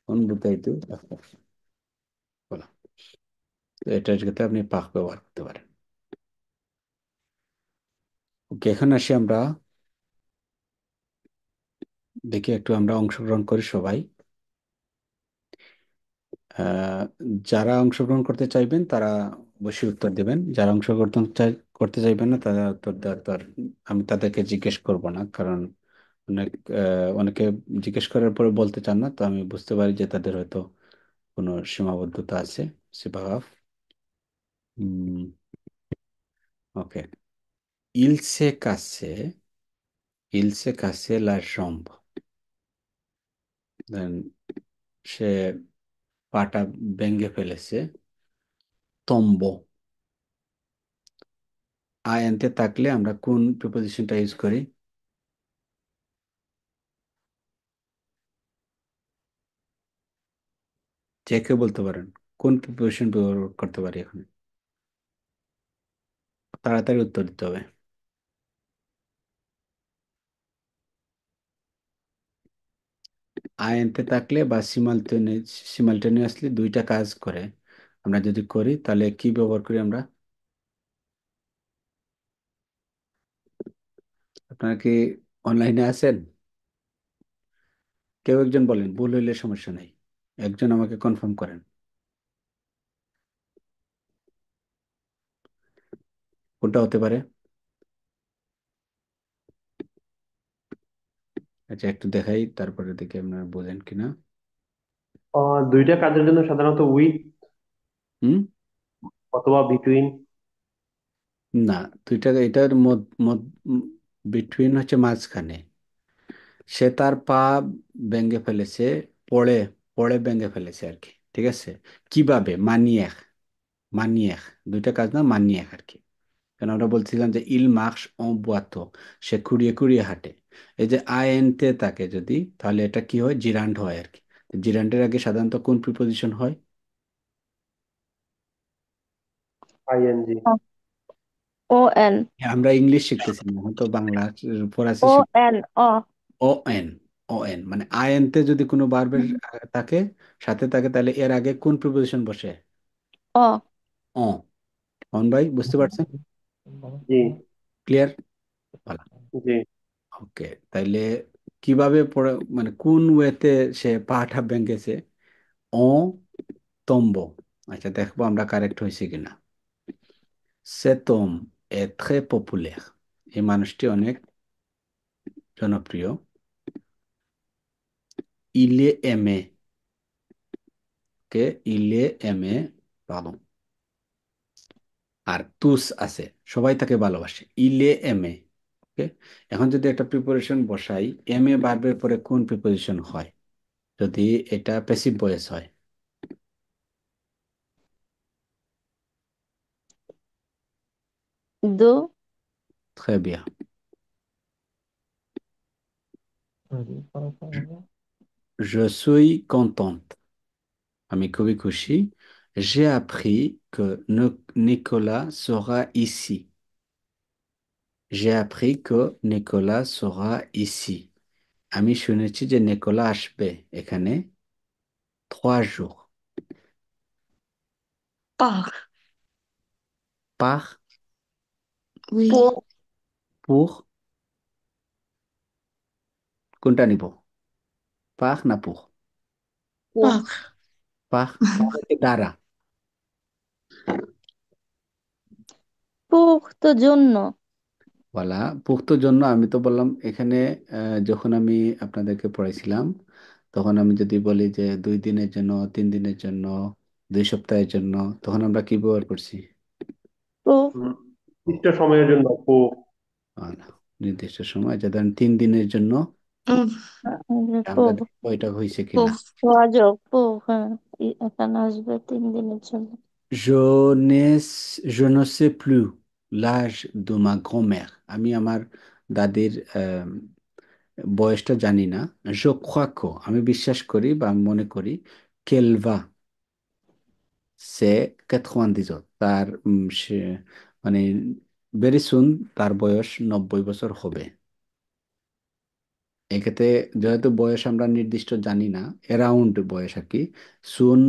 une bouteille d'eau par personne। বলা, তো এটার ক্ষেত্রে আপনি পাক ব্যবহার করতে পারেন। ওকে, এখন আসি আমরা, দেখি একটু আমরা অংশগ্রহণ করি সবাই। আহ, যারা অংশগ্রহণ করতে চাইবেন তারা অবশ্যই উত্তর দেবেন, যারা করতে চাইবেন না তারা উত্তর দেওয়ার তো আমি তাদেরকে জিজ্ঞেস করব না, কারণ অনেক অনেকে জিজ্ঞেস করার পরে বলতে চান না, তো আমি বুঝতে পারি যে তাদের হয়তো কোনো সীমাবদ্ধতা আছে। সিবাগাফ। ওকে। Il s'est cassé, il s'est cassé la jambe, দেন সে পাটা ভেঙে ফেলেছে, তম্ব। আয়ান্তে থাকলে আমরা কোন প্রিপোজিশনটা ইউজ করি? যে কেউ বলতে পারেন, কোন প্রিপোজিশন ব্যবহার করতে পারি এখন? তাড়াতাড়ি উত্তর দিতে হবে। আয়ান্তে থাকলে বা সিমালটেনিয়াসলি দুইটা কাজ করে, আমরা যদি করি তাহলে কি ব্যবহার করি আমরা? আপনারা কি অনলাইনে আছেন? কেউ একজন বলেন, ভুল হইলে সমস্যা নেই, একজন আমাকে কনফার্ম করেন কোনটা হতে পারে। আচ্ছা, একটু দেখাই, তারপরে দেখি আপনারা বোঝেন কিনা। দুইটা কাজের জন্য সাধারণত উইথ হুম। অথবা বিটুইন। না, দুইটা এটার বিটুইন হচ্ছে মাঝখানে। সে তার পা ভেঙে ফেলেছে, পড়ে পড়ে ভেঙে ফেলেছে আর কি, ঠিক আছে। কিভাবে? মানিয়ে, মানিয়ে, দুইটা কাজ না, মানিয়ে আর কি। কারণ আমরা বলছিলাম যে ইল মার্কস অন বুয়াতো, সে খুঁড়িয়ে খুঁড়িয়ে হাঁটে। এই যে আইএনতে তাকে যদি, তাহলে এটা কি হয়? জিরান্ড হয় আর কি। জিরান্ডের আগে সাধারণত কোন প্রিপোজিশন হয়? আইএনজি। ও এন। আমরা ইংলিশ শিখতেছি না, এখন তো বাংলা ফরাসি ও শিখ। এন। অ। ও এন, ও এন মানে আইএনতে যদি কোনো ভার্বের থাকে, সাথে থাকে, তাহলে এর আগে কোন প্রিপোজিশন বসে? অ। অ। অন ভাই, বুঝতে পারছেন? জি। ক্লিয়ার? ভালো। জি। ওকে, তাইলে কিভাবে পড়ে, মানে কোন ওয়েতে সে পাটা ভেঙেছে? অ তম্ব। আচ্ছা, দেখবো আমরা কারেক্ট হয়েছি কিনা। cet homme est très populaire, এই মানুষটি অনেক জনপ্রিয়। il est aimé, কে il est aimé, pardon। আর তুস আছে, সবাই তাকে ভালোবাসে, il est aimé। ওকে, এখন যদি একটা প্রিপোজিশন বসাই, এম এ ভার্বের পরে কোন প্রিপোজিশন হয় যদি এটা প্যাসিভ ভয়েস হয়? দো। Très bien. Je suis contente, আমি খুবই খুশি। J'ai appris que Nicolas sera ici, j'ai appris que Nicolas sera ici, আমি শুনেছি যে নিকোলা আসবে এখানে 3 jours। Par. Par, Oui. Pour. pour, কোনটা নিব? পার না পুর? Par. পার, পার হচ্ছে দ্বারা। pour তো জন্য। বলা পুক্ত জন্য, আমি তো বললাম এখানে যখন আমি আপনাদেরকে পড়াইছিলাম, তখন আমি যদি বলি যে 2 দিনের জন্য, 3 দিনের জন্য, 2 সপ্তাহের জন্য, তখন আমরা কি ব্যবহার করছি? pour। নির্দিষ্ট সময়ের জন্য না, নির্দিষ্ট সময়, যে ধরেন 3 দিনের জন্য, আমরা pour। দেখবো এটা হয়েছে pour কিনা। যোগাযোগ pour, হ্যাঁ। এখানে আসবে 3 দিনের জন্য। Je ne sais plus l'âge de ma grand-mère, আমি আমার দাদির বয়সটা জানি না। Je crois que, আমি বিশ্বাস করি বা আমি মনে করি, qu'elle va, সে 90 ans, তার সে মানে ভেরি সুন তার বয়স 90 বছর হবে। এক্ষেত্রে যেহেতু বয়স আমরা নির্দিষ্ট জানি না, অ্যারাউন্ড বয়স আর কি, সুন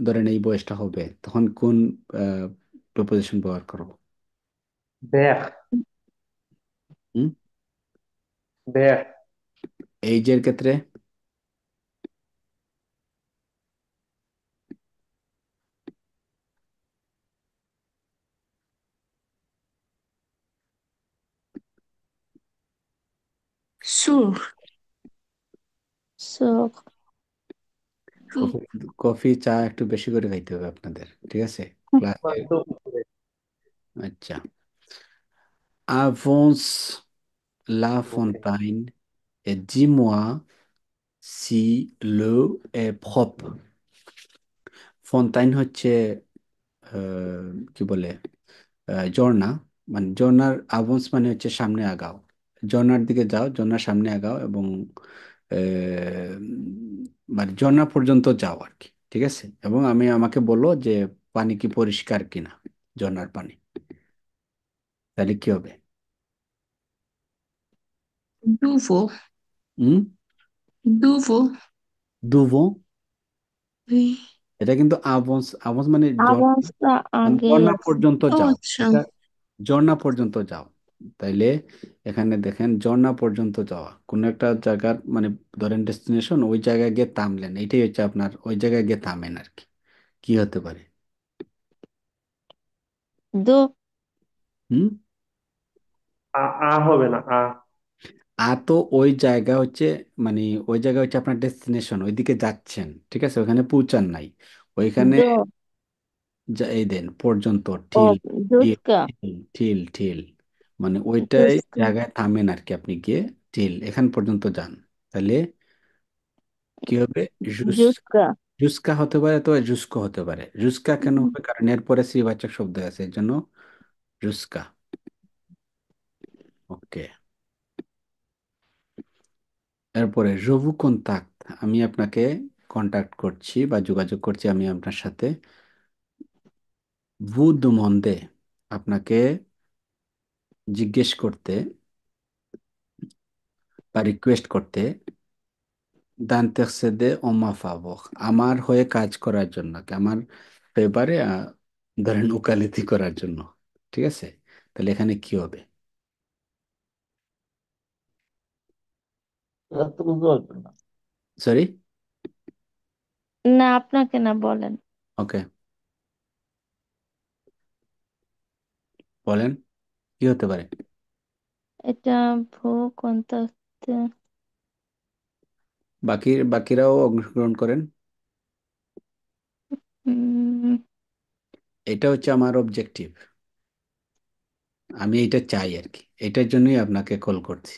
ধরেন এই বয়সটা হবে, তখন কোন প্রপোজিশন ব্যবহার করবো? ব্যাক। হুম। ব্যাক। এইজের ক্ষেত্রে? Sur. sur। কফি, কফি চা একটু বেশি করে খাইতে হবে আপনাদের, ঠিক আছে ক্লাসে। আচ্ছা, avance la fontaine et dis-moi সি লো এ প্রপ। ফন্টাইন হচ্ছে কি বলে ঝর্ণা, মানে ঝর্ণার আভান্স মানে হচ্ছে সামনে আগাও, ঝর্ণার দিকে যাও, ঝর্ণার সামনে আগাও এবং মানে ঝর্ণা পর্যন্ত যাও আর কি, ঠিক আছে, এবং আমাকে বলো যে পানি কি পরিষ্কার কিনা, ঝর্ণার পানি, তাহলে কি হবে? D'où vous? হুম, D'où vous? দুভো, Oui. এটা কিন্তু আভান্স, আভান্স মানে আওয়াজটা মানে আগেই ঝর্ণা আছে। পর্যন্ত ও যাও, আচ্ছা। এটা ঝর্ণা পর্যন্ত যাও। তাইলে এখানে দেখেন ঝর্ণা পর্যন্ত যাওয়া কোন একটা জায়গার মানে ধরেন ডেস্টিনেশন, ওই জায়গায় গিয়ে থামলেন, এটাই হচ্ছে আপনার ওই জায়গায় গিয়ে থামেন আর কি। কি হতে পারে? দো হুম, আ হবে না, তো ওই জায়গা হচ্ছে মানে ওই জায়গা হচ্ছে আপনার ডেস্টিনেশন, ওইদিকে যাচ্ছেন, ঠিক আছে, ওখানে পৌঁছান নাই, ওইখানে দো এই দেন পর্যন্ত, ও ঠিল, ঠিল, দুধকা ঠিল, ঠিল, ঠিল, মানে ওইটাই দুধকা জায়গায় থামেন আর কি, আপনি গিয়ে ঠিল এখান পর্যন্ত যান, তাহলে কি হবে? জুস, জুসকা জুসকা হতে পারে, তো জুস্কো হতে পারে। জুসকা কেন হবে? কারণ এরপরে শ্রীবাচক শব্দ আছে, এর জন্য জুসকা। ওকে, এরপরে রবু কন্টাক্ট, আমি আপনাকে কন্টাক্ট করছি বা যোগাযোগ করছি আমি আপনার সাথে। ভু দুমন্দে, আপনাকে জিজ্ঞেস করতে বা রিকোয়েস্ট করতে, দান্তেক্সেদে ওমা ফাবক, আমার হয়ে কাজ করার জন্য, কি আমার ফেভারে ধরেন উকালতি করার জন্য, ঠিক আছে, তাহলে এখানে কি হবে? এটা তো বুঝতে পারবেন না। সরি, না আপনাকে না বলেন। ওকে, বলেন কি হতে পারে? এটা ভূ কন্টাক্ট। বাকিরাও অংশগ্রহণ করেন। উম, এটা হচ্ছে আমার অবজেক্টিভ, আমি এটা চাই আর কি, এটার জন্যই আপনাকে কল করছি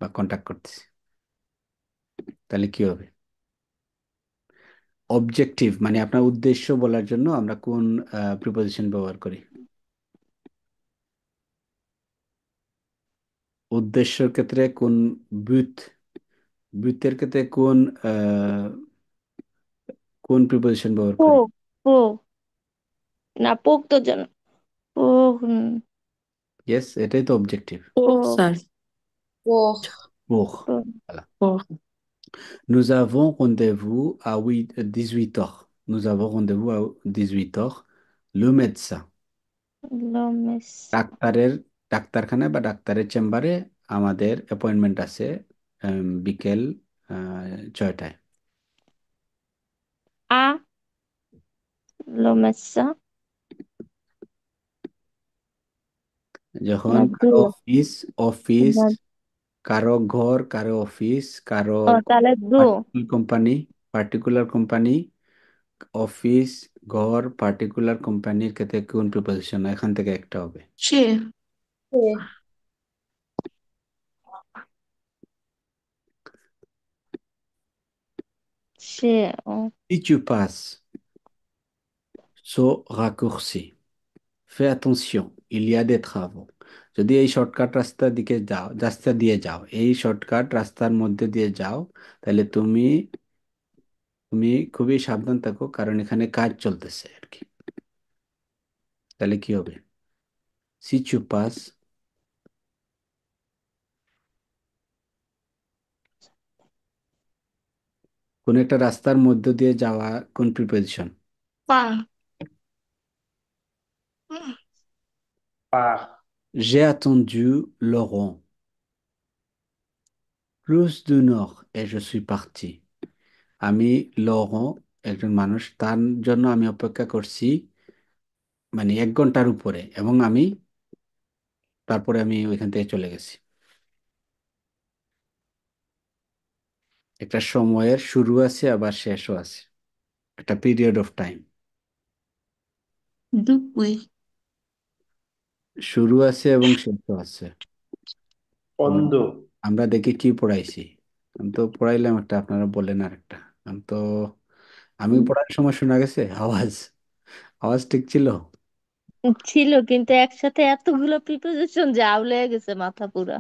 বা কন্টাক্ট করতেছি, তাহলে কি হবে? অবজেক্টিভ মানে আপনার উদ্দেশ্য বলার জন্য আমরা কোন প্রিপোজিশন ব্যবহার করি? উদ্দেশ্যের ক্ষেত্রে কোন বুথ, বুথের ক্ষেত্রে কোন প্রিপোজিশন ব্যবহার করি? পোক পোক না পোক তো জানো পোক ইয়েস, এটাই তো অবজেক্টিভ। Pour পোক ça. Pour. Pour. পোক। Voilà. Pour. Nous avons rendez-vous à 18 heures. Nous avons rendez-vous à 18 heures. Le médecin. লমেস ডাক্তারের, ডাক্তারখানায় বা ডাক্তারের চেম্বারে আমাদের অ্যাপয়েন্টমেন্ট আছে বিকেল 6টায়। আ লমেসা যখন না দু কারো অফিস, অফিস, না কারো ঘর, কারো অফিস, কারো ও তাহলে দু particular company, particular company, office, ঘর, পার্টিকুলার কোম্পানির ক্ষেত্রে কোন প্রিপোজিশন, এখান থেকে একটা হবে। Chez. Say O Si tu passes ce raccourci, fais attention, il y a des travaux. যদি এই শর্টকাট রাস্তার দিকে যাও, রাস্তা দিয়ে যাও, এই শর্টকাট রাস্তার মধ্যে দিয়ে যাও, তাহলে তুমি তুমি খুবই সাবধান থাকো, কারণ এখানে কাজ চলতেছে আর কি, তাহলে কি হবে? Si tu passes, কোন একটা রাস্তার মধ্য দিয়ে যাওয়া কোন প্রিপোজিশন? Par. পার। J'ai attendu Laurent plus d'une heure et je suis parti. আমি লরঁ, একজন মানুষ, তার জন্য আমি অপেক্ষা করছি মানে 1 ঘন্টার উপরে, এবং তারপরে আমি ওইখান থেকে চলে গেছি। একটা সময়ের শুরু আছে আবার শেষও আছে, একটা পিরিয়ড অফ টাইম, Depuis. শুরু আছে এবং শেষও আছে। আমরা বন্ধু। আমরা দেখি কি পড়াইছি। আমি তো পড়াইলাম একটা, আপনারা বললেন আর একটা। আমি তো, আমি পড়ার সময় শোনা গেছে আওয়াজ, আওয়াজ ঠিক ছিল। ছিল, কিন্তু একসাথে এতগুলো প্রিপোজিশন যে আউলে গেছে মাথা পুরা।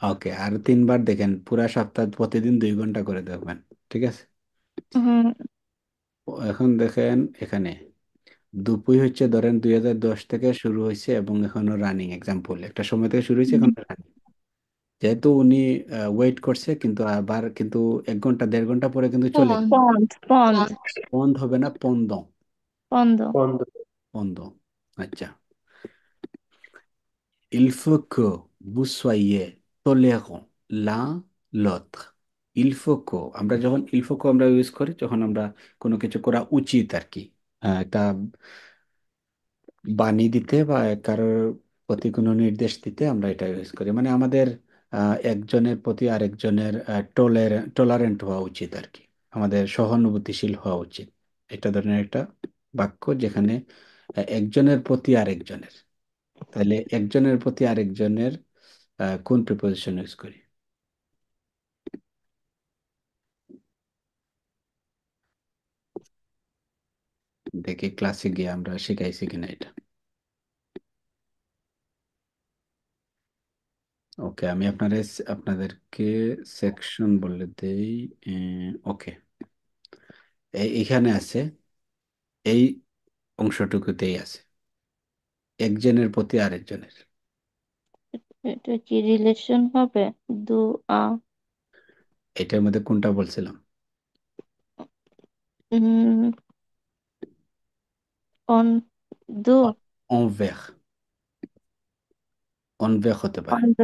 ওকে, আর 3বার দেখেন, পুরা সপ্তাহ প্রতিদিন 2 ঘন্টা করে দেখবেন। ঠিক আছে। হুম। এখন দেখেন এখানে দুপুই হচ্ছে ধরেন 2010 থেকে শুরু হয়েছে এবং এখনো রানিং। এক্সাম্পল, একটা সময় থেকে শুরু হয়েছে, এখন রানিং। যেহেতু উনি ওয়েট করছে, কিন্তু আবার কিন্তু 1 ঘন্টা 1.5 ঘন্টা পরে কিন্তু চলে পন যাবে। পন্দ পন্দ বন্ধ হবে না, পন্দ। পন্দ। বন্ধ। পন্দ। আচ্ছা। Il faut que vous soyez tolérants l'un l'autre. Il faut que, আমরা যখন il faut que আমরা ইউজ করি, যখন আমরা কোনো কিছু করা উচিত আর কি, একটা বাণী দিতে বা কারোর প্রতি কোনো নির্দেশ দিতে আমরা এটা ইউজ করি। মানে আমাদের একজনের প্রতি আরেকজনের টলারেন্ট হওয়া উচিত আর কি, আমাদের সহানুভূতিশীল হওয়া উচিত। এটা ধরনের একটা বাক্য যেখানে একজনের প্রতি আরেকজনের, তাহলে একজনের প্রতি আরেকজনের কোন প্রিপোজিশন ইউজ করি? দেখি ক্লাসে গিয়ে আমরা শিখাইছি কিনা এটা। ওকে, আমি আপনাদেরকে সেকশন বলে দেই। ওকে, এইখানে আছে, এই অংশটুকুতেই আছে একজনের প্রতি আরেকজনের। এটা কি রিলেশন হবে? দু আ এটার মধ্যে কোনটা বলছিলাম? উম অন দু অনভের, অনভের হতে পারে। On the.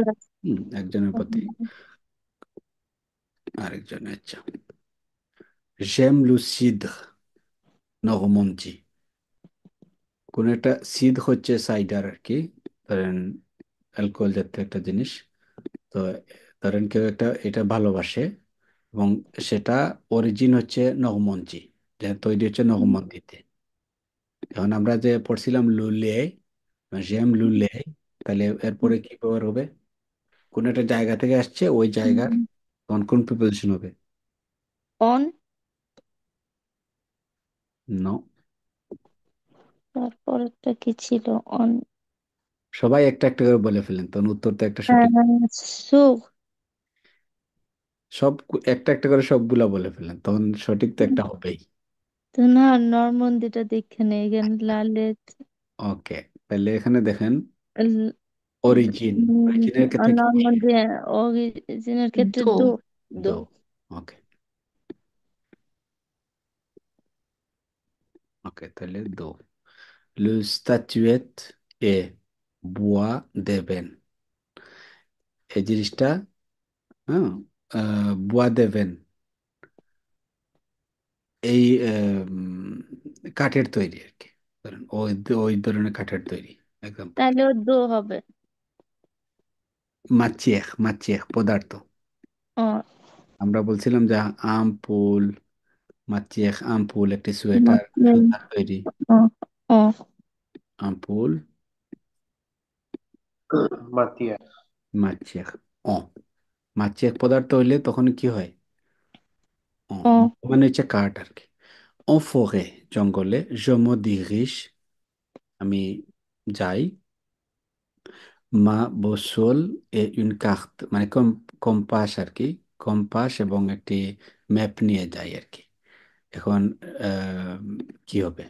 একজনের প্রতি আরেকজনের। আচ্ছা, j'aime le cidre normandi। কোন একটা সিদ হচ্ছে সাইডার আর কি, ধরেন অ্যালকোহল জাতীয় একটা জিনিস। তো ধরেন কেউ একটা এটা ভালোবাসে, এবং সেটা অরিজিন হচ্ছে নগমঞ্চি, যেটা তৈরি হচ্ছে নগমন্দিতে। এখন আমরা যে পড়ছিলাম লুলে, জেম লুলে, তাহলে এরপরে কি ব্যবহার হবে? কোন একটা জায়গা থেকে আসছে, ওই জায়গার তখন কোন প্রিপোজিশন হবে? অন। নো। তারপরেরটা কি ছিল? অন। সবাই একটা একটা করে বলে ফেলেন, তখন উত্তর তো একটা সঠিক। সু। সব একটা একটা করে সবগুলা বলে ফেলেন, তখন সঠিক তো একটা হবেই। তো না, নরমান্দিটা দেখে নেই এখানে লালে। ওকে, তাহলে এখানে দেখেন অরিজিন, অরিজিনের ক্ষেত্রে কি বসে? নরমান্দি অরিজিনের ক্ষেত্রে দো। দো। দো। দো। ওকে। ওকে, তাহলে দো। Le statuette est bois d'ébène। এই জিনিসটা, হ্যাঁ, bois d'ébène, এই কাঠের তৈরি আর কি, ধরেন ওই ওই ধরনের কাঠের তৈরি। এক্সাম্পল, তাহলেও দো হবে। মাচিয়েখ, মাচিয়েখ পদার্থ। ও। আমরা বলছিলাম যে আমপুল, মাচিয়েখ আমপুল একটি সোয়েটার সুতার তৈরি। ও। ও। আমপুল মাতিয়া। মাচিয়েখ। ও, মাচিয়েখ পদার্থ হইলে তখন কি হয়? ও, ও। মানে হচ্ছে কাঠ আর কি। ও ফোরে, জঙ্গলে, je me dirige, আমি যাই, মা বসোল এ ইউন কার্ত, মানে কম্পাস আর কি, কম্পাস এবং একটি ম্যাপ নিয়ে যাই আর কি। এখন আহ, কি হবে?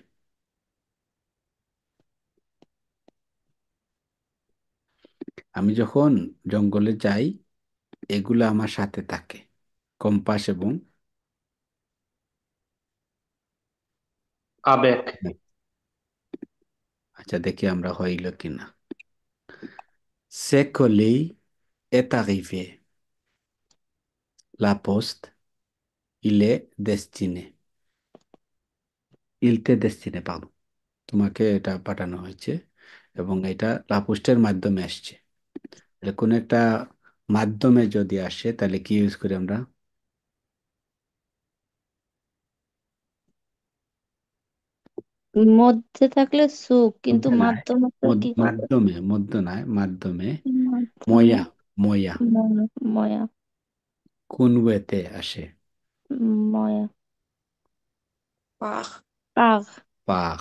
আমি যখন জঙ্গলে যাই, এগুলো আমার সাথে থাকে, কম্পাস এবং আবেগ। map। আচ্ছা, দেখি আমরা হইল কিনা। C'est collé, est arrivé, la poste, il est destiné, il t'est destiné, pardon, তোমাকে এটা পাঠানো হয়েছে এবং এটা লাপোস্টের মাধ্যমে আসছে। তাহলে কোনো একটা মাধ্যমে যদি আসে, তাহলে কি ইউজ করি আমরা? মধ্যে থাকলে সুখ, কিন্তু মধ্যে নাই, মাধ্যমে তো কি হবে? মাধ্যমে, মধ্য নাই, মাধ্যমে। মাধ্যমে। ময়া, ময়া। ময়া। কোন ওয়েতে আসে? ময়া পাখ। পাগ পাখ।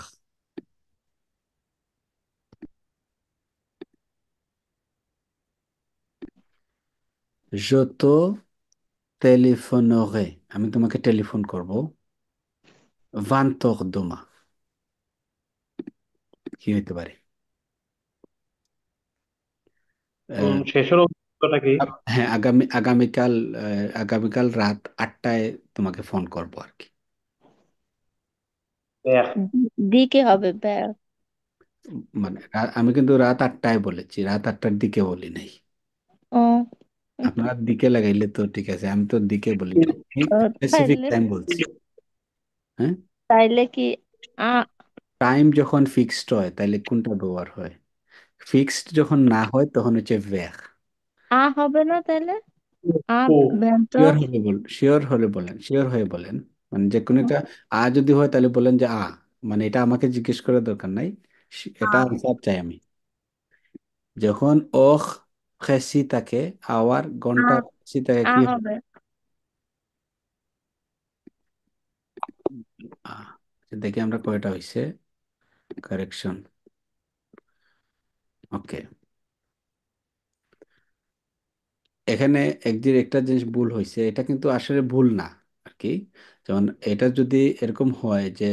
Je te téléphonerai, আমি তোমাকে টেলিফোন করব 20 heures demain। কি হইতে পারে? আহ, শেষের অংশটা কি? হ্যাঁ, আগামীকাল রাত 8টায় তোমাকে ফোন করব আর কি। ব্যাখ। দিকে হবে ব্যাগ। মানে আমি কিন্তু রাত 8টায় বলেছি, রাত 8টার দিকে বলি নাই। ও আপনার দিকে লাগাইলে তো ঠিক আছে, আমি তো দিকে বলি নাই, স্পেসিফিক তাইলে টাইম বলছি। হ্যাঁ, তাইলে কি আ টাইম যখন ফিক্সড হয় তাহলে কোনটা ব্যবহার হয়? ফিক্সড যখন না হয় তখন হচ্ছে ভ্যাখ। হবে না তাইলে? আ ও। ব্যন্ত। শিওর হয়ে বলেন, মানে যে কোনো একটা যদি হয় তাহলে বলেন যে মানে এটা আমাকে জিজ্ঞেস করার দরকার নাই, এটা আনসার চাই আমি। যখন ওখ খেসি থাকে, আওয়ার আ ঘন্টা খেসি থাকে, কি হয়? হবে। আহ, দেখি আমরা কয়টা হয়েছে কারেকশন। ওকে, এখানে একটা জিনিস ভুল হয়েছে, এটা কিন্তু আসলে ভুল না আর কি। যেমন এটা যদি এরকম হয় যে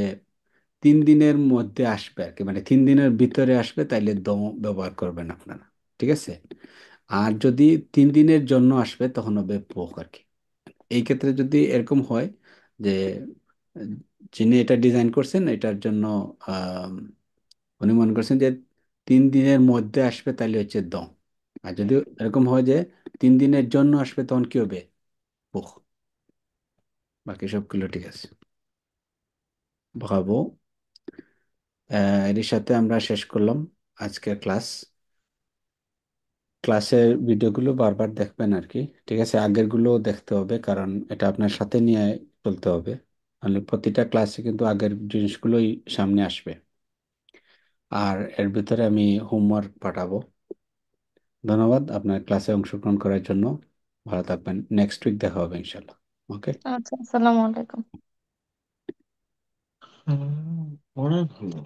3 দিনের মধ্যে আসবে আর কি, মানে 3 দিনের ভিতরে আসবে, তাইলে ব্যবহার করবেন আপনারা, ঠিক আছে। আর যদি 3 দিনের জন্য আসবে তখন হবে পোক আর কি। এই ক্ষেত্রে যদি এরকম হয় যে আহ, যিনি এটা ডিজাইন করছেন এটার জন্য আহ, উনি মনে করছেন যে 3 দিনের মধ্যে আসবে, তাহলে হচ্ছে আর যদি এরকম হয় যে 3 দিনের জন্য আসবে তখন কি হবে? পোক। বাকি সবগুলো ঠিক আছে। ভাবো, এর সাথে আমরা শেষ করলাম আজকের ক্লাসের ভিডিওগুলো বারবার দেখবেন আর কি, ঠিক আছে। আগের গুলো দেখতে হবে, কারণ এটা আপনার সাথে নিয়ে চলতে হবে, মানে প্রতিটা ক্লাসে কিন্তু আগের জিনিসগুলোই সামনে আসবে। আর এর ভিতরে আমি হোমওয়ার্ক পাঠাবো। ধন্যবাদ আপনার ক্লাসে অংশগ্রহণ করার জন্য। ভালো থাকবেন, নেক্সট উইক দেখা হবে ইনশাল্লাহ। ওকে। আচ্ছা, আসসালামু আলাইকুম। হুম, অনেক ভালো।